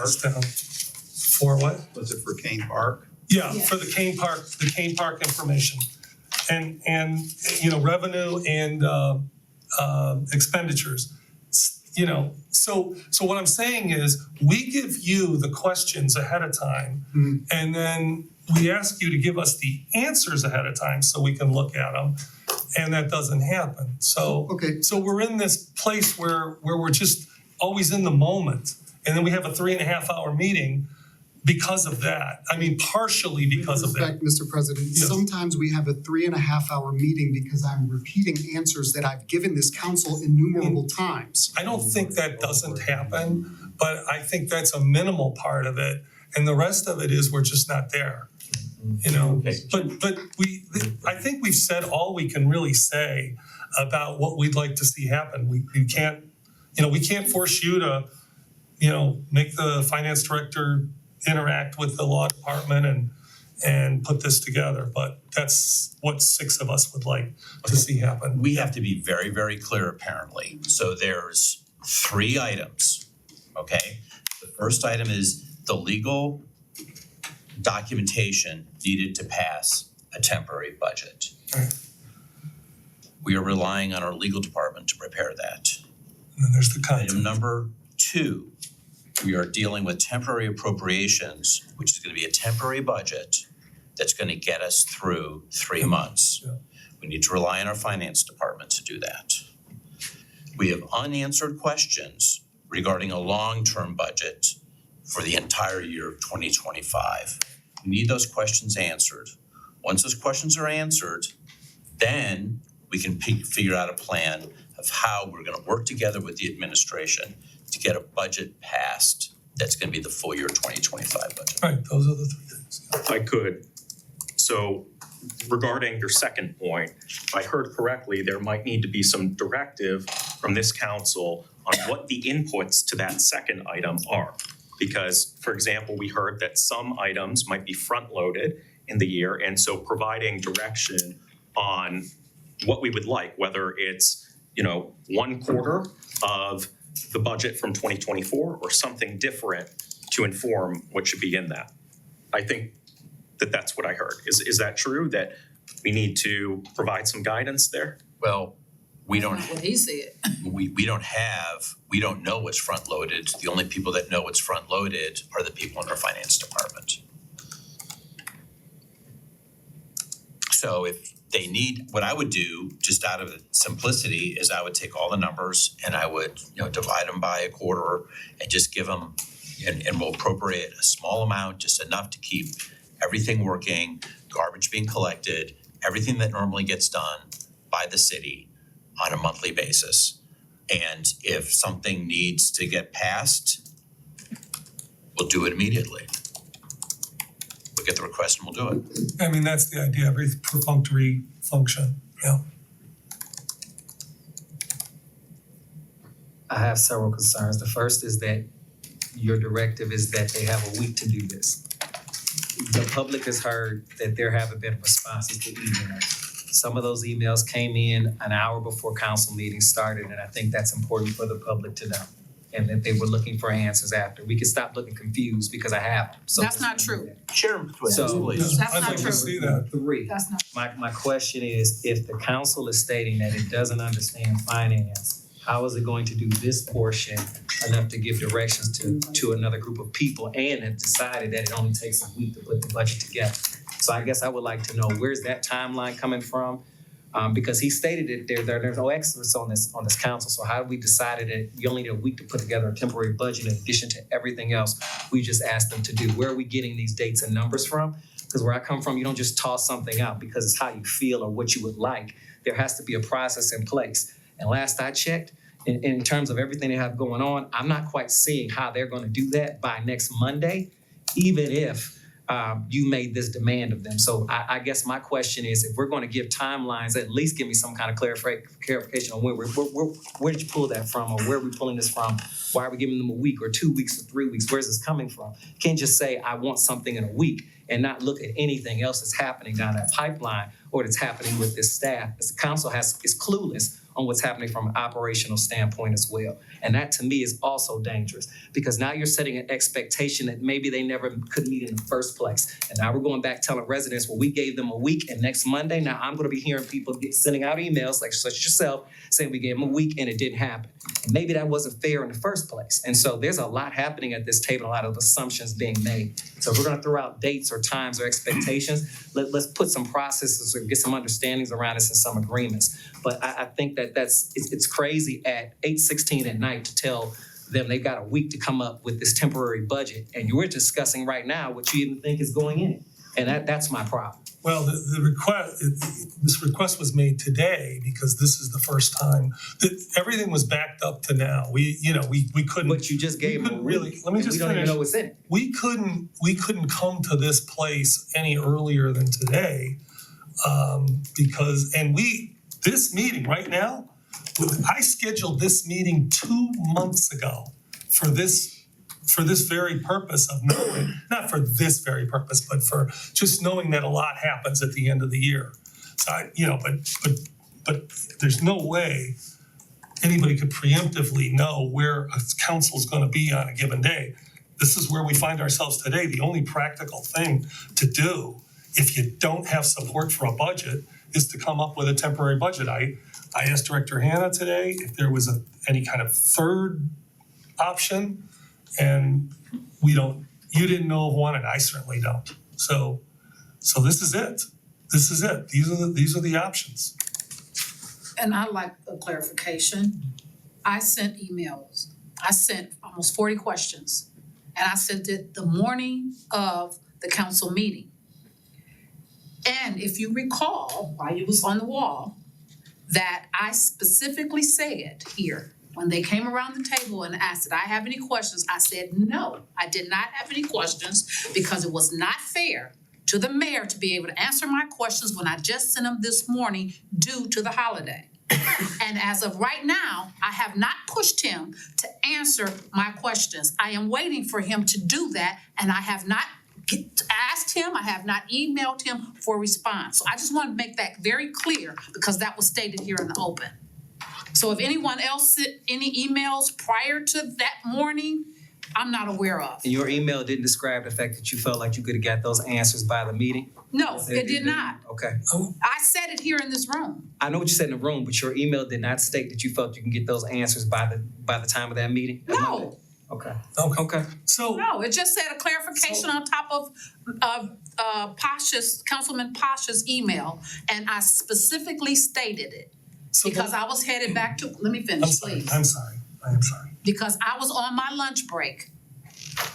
this down. For what? Was it for Kane Park? Yeah, for the Kane Park information. And you know, revenue and expenditures. You know, so what I'm saying is, we give you the questions ahead of time, and then we ask you to give us the answers ahead of time so we can look at them, and that doesn't happen. So we're in this place where we're just always in the moment, and then we have a 3.5-hour meeting because of that. I mean, partially because of that. With respect, Mr. President, Yes. sometimes we have a 3.5-hour meeting because I'm repeating answers that I've given this council innumerable times. I don't think that doesn't happen, but I think that's a minimal part of it, and the rest of it is we're just not there. You know, but I think we've said all we can really say about what we'd like to see happen. We can't, you know, we can't force you to, you know, make the finance director interact with the law department and put this together, but that's what 6 of us would like to see happen. We have to be very, very clear apparently. So there's 3 items, okay? The first item is the legal documentation needed to pass a temporary budget. Right. We are relying on our legal department to prepare that. And then there's the content. Item number 2, we are dealing with temporary appropriations, which is gonna be a temporary budget that's gonna get us through 3 months. Yeah. We need to rely on our finance department to do that. We have unanswered questions regarding a long-term budget for the entire year of 2025. We need those questions answered. Once those questions are answered, then we can figure out a plan of how we're gonna work together with the administration to get a budget passed that's gonna be the full year 2025 budget. Right, those are the 3 things. If I could, so regarding your second point, if I heard correctly, there might need to be some directive from this council on what the inputs to that second item are. Because, for example, we heard that some items might be front-loaded in the year, and so providing direction on what we would like, whether it's, you know, 1/4 of the budget from 2024 or something different to inform what should be in that. I think that that's what I heard. Is that true, that we need to provide some guidance there? Well, we don't, That's not what he said. we don't know what's front loaded. The only people that know what's front loaded are the people in our finance department. So if they need, what I would do, just out of simplicity, is I would take all the numbers and I would, you know, divide them by 1/4 and just give them, and we'll appropriate a small amount, just enough to keep everything working, garbage being collected, everything that normally gets done by the city on a monthly basis. And if something needs to get passed, we'll do it immediately. We'll get the request and we'll do it. I mean, that's the idea, every perfunctory function, yeah. I have several concerns. The first is that your directive is that they have a week to do this. The public has heard that there haven't been responses to emails. Some of those emails came in an hour before council meetings started, and I think that's important for the public to know. And that they were looking for answers after. We can stop looking confused because I have them. So That's not true. Share them between us, So- please. That's I'd not like to true. see that. 3. That's not, My question is, if the council is stating that it doesn't understand finance, how is it going to do this portion enough to give directions to another group of people and have decided that it only takes a week to put the budget together? So I guess I would like to know, where's that timeline coming from? Because he stated that there's no experts on this council, so how we decided that you only need a week to put together a temporary budget in addition to everything else we just asked them to do. Where are we getting these dates and numbers from? Because where I come from, you don't just toss something out because it's how you feel or what you would like. There has to be a process in place. And last I checked, in terms of everything they have going on, I'm not quite seeing how they're gonna do that by next Monday, even if you made this demand of them. So I guess my question is, if we're gonna give timelines, at least give me some kind of clarification on where did you pull that from, or where are we pulling this from? Why are we giving them a week or 2 weeks or 3 weeks? Where's this coming from? You can't just say, I want something in a week and not look at anything else that's happening down that pipeline or that's happening with this staff. Because the council is clueless on what's happening from an operational standpoint as well. And that to me is also dangerous, because now you're setting an expectation that maybe they never could meet in the first place. And now we're going back telling residents, well, we gave them a week and next Monday, now I'm gonna be hearing people sending out emails like such as yourself saying we gave them a week and it didn't happen. And maybe that wasn't fair in the first place. And so there's a lot happening at this table, a lot of assumptions being made. So if we're gonna throw out dates or times or expectations, let's put some processes or get some understandings around this and some agreements. But I think that it's crazy at 8:16 at night to tell them they've got a week to come up with this temporary budget, and you're discussing right now what you even think is going in. And that's my problem. Well, this request was made today because this is the first time that everything was backed up to now. We couldn't. But you just gave them a really. week, Let me and just we don't finish. even know what's in it. We couldn't come to this place any earlier than today, this meeting right now, I scheduled this meeting 2 months ago for this very purpose of knowing, not for this very purpose, but for just knowing that a lot happens at the end of the year. So but there's no way anybody could preemptively know where a council's gonna be on a given day. This is where we find ourselves today. The only practical thing to do if you don't have support for a budget is to come up with a temporary budget. I asked Director Hanna today if there was any kind of third option, and you didn't know of one, and I certainly don't. So this is it. This is it. These are the options. And I'd like a clarification. I sent emails. I sent almost 40 questions. And I sent it the morning of the council meeting. And if you recall, while you was on the wall, that I specifically said here, when they came around the table and asked, did I have any questions? I said, no, I did not have any questions because it was not fair to the mayor to be able to answer my questions when I just sent them this morning due to the holiday. And as of right now, I have not pushed him to answer my questions. I am waiting for him to do that, and I have not asked him, I have not emailed him for a response. So I just want to make that very clear because that was stated here in the open. So if anyone else sent any emails prior to that morning, I'm not aware of. And your email didn't describe the fact that you felt like you could have got those answers by the meeting? No, it did not. Okay. I said it here in this room. I know what you said in the room, but your email did not state that you felt you can get those answers by the time of that meeting? No. Okay. Okay. So No, it just said a clarification on top of Councilman Pasha's email, and I specifically stated it. Because I was headed back to, let me finish, please. I'm sorry. Because I was on my lunch break.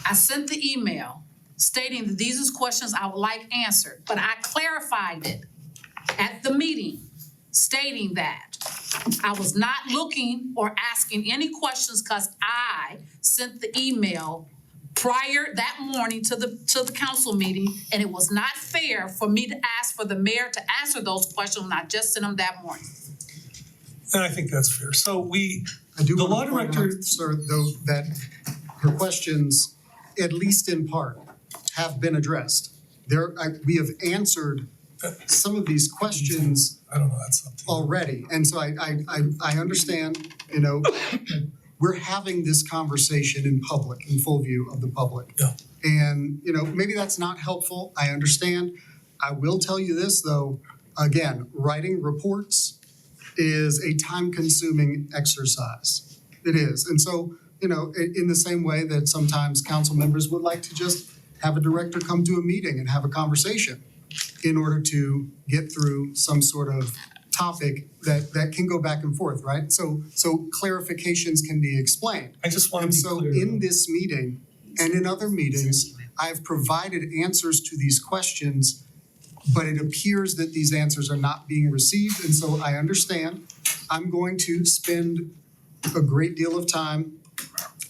I sent the email stating that these are questions I would like answered, but I clarified it at the meeting, stating that I was not looking or asking any questions because I sent the email prior that morning to the council meeting, and it was not fair for me to ask for the mayor to answer those questions when I just sent them that morning. And I think that's fair. So I do the want law to point director- out, sir, though, that her questions, at least in part, have been addressed. We have answered some of these questions I don't know, that's something. already. And so I understand, we're having this conversation in public, in full view of the public. Yeah. And, maybe that's not helpful. I understand. I will tell you this, though, again, writing reports is a time-consuming exercise. It is. And so, in the same way that sometimes council members would like to just have a director come to a meeting and have a conversation in order to get through some sort of topic that can go back and forth, right? So clarifications can be explained. I just want to And be so clear. in this meeting and in other meetings, I've provided answers to these questions, but it appears that these answers are not being received, and so I understand. I'm going to spend a great deal of time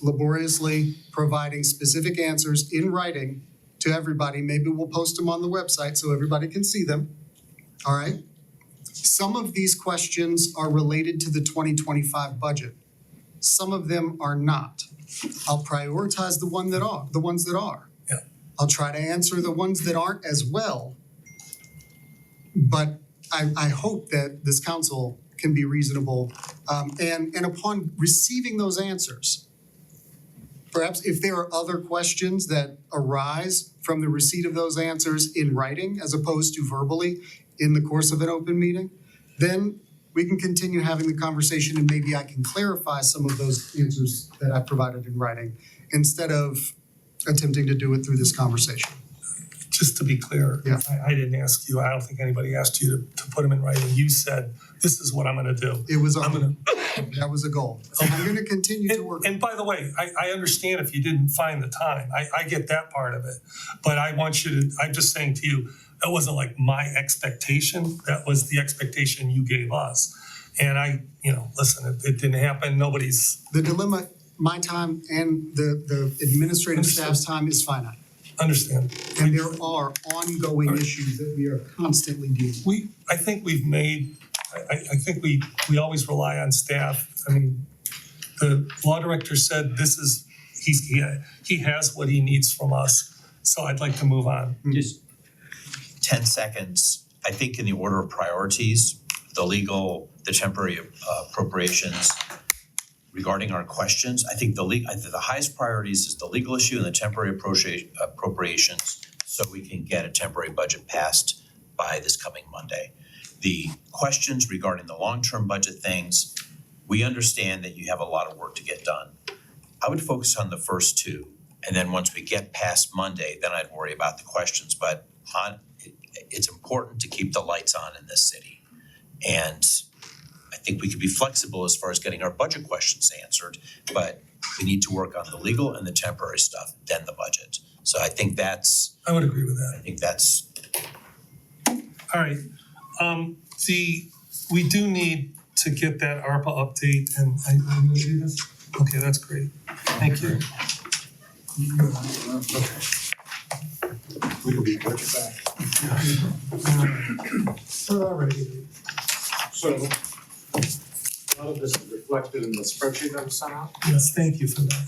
laboriously providing specific answers in writing to everybody. Maybe we'll post them on the website so everybody can see them, all right? Some of these questions are related to the 2025 budget. Some of them are not. I'll prioritize the ones that are. Yeah. I'll try to answer the ones that aren't as well. But I hope that this council can be reasonable. And upon receiving those answers, perhaps if there are other questions that arise from the receipt of those answers in writing as opposed to verbally in the course of an open meeting, then we can continue having the conversation and maybe I can clarify some of those answers that I provided in writing instead of attempting to do it through this conversation. Just to be clear, Yeah. I didn't ask you, I don't think anybody asked you to put them in writing. You said, this is what I'm gonna do. It was, I'm gonna, that was a goal. And I'm gonna continue to work. and by the way, I understand if you didn't find the time. I get that part of it. But I want you to, I'm just saying to you, that wasn't like my expectation. That was the expectation you gave us. And listen, it didn't happen. Nobody's The dilemma, my time and the administrative staff's time is finite. understand. And there are ongoing issues that we are constantly dealing with. I think we've made, I think we always rely on staff. I mean, the law director said he has what he needs from us. So I'd like to move on. Just 10 seconds. I think in the order of priorities, the legal, the temporary appropriations, regarding our questions, I think the highest priorities is the legal issue and the temporary appropriations so we can get a temporary budget passed by this coming Monday. The questions regarding the long-term budget things, we understand that you have a lot of work to get done. I would focus on the first two, and then once we get past Monday, then I'd worry about the questions. But it's important to keep the lights on in this city. And I think we could be flexible as far as getting our budget questions answered, but we need to work on the legal and the temporary stuff, then the budget. So I think I would agree with that. I think that's, All right. We do need to get that ARPA update and I'm gonna do this. Okay, that's great. Thank you. We can be budget back. All righty. So, a lot of this is reflected in the spreadsheet that was sent out. Yes, thank you for that.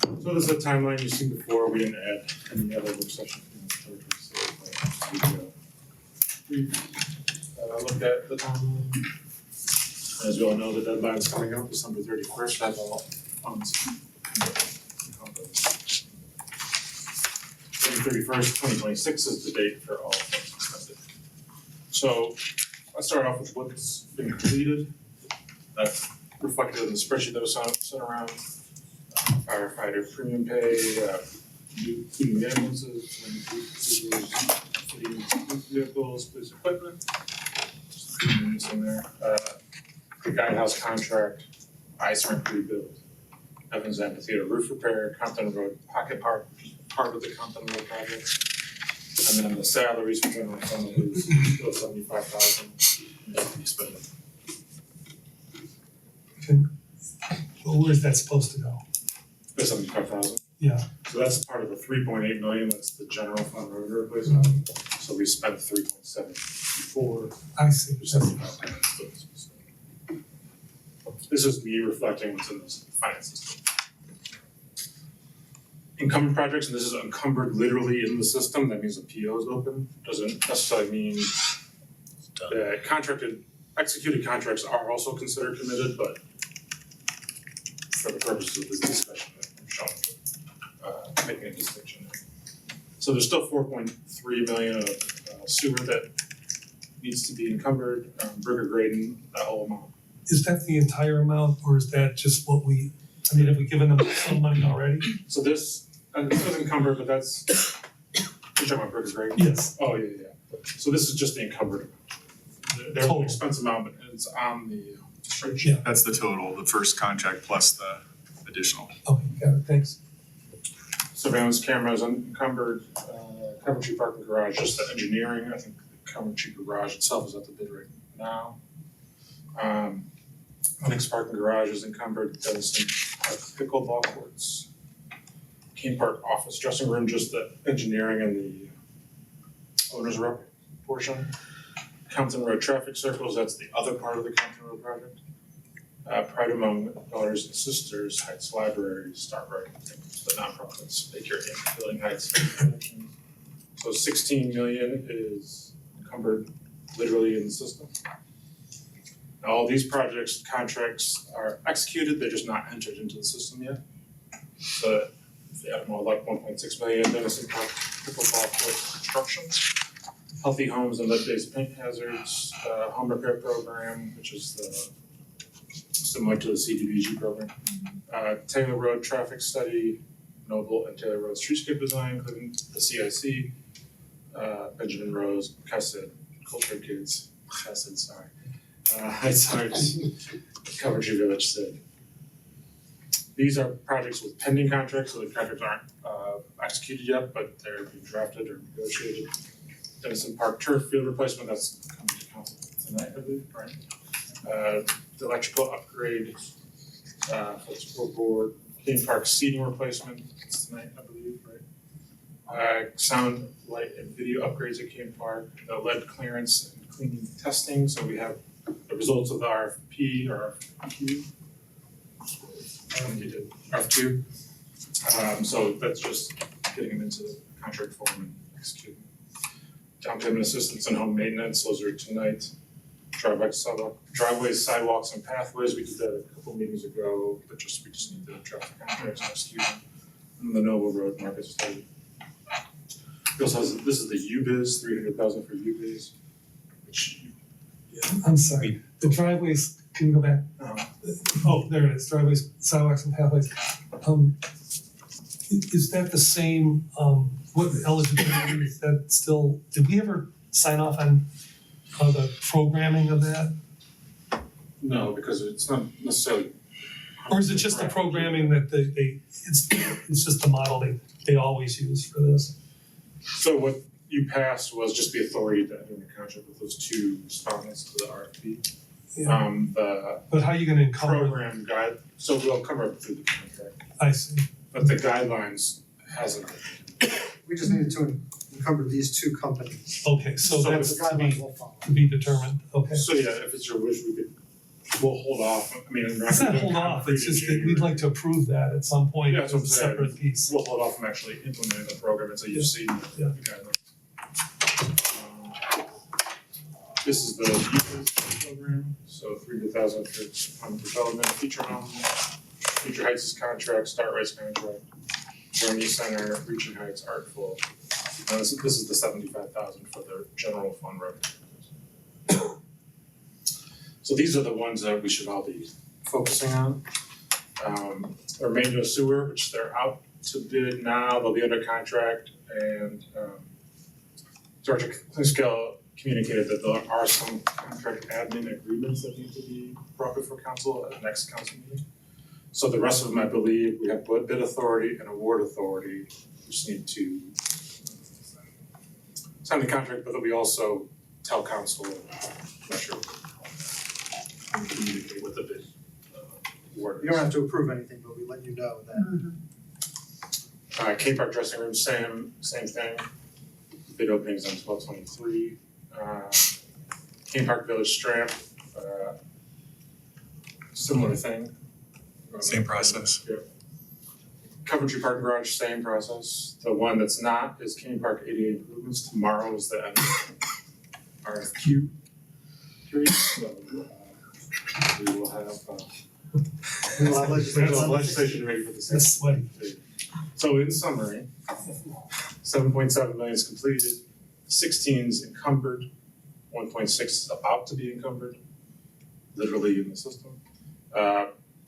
So this is a timeline you've seen before, we didn't add any other work session. We looked at the timeline. As you all know, the deadline's coming up, December 31st, that's all funds. December 31st, 2026 is the date for all funds expended. So let's start off with what's been completed. That's reflected in the spreadsheet that was sent around. Firefighter premium pay, including ambulances, police vehicles, police equipment. Just in there. The guidehouse contract, ice rink rebuild, Evans Amphitheater roof repair, Compton Road pocket park, part of the Compton Road project. And then the salaries for general fund is still $75,000. Well, where's that supposed to go? The $75,000. Yeah. So that's part of the 3.8 million, that's the general fund road replacement. So we spent 3.74. I see. This is me reflecting what's in this finance system. Encumbered projects, and this is encumbered literally in the system, that means the PO is open, doesn't necessarily mean that executed contracts are also considered committed, but for the purposes of this discussion, I'm showing, making a distinction there. So there's still 4.3 million of sewer that needs to be encumbered, Burger Graden, that whole amount. Is that the entire amount or is that just what have we given them some money already? So this is encumbered, but that's, you're talking about Burger Graden? Yes. Oh, yeah. So this is just the encumbered amount. there's Total. an expense amount, but it's on the spreadsheet. Yeah. That's the total, the first contract plus the additional. Okay, got it, thanks. Surveillance cameras unencumbered, Coventry parking garage, just the engineering, I think the Coventry garage itself is at the bid right now. Onyx parking garage is encumbered, Denison Park pickleball courts. King Park office dressing room, just the engineering and the owner's rep portion. Compton Road traffic circles, that's the other part of the Compton Road project. Pride Among Daughters and Sisters, Heights Library, Starbright, the nonprofits, Baker and Building Heights. So 16 million is encumbered literally in the system. Now, all these projects, contracts are executed, they're just not entered into the system yet. So if you add more like 1.6 million, Denison Park pickleball court construction, healthy homes and lead-based paint hazards, home repair program, which is the similar to the CDBG program. Taylor Road traffic study, Noble and Taylor Road streetscape design, including the CIC, Benjamin Rose, Chesed, Culture Kids, Chesed, sorry. Heights Arts, Coventry Village Sid. These are projects with pending contracts, so the contracts aren't executed yet, but they're being drafted or negotiated. Denison Park turf field replacement, that's coming to council tonight, I believe, right? The electrical upgrade for the scoreboard, King Park seating replacement, it's tonight, I believe, right? Sound, light, and video upgrades at King Park, the lead clearance and cleaning testing, so we have the results of the RFP or RFQ. RFQ. So that's just getting them into the contract form and executing. Down payment assistance and home maintenance, those are tonight. Driveways, sidewalks, and pathways, we did that a couple meetings ago, but we just need the draft contracts and execute them. And the Noble Road market study. We also have, this is the UBIZ, 300,000 for UBIZ, which. I'm sorry, the driveways, can you go back? Oh, there it is, driveways, sidewalks and pathways. Is that the same, what eligibility, is that still, did we ever sign off on the programming of that? No, because it's not necessarily. Or is it just the programming that it's just the model they always use for this? So what you passed was just the authority to enter into contract with those two respondents to the RFP. Yeah. But how are you gonna encumber? Program guide, so we'll cover it through the contract, I see. but the guidelines hasn't. We just needed to encumber these two companies. Okay, so So that's The guidelines will follow. to be determined, okay. So yeah, if it's your wish, we'll hold off, I mean. It's not hold off, it's just that we'd like to approve that at some point Yeah, as that's what a I'm saying. separate piece. We'll hold off from actually implementing the program until you've seen Yeah. the guidelines. This is the UBIZ program, so 300,000 for home development, Future Home, Future Heights is contract, Start Right's contract, Journey Center, Reaching Heights, Artful. Now this is the 75,000 for the general fund revenue. So these are the ones that we should all be focusing on. Remainder Sewer, which they're out to bid now, they'll be under contract, and Director Klinskel communicated that there are some contract admin agreements that need to be brought before council at the next council meeting. So the rest of them, I believe, we have bid authority and award authority, we just need to sign the contract, but then we also tell council, I'm not sure, we communicate with the bid award. You don't have to approve anything, but we let you know that. Cape Park dressing room, same thing. Bid openings on 12/23. Cape Park Village Strand, similar thing. Same process. Yeah. Coventry Park Garage, same process. The one that's not is King Park ADA improvements. Tomorrow is the end of RFQ period, so we will have legislation ready for the That's second. sweaty. So in summary, 7.7 million is completed, 16 is encumbered, 1.6 is about to be encumbered, literally in the system.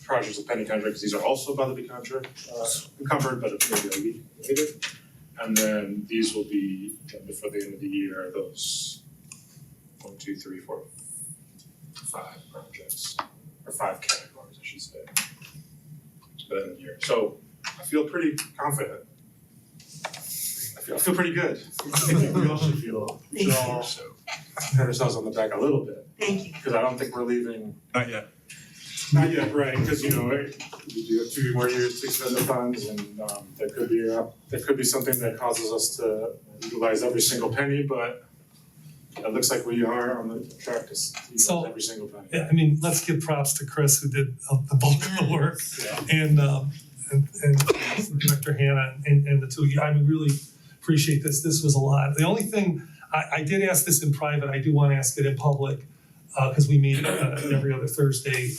Projects of pending contracts, these are also about to be encumbered, but it's maybe a week later. And then these will be done before the end of the year, those 1, 2, 3, 4, 5 projects, or 5 categories, I should say, by the end of the year. So I feel pretty confident. I feel pretty good. We all should feel, we should all pat ourselves on the back a little bit. Thank you. Because I don't think we're leaving. Not yet. Not yet, right, because you know, we do have 2 more years to expend the funds and there could be something that causes us to utilize every single penny, but it looks like we are on the track to utilize So- every single penny. Yeah, I mean, let's give props to Chris who did the bulk of the work Yeah. and Director Hannah and the two of you. I really appreciate this. This was a lot. The only thing, I did ask this in private, I do want to ask it in public, because we meet every other Thursday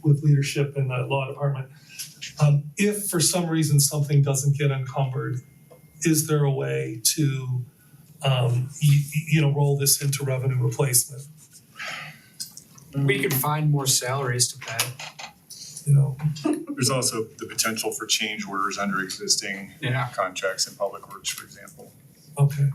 with leadership in the law department. If for some reason something doesn't get encumbered, is there a way to roll this into revenue replacement? We can find more salaries to pay. You know, There's also the potential for change orders under existing Yeah. contracts in public works, for example. okay.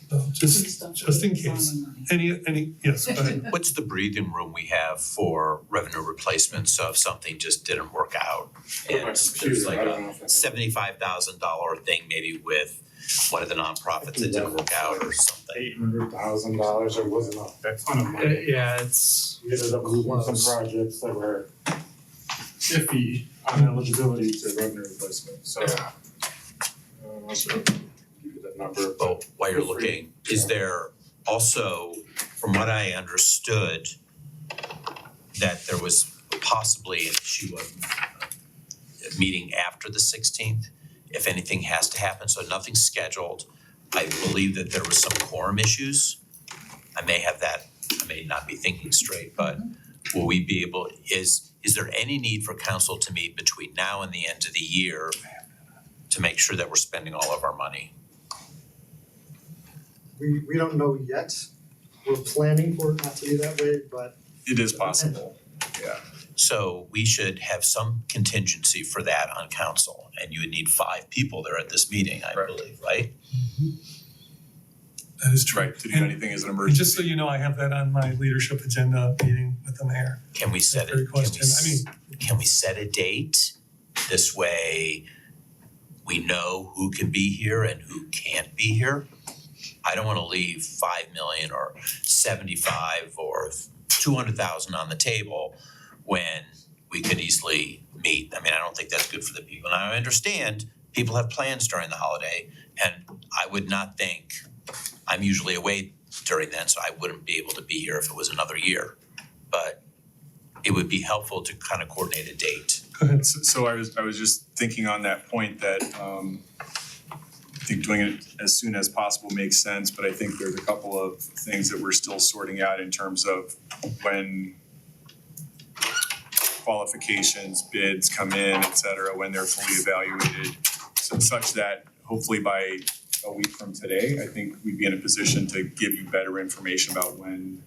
So just in case. Any, yes, go ahead. What's the breathing room we have for revenue replacement, so if something just didn't work out? And there's like a $75,000 thing maybe with one of the nonprofits that didn't work out or something. $800,000, it wasn't a ton of money. Yeah, it's We ended up losing some projects that were iffy on eligibility to revenue replacement, so. I'll give you that number, but Well, while you're Feel free. looking, is there also, from what I understood, that there was possibly an issue of a meeting after the 16th, if anything has to happen, so nothing's scheduled. I believe that there was some quorum issues. I may not be thinking straight, but will we be able, is there any need for council to meet between now and the end of the year to make sure that we're spending all of our money? We don't know yet. We're planning for it not to be that way, but It is possible, yeah. So we should have some contingency for that on council, and you would need 5 people there at this meeting, I believe, right? That is true. Right, to do anything as an And emergency. just so you know, I have that on my leadership agenda meeting with the mayor. Can we set Great it, question. can we set a date? This way we know who can be here and who can't be here. I don't wanna leave 5 million or 75 or 200,000 on the table when we could easily meet. I mean, I don't think that's good for the people. Now, I understand people have plans during the holiday, and I would not think, I'm usually away during then, so I wouldn't be able to be here if it was another year. But it would be helpful to kind of coordinate a date. Go ahead. So I was just thinking on that point that I think doing it as soon as possible makes sense, but I think there's a couple of things that we're still sorting out in terms of when qualifications, bids come in, et cetera, when they're fully evaluated. So such that hopefully by a week from today, I think we'd be in a position to give you better information about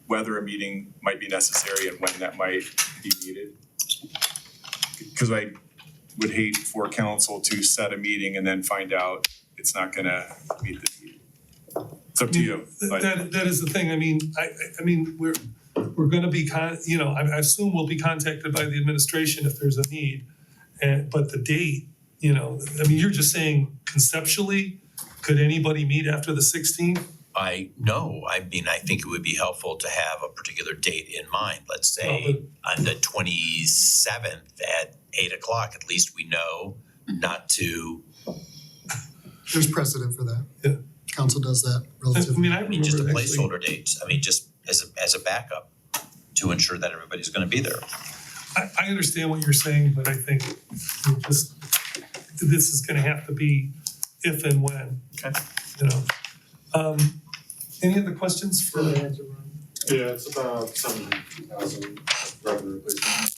whether a meeting might be necessary and when that might be needed. Because I would hate for council to set a meeting and then find out it's not gonna meet the need. It's up to you, but That is the thing. I mean, I mean, we're gonna be I assume we'll be contacted by the administration if there's a need. But the date, I mean, you're just saying conceptually, could anybody meet after the 16th? I think it would be helpful to have a particular date in mind. Let's say on the 27th at 8:00, at least we know not to. There's precedent for that. Yeah. Council does that I relatively. mean, I I remember mean, just a actually- placeholder date, I mean, just as a backup to ensure that everybody's gonna be there. I understand what you're saying, but I think this is gonna have to be if and when. Okay. Any other questions for? yeah, it's about 70,000 revenue replacement.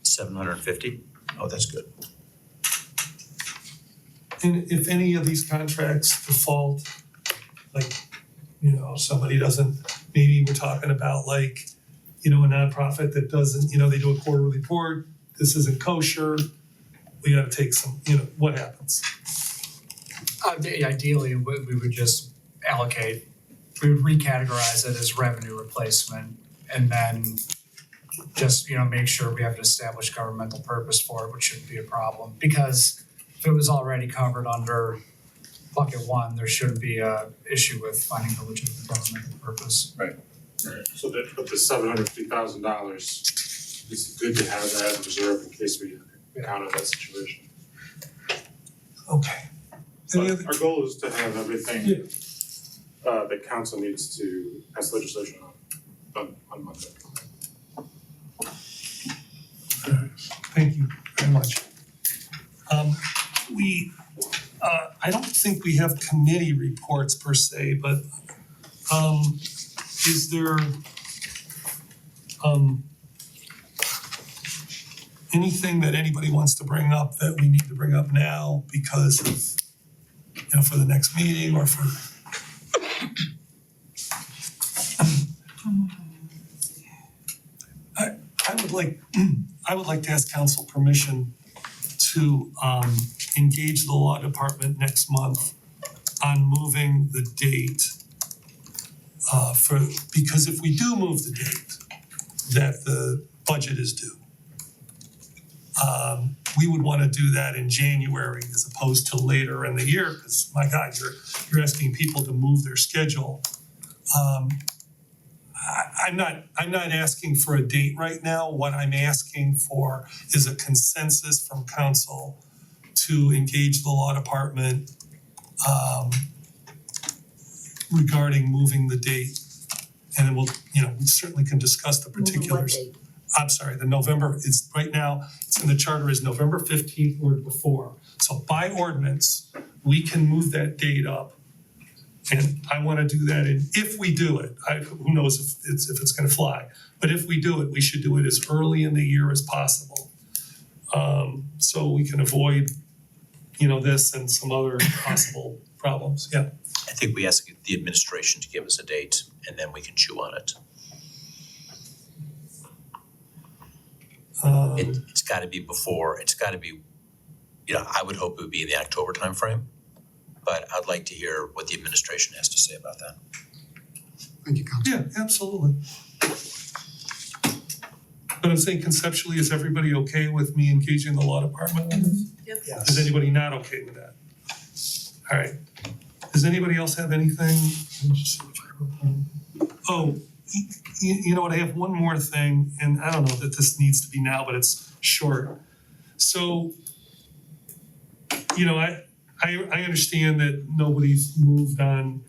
750? Oh, that's good. And if any of these contracts default, like, somebody doesn't, maybe we're talking about like, a nonprofit that doesn't, they do a quarterly report, this isn't kosher, we gotta take some, what happens? ideally, we would just allocate we would recategorize it as revenue replacement and then just, make sure we have an established governmental purpose for it, which shouldn't be a problem. Because if it was already covered under bucket one, there shouldn't be a issue with finding the legitimate governmental purpose. So that, but the $750,000 is good to have that as a reserve in case we encounter that situation. Okay. Any But other, our goal is to have everything Yeah. that council needs to pass legislation on Monday. thank you very much. I don't think we have committee reports per se, but, is there, anything that anybody wants to bring up that we need to bring up now because of, for the next meeting or for? I would like to ask council permission to engage the law department next month on moving the date because if we do move the date that the budget is due, we would want to do that in January as opposed to later in the year, because my God, you're asking people to move their schedule. I'm not asking for a date right now. What I'm asking for is a consensus from council to engage the law department regarding moving the date. And then we certainly can discuss the particulars. I'm sorry, the November, it's right now, it's in the charter is November 15th or before. So by ordinance, we can move that date up. And I want to do that, and if we do it, who knows if it's going to fly, but if we do it, we should do it as early in the year as possible. So we can avoid, this and some other possible problems, yeah. I think we ask the administration to give us a date and then we can chew on it. It's gotta be before, I would hope it would be in the October timeframe. But I'd like to hear what the administration has to say about that. Thank you, Council. Yeah, absolutely. But I'm saying conceptually, is everybody okay with me engaging the law department on this? Yep. Is anybody not okay with that? All right. Does anybody else have anything? Let me just see which I wrote down. Oh, you know what, I have one more thing, and I don't know that this needs to be now, but it's short. So, I understand that nobody's moved on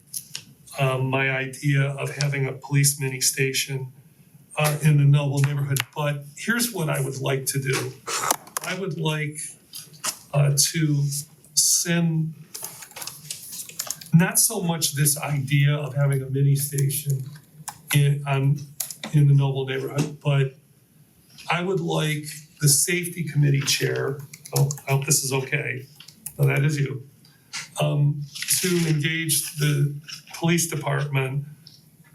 my idea of having a police mini station in the Noble neighborhood, but here's what I would like to do. I would like to send not so much this idea of having a mini station in the Noble neighborhood, but I would like the safety committee chair, I hope this is okay, no, that is you, to engage the police department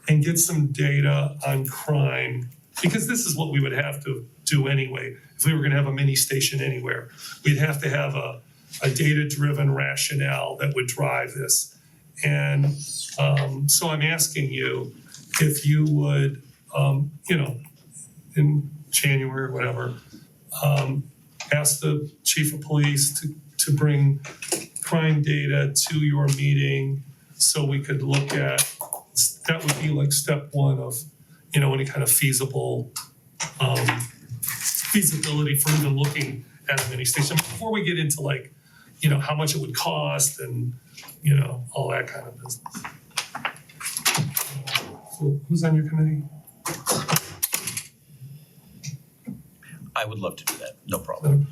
and get some data on crime, because this is what we would have to do anyway. If we were gonna have a mini station anywhere, we'd have to have a data-driven rationale that would drive this. And so I'm asking you if you would, in January or whatever, ask the chief of police to bring crime data to your meeting so we could look at, that would be like step one of, any kind of feasibility for even looking at a mini station before we get into how much it would cost and, all that kind of business. So who's on your committee? I would love to do that, no problem.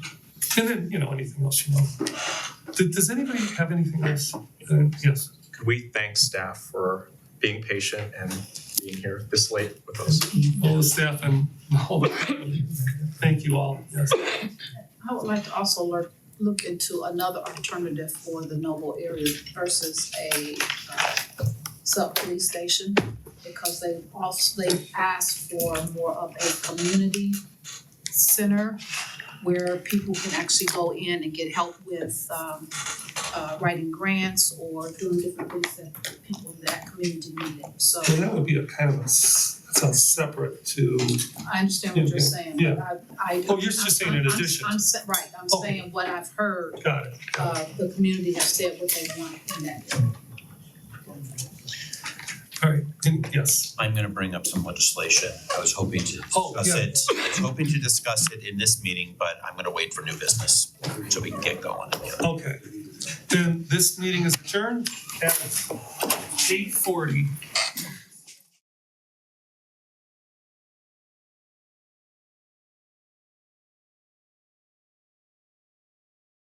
And then, anything else Does anybody have anything else? Yes. Could we thank staff for being patient and being here this late with us? All the staff and all the, thank you all, yes. I would like to also look into another alternative for the Noble area versus a sub-police station, because they've asked for more of a community center where people can actually go in and get help with writing grants or doing different things that people in that community meeting, so And that would be a kind of that sounds separate to, I understand what you're saying, Yeah. but I. Oh, you're just saying in I'm- addition. I'm right, I'm Okay. saying what I've heard, got it. the community has said what they want in that. All right, and yes, I'm gonna bring up some legislation. I was hoping to Oh, discuss yeah. it. I was hoping to discuss it in this meeting, but I'm gonna wait for new business so we can get going. okay. Then this meeting is adjourned at 8:40.